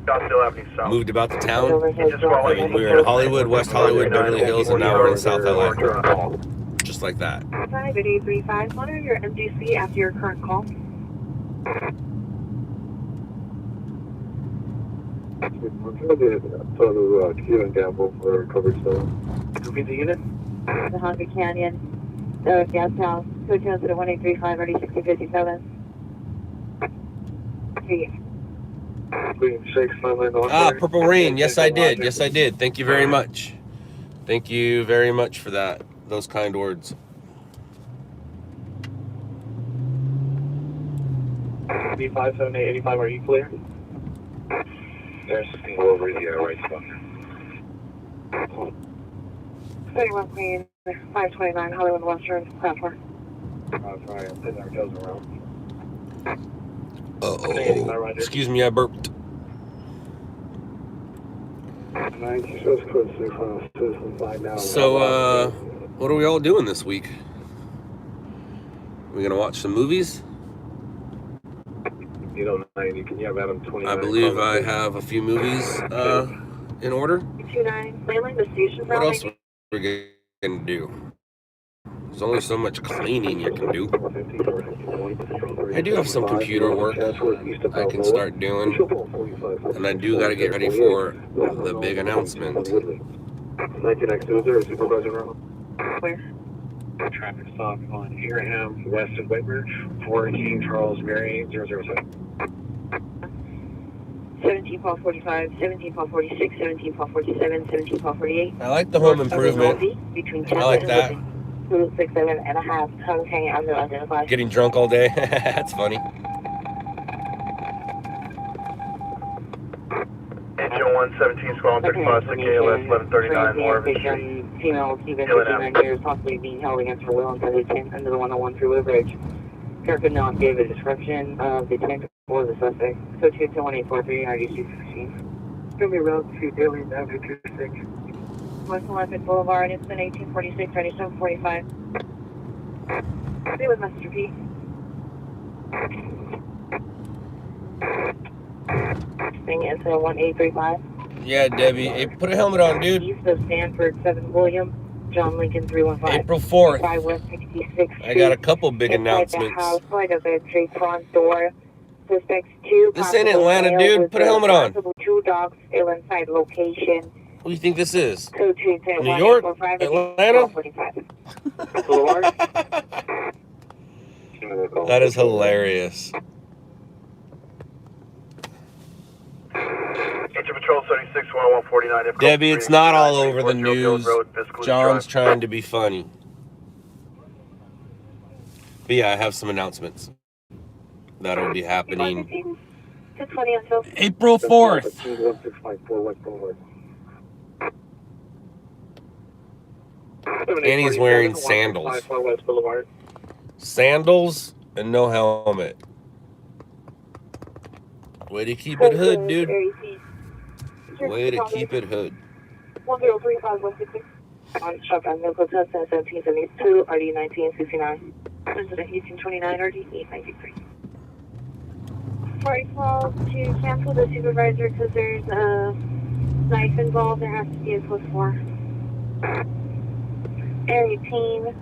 Scottsdale Avenue South. moved about the town? Just while I mean, we were in Hollywood, West Hollywood, Beverly Hills, and now we're in South LA. Just like that. 5835. Monitor your MDC after your current call. total Q and Gamble for coverage zone. Repeat the unit. The Runyon Canyon, the gas house, code 2 to 1835, ready 6057. Green 6, 99. Purple Rain. Yes, I did. Yes, I did. Thank you very much. Thank you very much for that. Those kind words. B57885, are you clear? There's a single over the right spot. 31 Queen, 529 Hollywood Western, platform. Sorry, I'm putting our toes around. Uh-oh. Excuse me, I burped. 90 South Code 6 Citizen 5 now. So, what are we all doing this week? We gonna watch some movies? You know, 90. Can you have Adam 29? I believe I have a few movies in order. 29, landing the station. What else are we gonna do? There's only so much cleaning you can do. I do have some computer work I can start doing, and I do gotta get ready for the big announcement. 19X00, Supervisor Ronald. Where? Traffic stop on Earham, west of Whitmer, 4 King Charles Mary, 007. 17 Paul 45, 17 Paul 46, 17 Paul 47, 17 Paul 48. I like the home improvement. I like that. 67.5 tons hanging under unidentified. Getting drunk all day. That's funny. Engine 117, Squall 35, 6 ALS, 1139, Morgan Street. Female, Stephen, 59 years, possibly being held against her will until they came under the 101 through bridge. Care could not give a description of the tank or the suspect. So 21843, RD216. Give me road to Daily Avenue 26. West Olympic Boulevard, it's been 1846, 3745. Stay with Mr. P. Thing is 1835. Yeah, Debbie. Hey, put a helmet on, dude. East of Stanford, 7 William, John Lincoln 315. April 4th. West 66th. I got a couple big announcements. The house, right of the tree front door. Suspects 2. This ain't Atlanta, dude. Put a helmet on. 2 dogs still inside location. What do you think this is? New New York? Atlanta? That is hilarious. Engine Patrol 36, 10149. Debbie, it's not all over the news. John's trying to be funny. But yeah, I have some announcements that'll be happening April 4th. Annie's wearing sandals. Sandals and no helmet. Way to keep it hood, dude. Way to keep it hood. 1035 166. On shotgun, no protest, 1772, RD 1969. President 1829, RD 893. 4012 to cancel the supervisor because there's a knife involved. There has to be a +4. Area 18.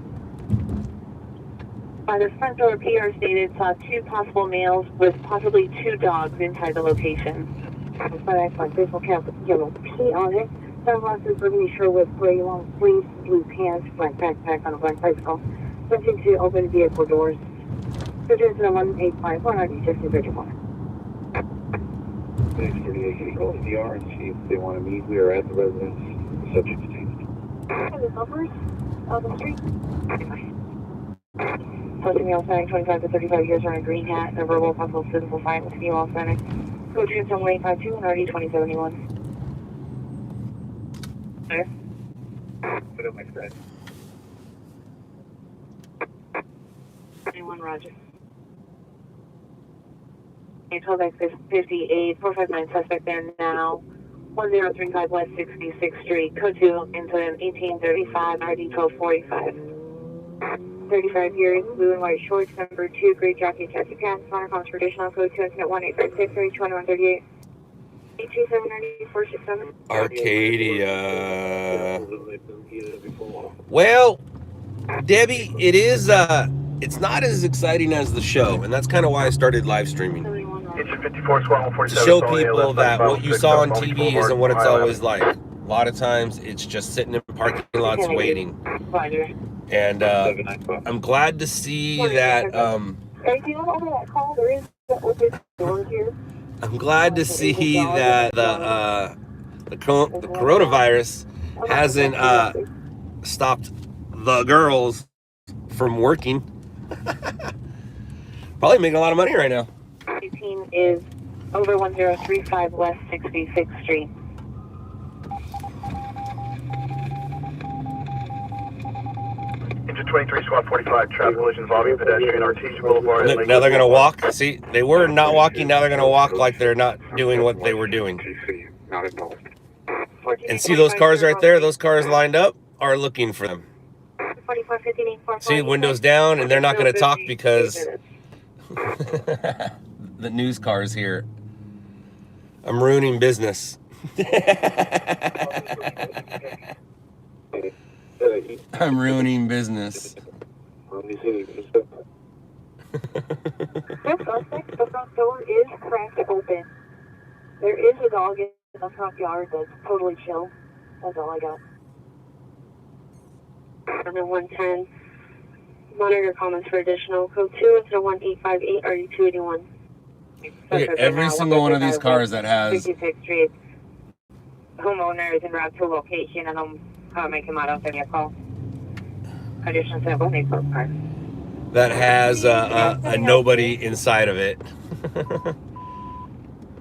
By the front door, PR stated saw 2 possible males with possibly 2 dogs inside the location. But I find baseball cap with yellow P on it. Sunglasses, burgundy shirt with gray long sleeves, blue pants, black backpack on a black bicycle. Subject to open vehicle doors. Surgeons in 1851, RD 1531. Next 38, can you call the DR and see if they want to meet? We are at the residence. Subject to change. And the numbers of the street. Posting male standing 25 to 35 years wearing a green hat and a verbal possible physical fight with female standing. Code Trans 1852 and RD 2071. There. Put up my spread. 21 Roger. 12X58, 459 suspect there now. 1035 West 66th Street. Code 2, incident 1835, RD 1245. 35 years, blue and white shorts, number 2, gray jacket, khaki pants, Monocom traditional, code 2, incident 1856, 2138. 827 Arcadia. Well, Debbie, it is it's not as exciting as the show, and that's kind of why I started live streaming. Engine 54, Squall To 147. show people that what you saw on TV isn't what it's always like. A lot of times it's just sitting in parking lots waiting. And I'm glad to see that I'm glad to see that the coronavirus hasn't stopped the girls from working. Probably making a lot of money right now. 18 is over 1035 West 66th Street. 23 Squad 45, traffic collision involving pedestrian Artesia Boulevard. Look, now they're going to walk. See, they were not walking. Now they're going to walk like they're not doing what they were doing. And see those cars right there? Those cars lined up are looking for them. See, windows down, and they're not going to talk because the news car's here. I'm ruining business. I'm ruining business. The front door is cracked open. There is a dog in the front yard that's totally chill. That's all I got. Number 110. Monitor comments for additional code 2 instead of 1858 RD 281. Look at every single one of these cars that has 56th Street. Homeowner is en route to location and I'm making my own vehicle. Additional sample made for car. that has a nobody inside of it.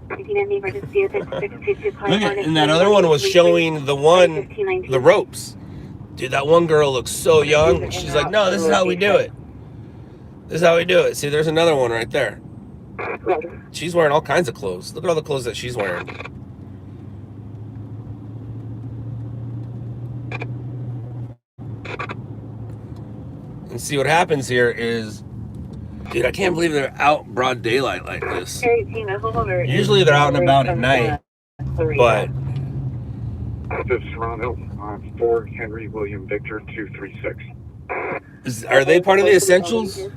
Look at, and that other one was showing the ropes. Dude, that one girl looks so young. She's like, no, this is how we do it. This is how we do it. See, there's another one right there. She's wearing all kinds of clothes. Look at all the clothes that she's wearing. And see what happens here is, dude, I can't believe they're out broad daylight like this. Usually they're out and about at night, but This is Toronto, 4 Henry William Victor 236. are they part of the essentials?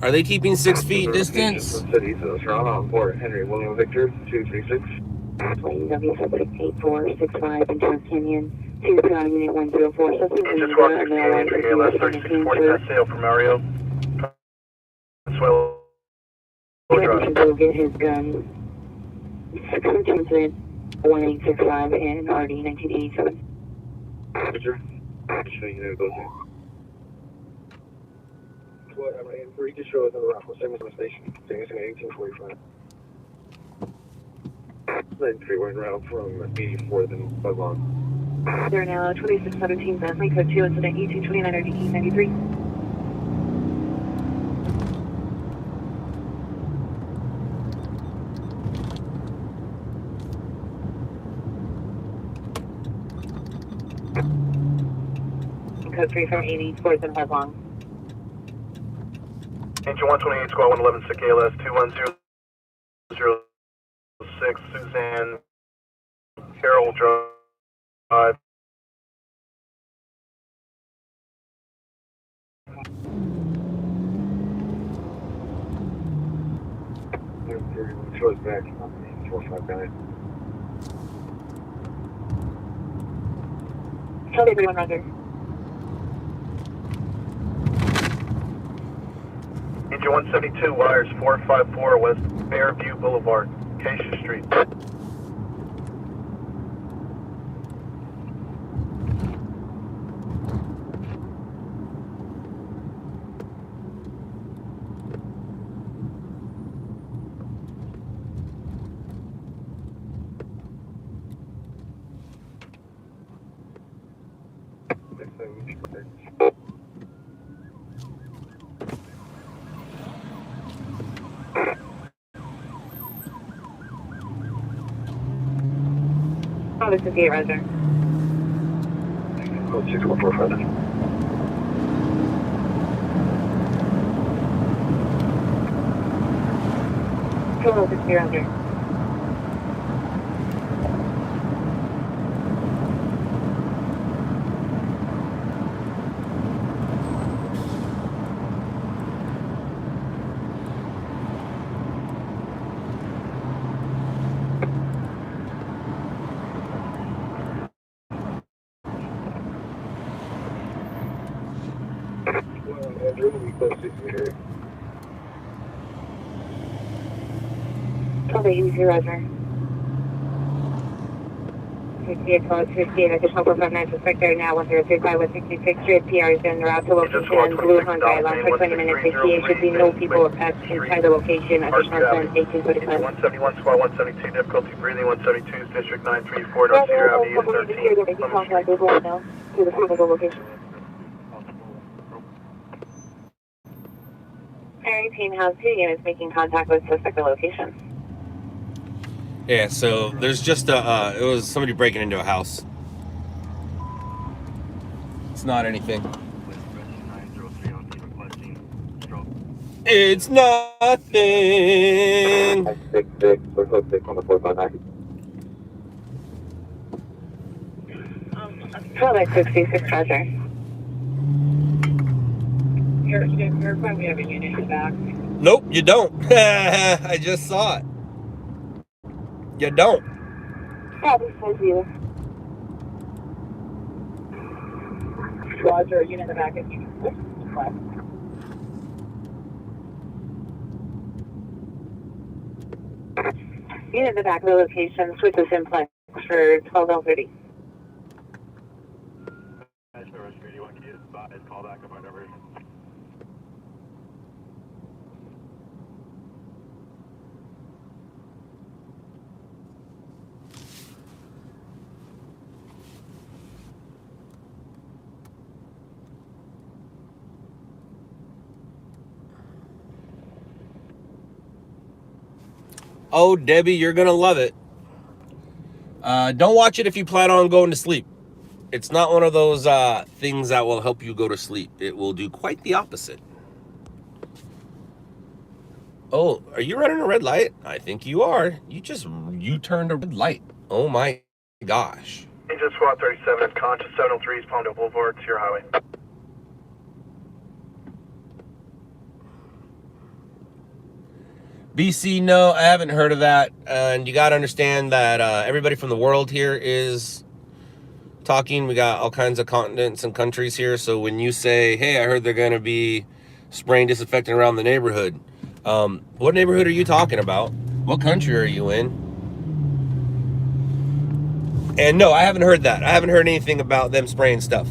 Are they keeping 6 feet distance? City, so Toronto, 4 Henry William Victor 236. W8465 in Runyon Canyon, 2 Unit 104. Agent Squad 16, ALS 3640, sale from Mario. Swell. Go get his gun. 1865 and RD 1987. Picture. Show you know those. What I'm in for to show us on the Rockwell 7 station. Saying it's in 1845. 93 went around from 84 then Budlong. They're now 2617 Bentley, code 2, incident 1829 RD 93. Code 3 from 84th and Budlong. Angel 128 Squad 111 Sick ALS 21006 Suzanne Carroll Drive. Show us back on 459. Tell everyone, Roger. Angel 172 wires 454 West Fairview Boulevard, Acacia Street. Oh, this is Gate Roger. Code 6145. Hello, this is Gate Roger. Okay, easy, Roger. 58 code 58, additional 459 suspect there now, 1035 West 66th Street, PR is en route to location, Blue Hyundai, long for 20 minutes, 68, should be no people inside the location, additional 10, 1845. 171 Squad 172, difficulty breathing, 172, District 934, North Sierra Avenue 13. To the physical location. Area team has 2 units making contact with suspect location. Yeah, so there's just a, it was somebody breaking into a house. It's not anything. It's nothing. 966, we're close to on the 459. Product 66, Roger. You're probably have a unit in the back. Nope, you don't. I just saw it. You don't. Probably says you. Roger, unit in the back is unit 6. Unit in the back of the location, switch the simplex for 12L30. Call back about diversion. Oh, Debbie, you're gonna love it. Don't watch it if you plan on going to sleep. It's not one of those things that will help you go to sleep. It will do quite the opposite. Oh, are you running a red light? I think you are. You turned a red light. Oh my gosh. Engine Squad 37, conscious 703 East Palmdale Boulevard, to your highway. BC, no, I haven't heard of that. And you got to understand that everybody from the world here is talking. We got all kinds of continents and countries here. So when you say, hey, I heard they're going to be spraying disinfectant around the neighborhood, what neighborhood are you talking about? What country are you in? And no, I haven't heard that. I haven't heard anything about them spraying stuff.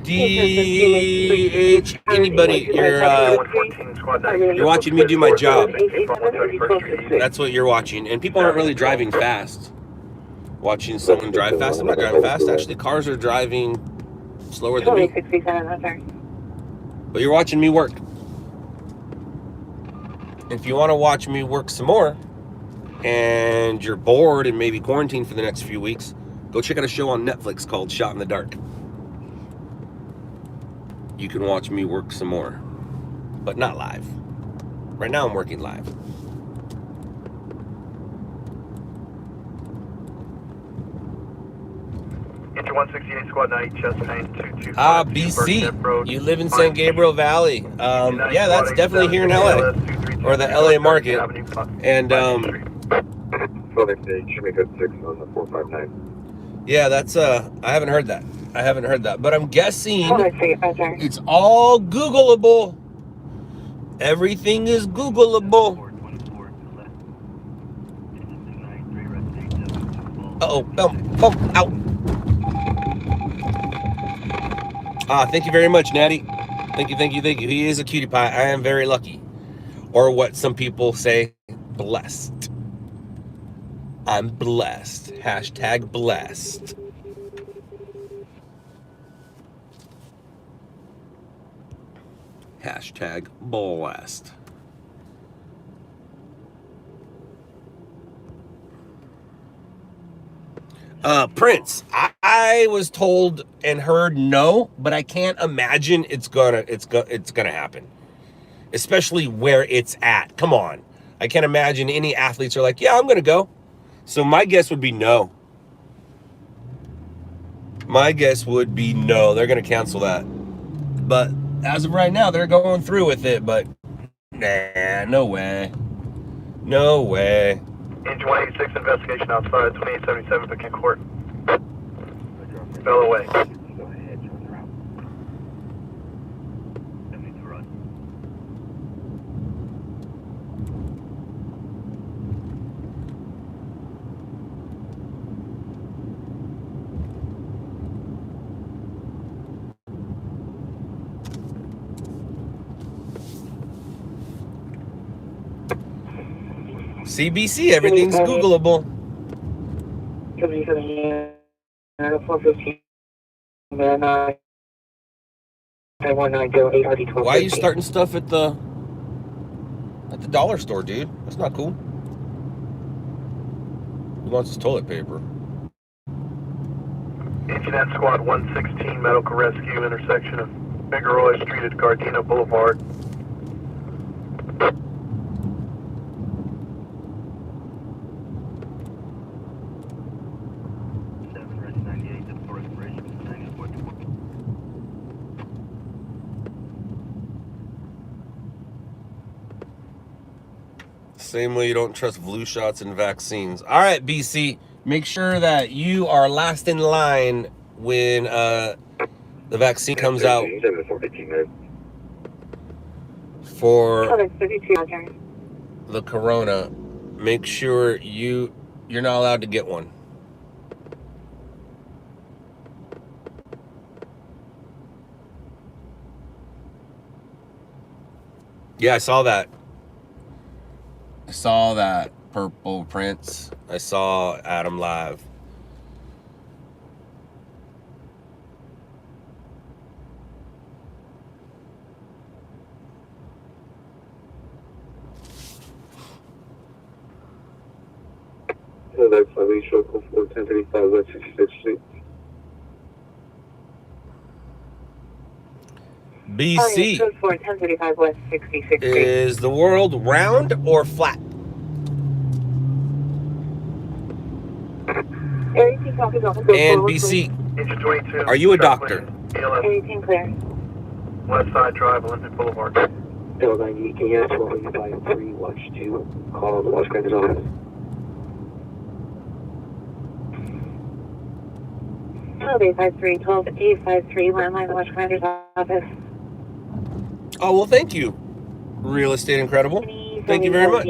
DH, anybody, you're watching me do my job. That's what you're watching. And people aren't really driving fast. Watching someone drive fast. I'm not driving fast. Actually, cars are driving slower than me. But you're watching me work. If you want to watch me work some more, and you're bored and maybe quarantined for the next few weeks, go check out a show on Netflix called Shot in the Dark. You can watch me work some more, but not live. Right now I'm working live. Engine 168 Squad 9, chest pain 225. BC, you live in San Gabriel Valley. Yeah, that's definitely here in LA, or the LA market. And yeah, that's I haven't heard that. But I'm guessing it's all Googleable. Everything is Googleable. Uh-oh, boom, out. Thank you very much, Natty. Thank you. He is a cutie pie. I am very lucky. Or what some people say, blessed. I'm blessed. Hashtag blessed. Hashtag blessed. Prince, I was told and heard no, but I can't imagine it's gonna happen, especially where it's at. Come on, I can't imagine any athletes are like, yeah, I'm gonna go. So my guess would be no. My guess would be no. They're gonna cancel that. But as of right now, they're going through with it. But nah, no way. Engine 186 investigation outside 2877 Pekin Court. Fell away. CBC, everything's Googleable. 415. Why are you starting stuff at the dollar store, dude? That's not cool. Who wants his toilet paper? Internet Squad 116, medical rescue, intersection of Figueroa Street at Gardena Boulevard. Same way you don't trust flu shots and vaccines. All right, BC, make sure that you are last in line when the vaccine comes out for the corona. Make sure you're not allowed to get one. Yeah, I saw that. I saw that Purple Prince. I saw Adam live. That's Alicia, 1035 West 66th Street. BC, Code 4, 1035 West 66th Street. is the world round or flat? And BC, Engine 22. are you a doctor? 18 clear. West Side Drive, Olympic Boulevard. Bill 90, can you ask 1253, watch 2, call the watch commander's office. Oh, 853, 12853, landline, watch commander's office. Oh, well, thank you. Real Estate Incredible. Thank you very much.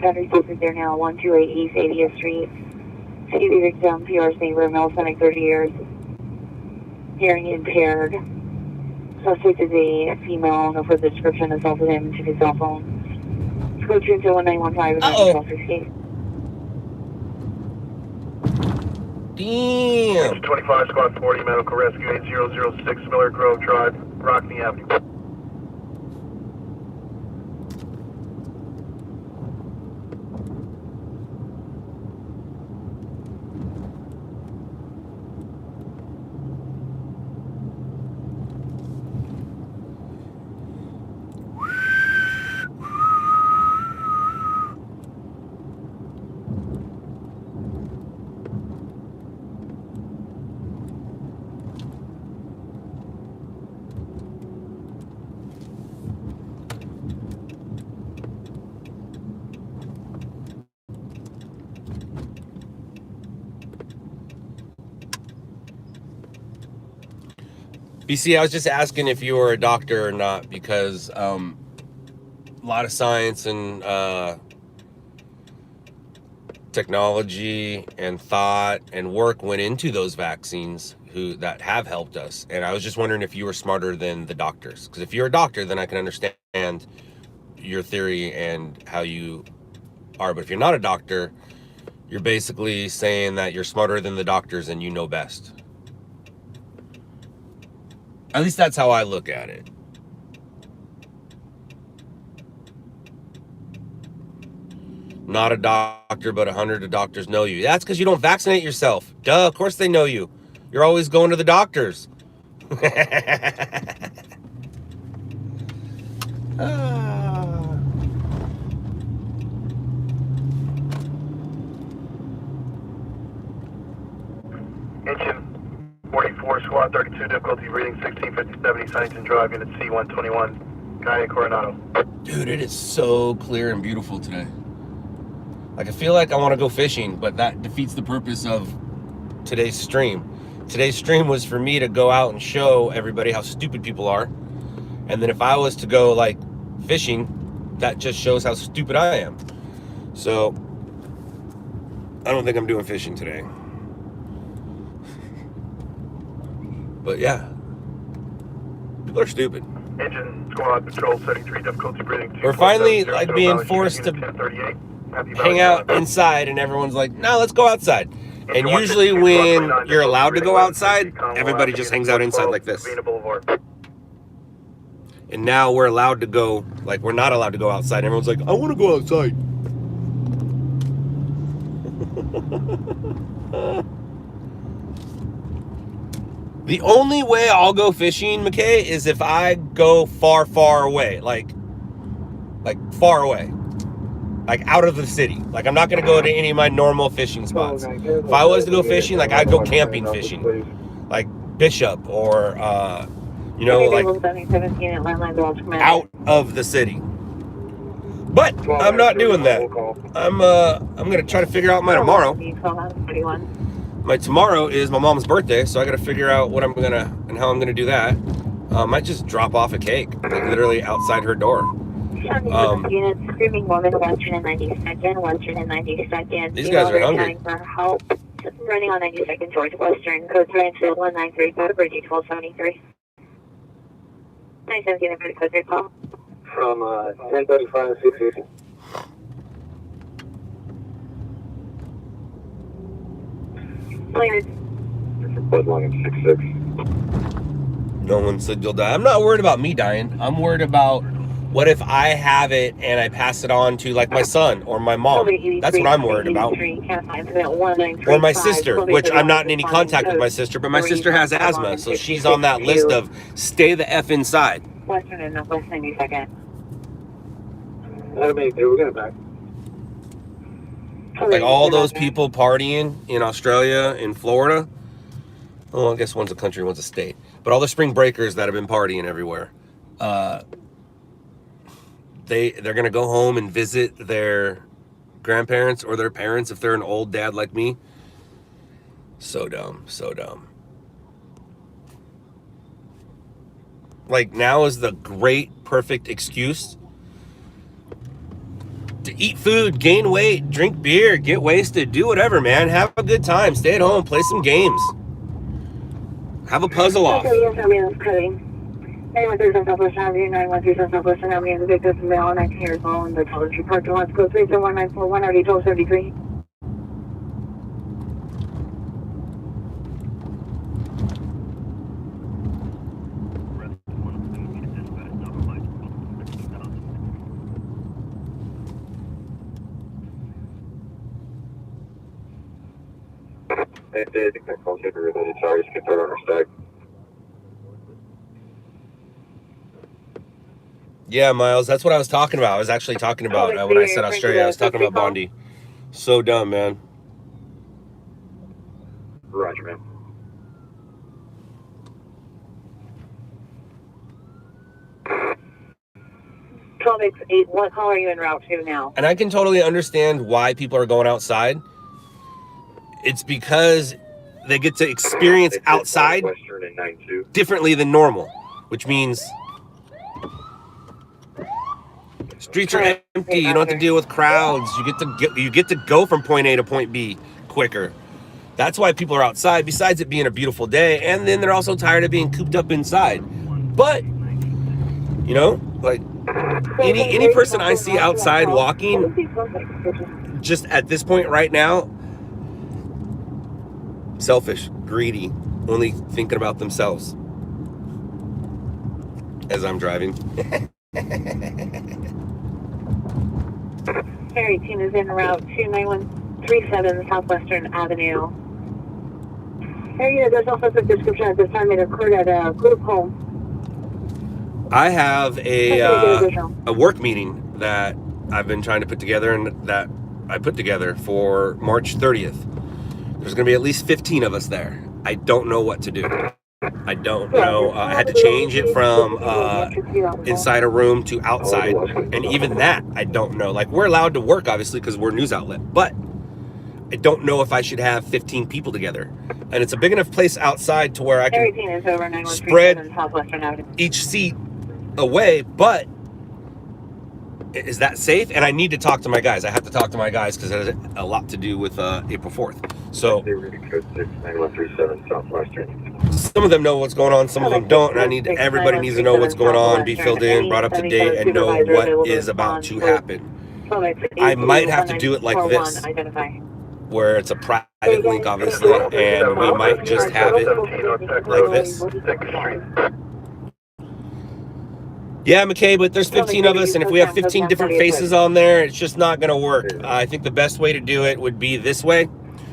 Battery is there now, 128 East 80th Street. CV victim, PRC, room, Center, 30 years. Hearing impaired. Suspect is a female, no further description, assaulted him to his cell phone. Code 21915 and 1216. Damn. 25 Squad 40, medical rescue, 8006 Miller Grove Drive, Rockney Avenue. BC, I was just asking if you were a doctor or not, because a lot of science and technology and thought and work went into those vaccines that have helped us. And I was just wondering if you were smarter than the doctors. Because if you're a doctor, then I can understand your theory and how you are. But if you're not a doctor, you're basically saying that you're smarter than the doctors and you know best. At least that's how I look at it. Not a doctor, but 100 doctors know you. That's because you don't vaccinate yourself. Duh, of course they know you. You're always going to the doctors. Engine 44 Squad 32, difficulty reading 1650-70 Huntington Drive, unit C121, Guy Coronado. Dude, it is so clear and beautiful today. Like, I feel like I want to go fishing, but that defeats the purpose of today's stream. Today's stream was for me to go out and show everybody how stupid people are. And then if I was to go, like, fishing, that just shows how stupid I am. So, I don't think I'm doing fishing today. But yeah, people are stupid. Engine squad patrol setting 3 difficulty breathing. We're finally like being forced to hang out inside, and everyone's like, no, let's go outside. And usually when you're allowed to go outside, everybody just hangs out inside like this. And now we're allowed to go, like we're not allowed to go outside. Everyone's like, I want to go outside. The only way I'll go fishing, McKay, is if I go far, far away. Like far away. Like out of the city. Like I'm not going to go to any of my normal fishing spots. If I was to go fishing, like I'd go camping fishing. Like Bishop or, you know, like out of the city. But I'm not doing that. I'm going to try to figure out my tomorrow. My tomorrow is my mom's birthday, so I got to figure out what I'm going to and how I'm going to do that. I might just drop off a cake, like literally outside her door. Units, screaming woman, Western and 92nd, Western and 92nd. These guys are hungry. For help. Running on 92nd towards Western, code Mansfield 193, Bridge 1273. 917, for the code 3 call. From 1035 to 650. Cleared. Bloodline 66. No one said you'll die. I'm not worried about me dying. I'm worried about what if I have it and I pass it on to like my son or my mom. That's what I'm worried about. Or my sister, which I'm not in any contact with my sister, but my sister has asthma, so she's on that list of stay the F inside. Western and Northwest 92nd. We're going back. Like all those people partying in Australia, in Florida. Oh, I guess one's a country, one's a state. But all the spring breakers that have been partying everywhere. They're gonna go home and visit their grandparents or their parents if they're an old dad like me. So dumb, so dumb. Like now is the great, perfect excuse to eat food, gain weight, drink beer, get wasted, do whatever, man. Have a good time, stay at home, play some games. Have a puzzle off. Anyone through Southwest Avenue, 913 Southwest Avenue, the victim's male, 19 years old, in the Toiletry Park, Let's go 31941, already 1273. I think that call should be related charges can throw on our stack. Yeah, Miles, that's what I was talking about. I was actually talking about when I said Australia. I was talking about Bondi. So dumb, man. Roger, man. 1268, what call are you en route to now? And I can totally understand why people are going outside. It's because they get to experience outside differently than normal, which means streets are empty. You don't have to deal with crowds. You get to go from point A to point B quicker. That's why people are outside, besides it being a beautiful day. And then they're also tired of being cooped up inside. But, you know, like any person I see outside walking, just at this point right now, selfish, greedy, only thinking about themselves as I'm driving. Ferry team is en route to 9137 Southwestern Avenue. Area does also have a description at this time. It occurred at a group home. I have a work meeting that I've been trying to put together and that I put together for March 30th. There's going to be at least 15 of us there. I don't know what to do. I don't know. I had to change it from inside a room to outside. And even that, I don't know. Like, we're allowed to work, obviously, because we're a news outlet. But I don't know if I should have 15 people together. And it's a big enough place outside to where I can spread each seat away. But is that safe? And I need to talk to my guys. I have to talk to my guys because it has a lot to do with April 4th. So Some of them know what's going on, some of them don't, and I need everybody needs to know what's going on, be filled in, brought up to date, and know what is about to happen. I might have to do it like this, where it's a private link, obviously, and we might just have it like this. Yeah, McKay, but there's 15 of us, and if we have 15 different faces on there, it's just not going to work. I think the best way to do it would be this way,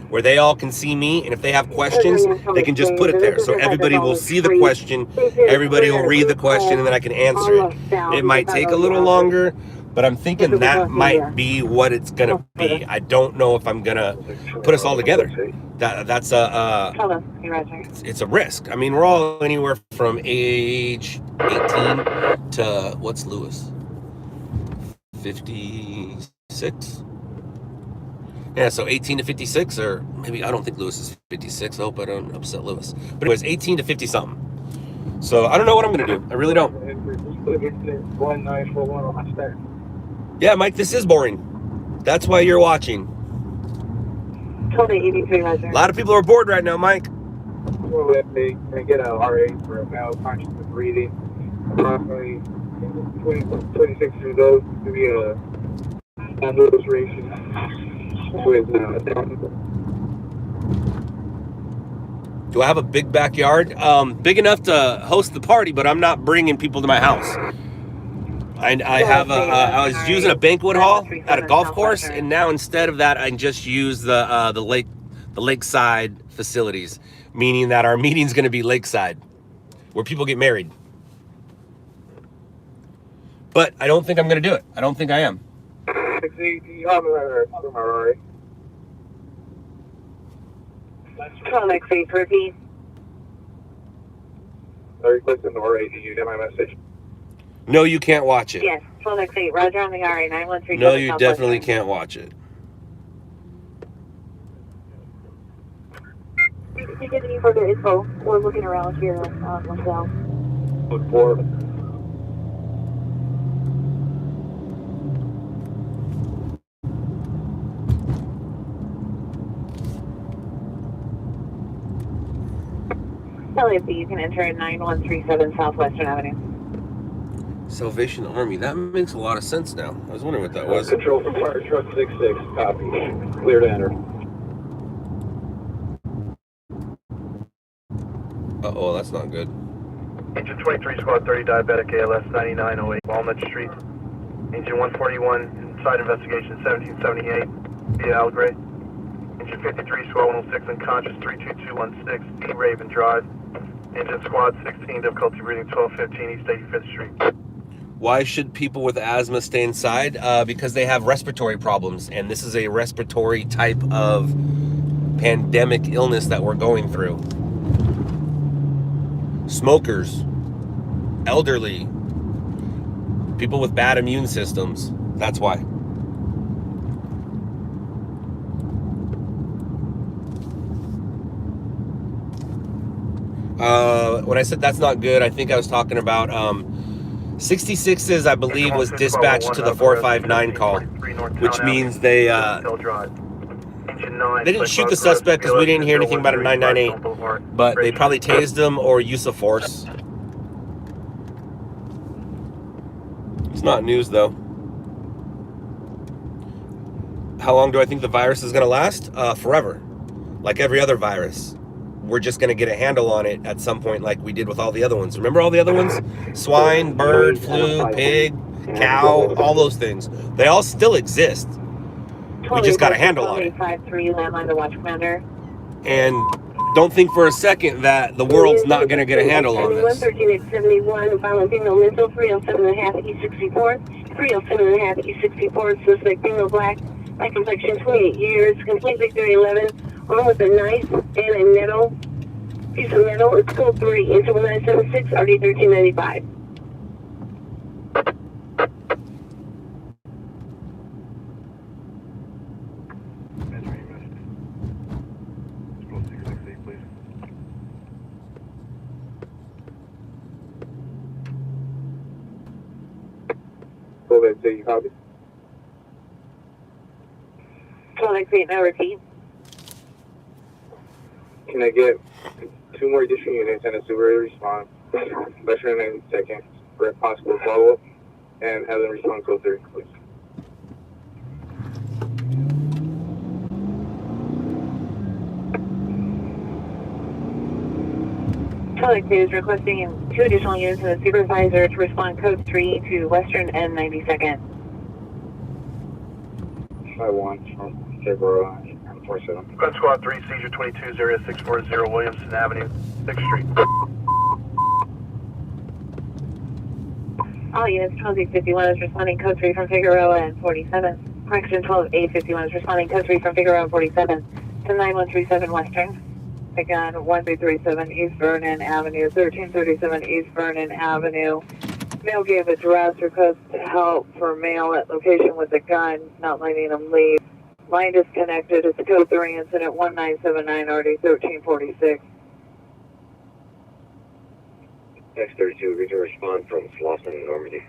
where they all can see me, and if they have questions, they can just put it there. So everybody will see the question, everybody will read the question, and then I can answer it. It might take a little longer, but I'm thinking that might be what it's going to be. I don't know if I'm going to put us all together. That's it's a risk. I mean, we're all anywhere from age 18 to, what's Lewis? 56? Yeah, so 18 to 56, or maybe, I don't think Lewis is 56. I hope I don't upset Lewis. But anyways, 18 to 50 something. So I don't know what I'm going to do. I really don't. Yeah, Mike, this is boring. That's why you're watching. A lot of people are bored right now, Mike. Well, if they get a RA for a male conscious of breathing, approximately 26 years old, to be a ambulance ration with Do I have a big backyard? Big enough to host the party, but I'm not bringing people to my house. I have I was using a banquet hall at a golf course, and now instead of that, I just use the lakeside facilities, meaning that our meeting's going to be lakeside, where people get married. But I don't think I'm going to do it. I don't think I am. Repeat. Are you clicking the RA? Did you get my message? No, you can't watch it. Yes, 12X8, Roger on the RA, 913. No, you definitely can't watch it. If you get any further info, we're looking around here myself. Look for LAFC, you can enter at 9137 Southwestern Avenue. Salvation Army. That makes a lot of sense now. I was wondering what that was. Control for fire truck 66. Copy. Clear to enter. Uh-oh, that's not good. Engine 23, Squad 30, diabetic, ALS 9908, Walnut Street. Engine 141, side investigation 1778, via Al Gray. Engine 53, Squad 106, unconscious 32216, D Raven Drive. Engine Squad 16, difficulty reading 1215, East 85th Street. Why should people with asthma stay inside? Because they have respiratory problems, and this is a respiratory type of pandemic illness that we're going through. Smokers, elderly, people with bad immune systems. That's why. When I said that's not good, I think I was talking about 66s, I believe, was dispatched to the 459 call, which means they didn't shoot the suspect because we didn't hear anything about a 998, but they probably tased him or use of force. It's not news, though. How long do I think the virus is going to last? Forever. Like every other virus. We're just going to get a handle on it at some point like we did with all the other ones. Remember all the other ones? Swine, bird, flu, pig, cow, all those things. They all still exist. We just got a handle on it. And don't think for a second that the world's not going to get a handle on this. 113-871, violent female mental, 307.5 E64, 307.5 E64, suspect female black, light complexion, 28 years, complete victory 11, armed with a knife and a metal, piece of metal. It's code 3, into 1976, RD 1395. You copy? 12X8, now repeat. Can I get 2 more additional units and a Subaru response, Western and second, for a possible follow-up, and have them respond code 3, please. Charlie 2 is requesting 2 additional units and a supervisor to respond code 3 to Western and 92nd. 5-1 from February 47. Gun Squad 3, Seizure 220640 Williamson Avenue, 6th Street. All units, 12851 is responding code 3 from Figueroa and 47. Correction, 12851 is responding code 3 from Figueroa and 47 to 9137 Western. Again, 1337 East Vernon Avenue, 1337 East Vernon Avenue. Male gave address, request help for male at location with a gun, not letting him leave. Line disconnected, it's code 3 incident 1979 RD 1346. X32, agree to respond from Slauson and Normandy.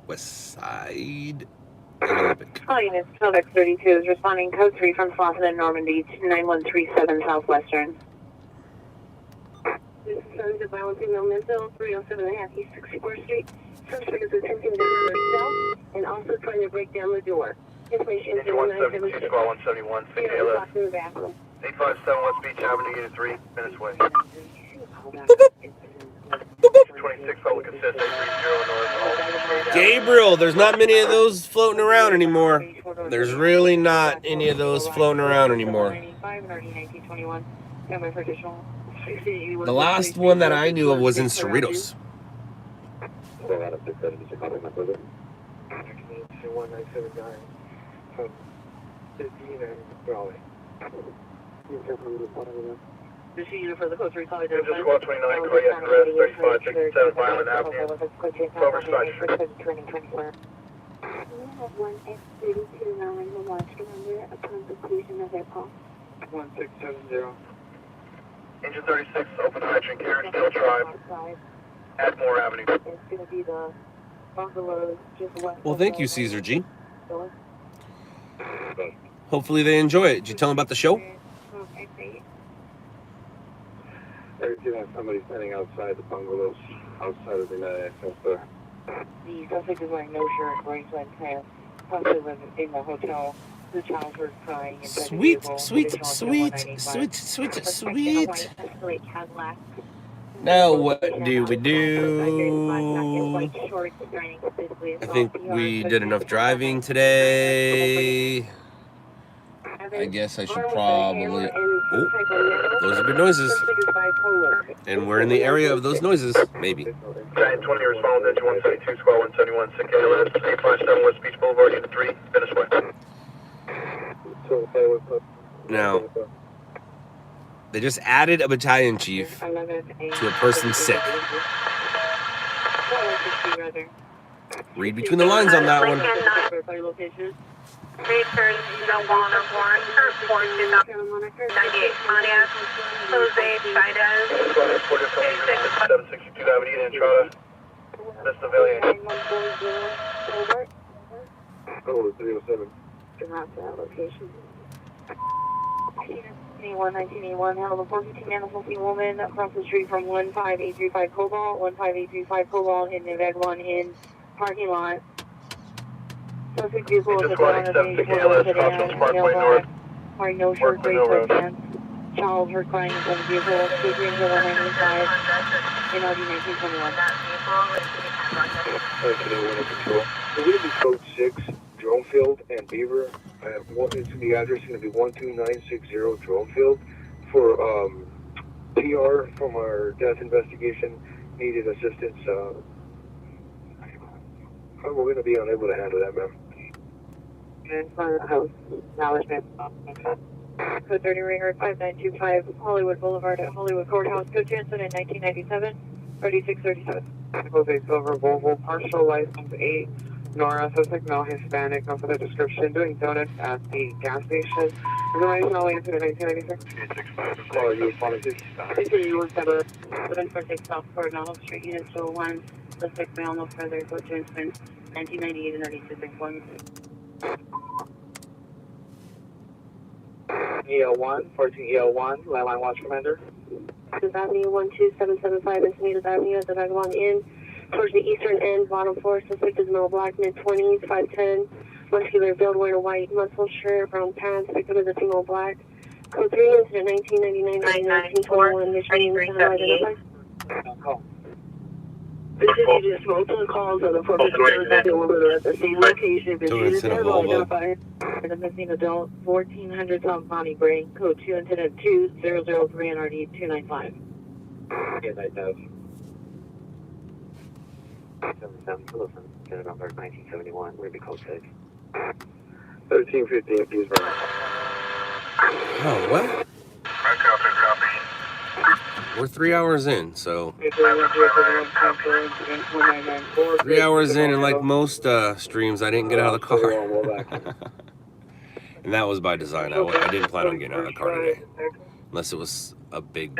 West Side. All units, 12X32 is responding code 3 from Slauson and Normandy to 9137 Southwestern. This is Sons of Violence in Memento, 307.5 East 64th Street. Suspect is attempting to break down and also trying to break down the door. Information is 172, Squad 171, CKLS. 857 West Beach Avenue, Unit 3, minutes away. 26 Public Assist, 830 North. Gabriel, there's not many of those floating around anymore. There's really not any of those floating around anymore. The last one that I knew of was in Cerritos. 1979 from 15 and Beverly. This is unit for the code 3 college. Just Squad 29, cardiac arrest, 3567 Violent Avenue, 12 Side Street. We have one X32 now in the watch commander upon completion of their call. 1670. Engine 36, open hydrant, carry, still drive. Atmore Avenue. It's going to be the bungalows just west. Well, thank you, Caesar G. Hopefully they enjoy it. Did you tell them about the show? I see that somebody standing outside the bungalows, outside of the access door. The suspect is wearing no shirt, wearing sweatpants, possibly was in the hotel. The child was crying. Sweet. Now what do we do? I think we did enough driving today. I guess I should probably... Oh, those are good noises. And we're in the area of those noises, maybe. Giant 20 respond to 172, Squad 171, CKLS, 857 West Beach Boulevard, Unit 3, finish way. Now, they just added a battalion chief to a person sick. Read between the lines on that one. Return to Warner, Airport, 98 Pontiac, Jose Chavez, 762 Avenue, Entrada, Vista Valley. Oh, 307. Location. 1981, handle the 415 healthy woman across the street from 15835 Cobalt, 15835 Cobalt in Nevada 1 in parking lot. Suspect vehicle is a down of a mailbox, wearing no shirt, gray sweatpants. Child heard crying in front of the vehicle, 2 green over 95 in RD 1921. Control. We're going to be code 6, Dronefield and Beaver. The address is going to be 12960 Dronefield for PR from our death investigation. Needed assistance. We're going to be unable to handle that, ma'am. In front of the house, acknowledgement. Code 30 Ringer 5925 Hollywood Boulevard at Hollywood Courthouse. Code transfer in 1997, 3637. Jose Silver Volvo, partial license 8. Nora, suspect male, Hispanic, no further description, doing donuts at the gas station. Information all incident 1996. Call you, apologies. Continue with the 746 South Coronado Street, Unit 201. Suspect male, no further. Code transfer 1998 and 3661. EL1, 14 EL1, Landline Watch Commander. Fifth Avenue 12775 and Tomatoes Avenue at the Vagabond Inn. Towards the eastern end, bottom floor, suspect is male black, mid-20s, 5'10", muscular build, wearing a white muscle shirt, brown pants, victim is a female black. Code 3, incident 1999-1921, Michigan, identified. This is you just multiple calls on the 457 at the same location. If you just identify the missing adult, 1400 South Bonnie Brain, code 2, incident 2003 NRD 295. Yes, I have. 77, listen, get number 1971, we'll be code 6. 1315, please run. Oh, what? We're 3 hours in, so 3 hours in, and like most streams, I didn't get out of the car. And that was by design. I didn't plan on getting out of the car today, unless it was a big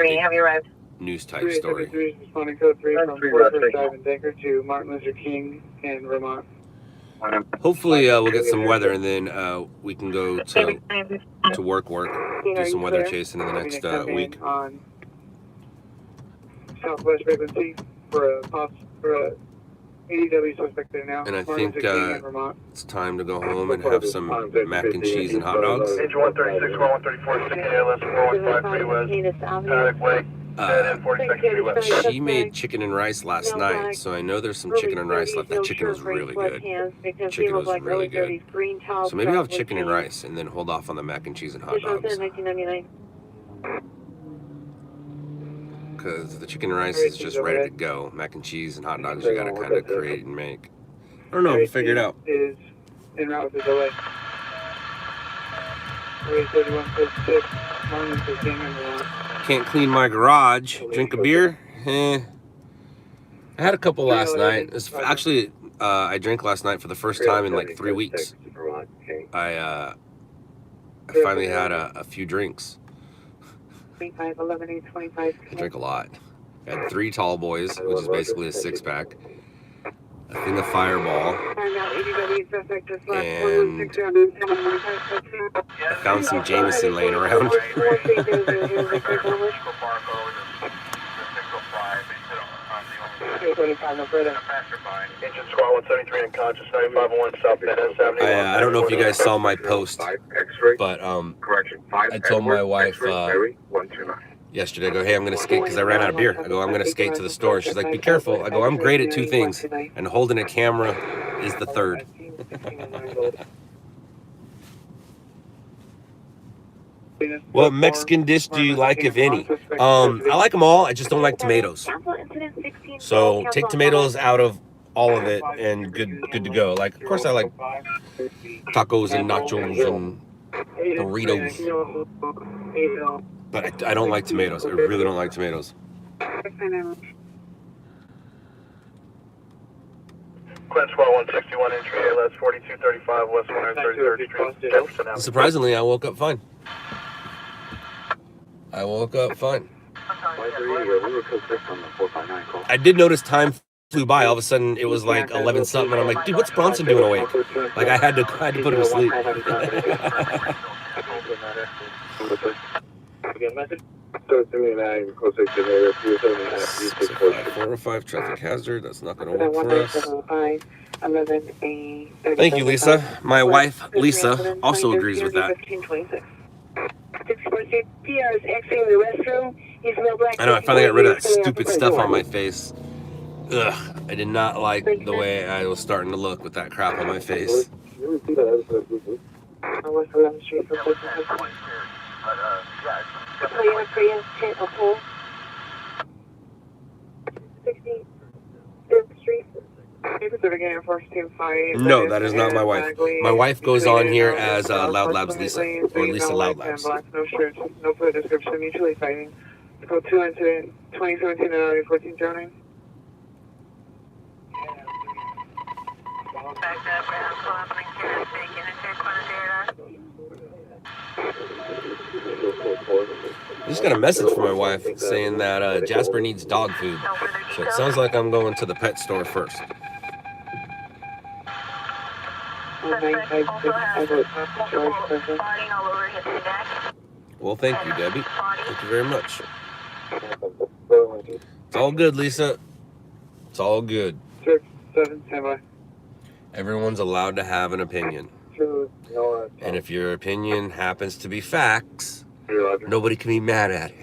news type story. Responding code 3 from Fortress Drive and Denker to Martin Luther King in Vermont. Hopefully we'll get some weather, and then we can go to work, do some weather chasing in the next week. On Southwest frequency for a ADW suspect there now. And I think it's time to go home and have some mac and cheese and hot dogs. Engine 136, 134, 6 ALS 415 West, Paddock Lake. 42 West. She made chicken and rice last night, so I know there's some chicken and rice left. That chicken was really good. Chicken was really good. So maybe I'll have chicken and rice and then hold off on the mac and cheese and hot dogs. Because the chicken and rice is just ready to go. Mac and cheese and hot dogs you gotta kind of create and make. I don't know, we'll figure it out. Is en route with the delay. 3156, Martin Luther King in Vermont. Can't clean my garage. Drink a beer? I had a couple last night. It's actually, I drank last night for the first time in like 3 weeks. I finally had a few drinks. 25, 11, 8, 25. I drank a lot. I had 3 tall boys, which is basically a 6-pack. A thing of Fireball. And I found some Jameson laying around. Engine squad 173 unconscious, 9501 South Van Avenue. I don't know if you guys saw my post, but I told my wife yesterday, I go, hey, I'm going to skate because I ran out of beer. I go, I'm going to skate to the store. She's like, be careful. I go, I'm great at 2 things, and holding a camera is the 3rd. What Mexican dish do you like, if any? I like them all. I just don't like tomatoes. So take tomatoes out of all of it, and good to go. Like, of course, I like tacos and nachos and burritos, but I don't like tomatoes. I really don't like tomatoes. Quinn Squad 161 entry ALS 4235 West 133rd Street, Jefferson. Surprisingly, I woke up fine. I did notice time flew by. All of a sudden, it was like 11 something, and I'm like, dude, what's Bronson doing awake? Like, I had to put him to sleep. 405 traffic hazard. That's not going to work for us. Thank you, Lisa. My wife, Lisa, also agrees with that. I know, I finally got rid of that stupid stuff on my face. Ugh, I did not like the way I was starting to look with that crap on my face. No, that is not my wife. My wife goes on here as LOUDLABS Lisa, or Lisa LOUDLABS. No shirts, no further description, mutually fighting. Code 2 incident 2017 NRD 1409. I just got a message from my wife saying that Jasper needs dog food. So it sounds like I'm going to the pet store first. Well, thank you, Debbie. Thank you very much. It's all good, Lisa. It's all good. 6-7, standby. Everyone's allowed to have an opinion. And if your opinion happens to be facts, nobody can be mad at it.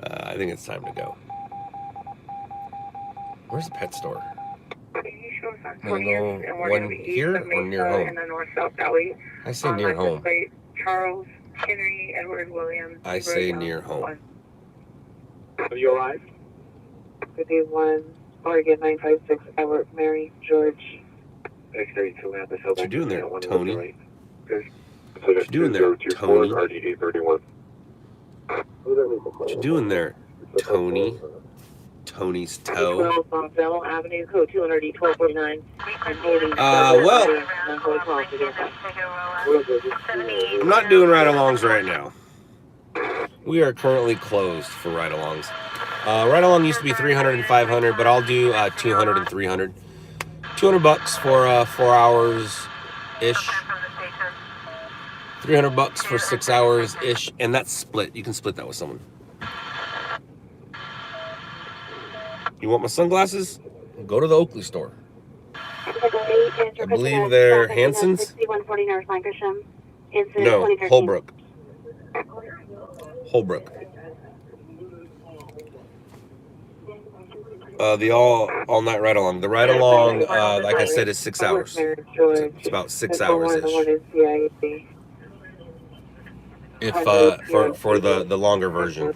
I think it's time to go. Where's the pet store? I'm gonna go one here or near home? I say near home. Charles, Henry, Edward, William. I say near home. Are you alive? 51, Oregon 956, Edward, Mary, George. X32, what you doing there, Tony? What you doing there, Tony? What you doing there, Tony? Tony's toe. On Bell Avenue, code 200 1249. Well, I'm not doing ride-alongs right now. We are currently closed for ride-alongs. Ride-along used to be 300 and 500, but I'll do 200 and 300. $200 for 4 hours-ish. $300 for 6 hours-ish, and that's split. You can split that with someone. You want my sunglasses? Go to the Oakley store. I believe they're Hanson's. No, Holbrook. Holbrook. The all-night ride-along. The ride-along, like I said, is 6 hours. It's about 6 hours-ish. If for the longer version.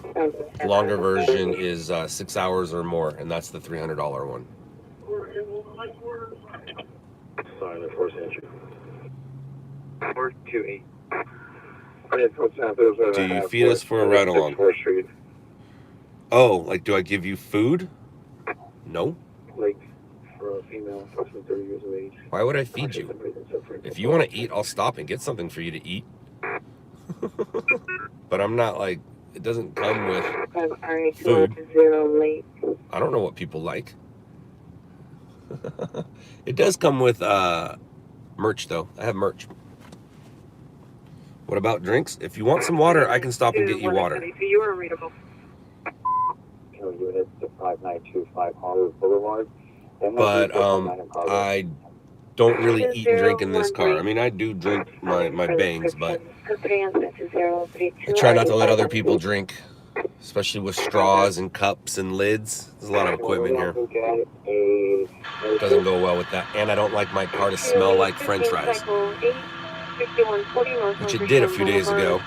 The longer version is 6 hours or more, and that's the $300 one. Silent, force entry. 428. Do you feed us for a ride-along? Oh, like, do I give you food? No. Like, for a female, approximately 30 years of age. Why would I feed you? If you want to eat, I'll stop and get something for you to eat. But I'm not like, it doesn't come with food. I don't know what people like. It does come with merch though. I have merch. What about drinks? If you want some water, I can stop and get you water. You are readable. Units to 5925 Hollywood Boulevard. But I don't really eat and drink in this car. I mean, I do drink my bangs, but I try not to let other people drink, especially with straws and cups and lids. There's a lot of equipment here. It doesn't go well with that. And I don't like my car to smell like French fries, which it did a few days ago.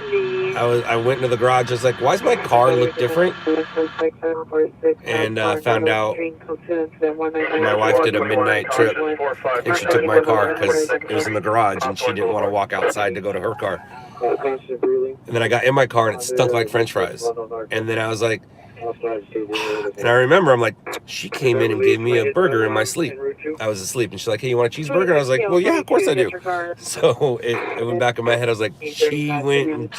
I went into the garage. I was like, why does my car look different? And found out my wife did a midnight trip and she took my car because it was in the garage and she didn't want to walk outside to go to her car. And then I got in my car and it stunk like French fries. And then I was like, and I remember, I'm like, she came in and gave me a burger in my sleep. I was asleep and she's like, hey, you want a cheeseburger? And I was like, well, yeah, of course I do. So it went back in my head. I was like, she went and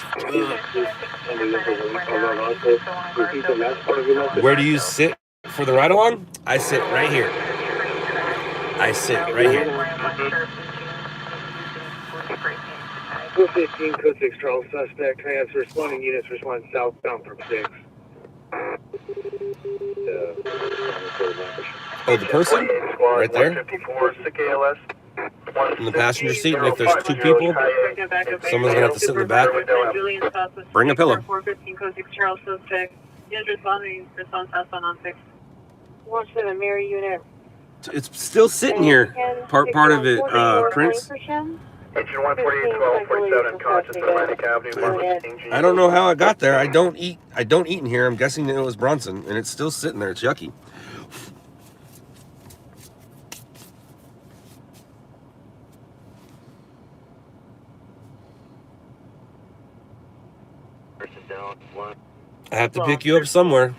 where do you sit for the ride along? I sit right here. I sit right here. 215, code 6, Charles, suspect, transfer, responding units, respond southbound from 6. Oh, the person? Right there? In the passenger seat, and if there's two people, someone's gonna have to sit in the back. Bring a pillow. 415, code 6, Charles, suspect. Is responding, response southbound on 6. Watch the Mary unit. It's still sitting here. Part of it, Prince. Engine 148, 1247, conscious Atlantic Avenue. I don't know how it got there. I don't eat in here. I'm guessing it was Bronson, and it's still sitting there. It's yucky. I have to pick you up somewhere.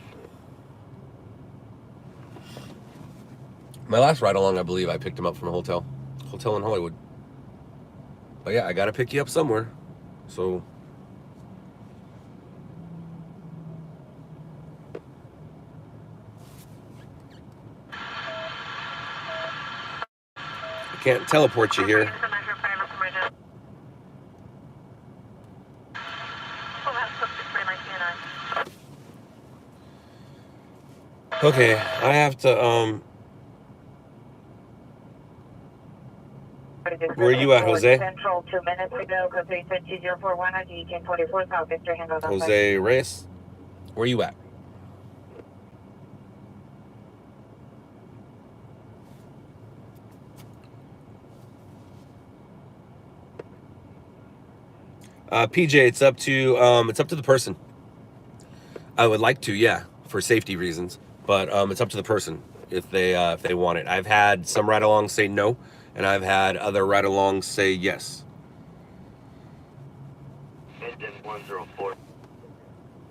My last ride along, I believe I picked him up from a hotel in Hollywood. But yeah, I gotta pick you up somewhere. So I can't teleport you here. Okay, I have to, where are you at, Jose? Central 2 minutes ago, code 32041, ID 1044 South Victor, handle on Jose Reyes, where are you at? PJ, it's up to the person. I would like to, yeah, for safety reasons, but it's up to the person if they want it. I've had some ride-alongs say no, and I've had other ride-alongs say yes. Engine 104.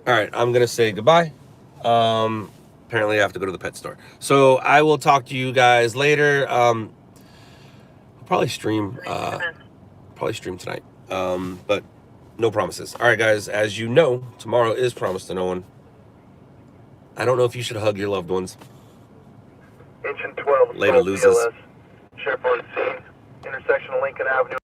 All right, I'm gonna say goodbye. Apparently I have to go to the pet store, so I will talk to you guys later. I'll probably stream tonight, but no promises. All right, guys, as you know, tomorrow is promised to no one. I don't know if you should hug your loved ones. Engine 12. Later, losers. Sheriff on scene. Intersection of Lincoln Avenue.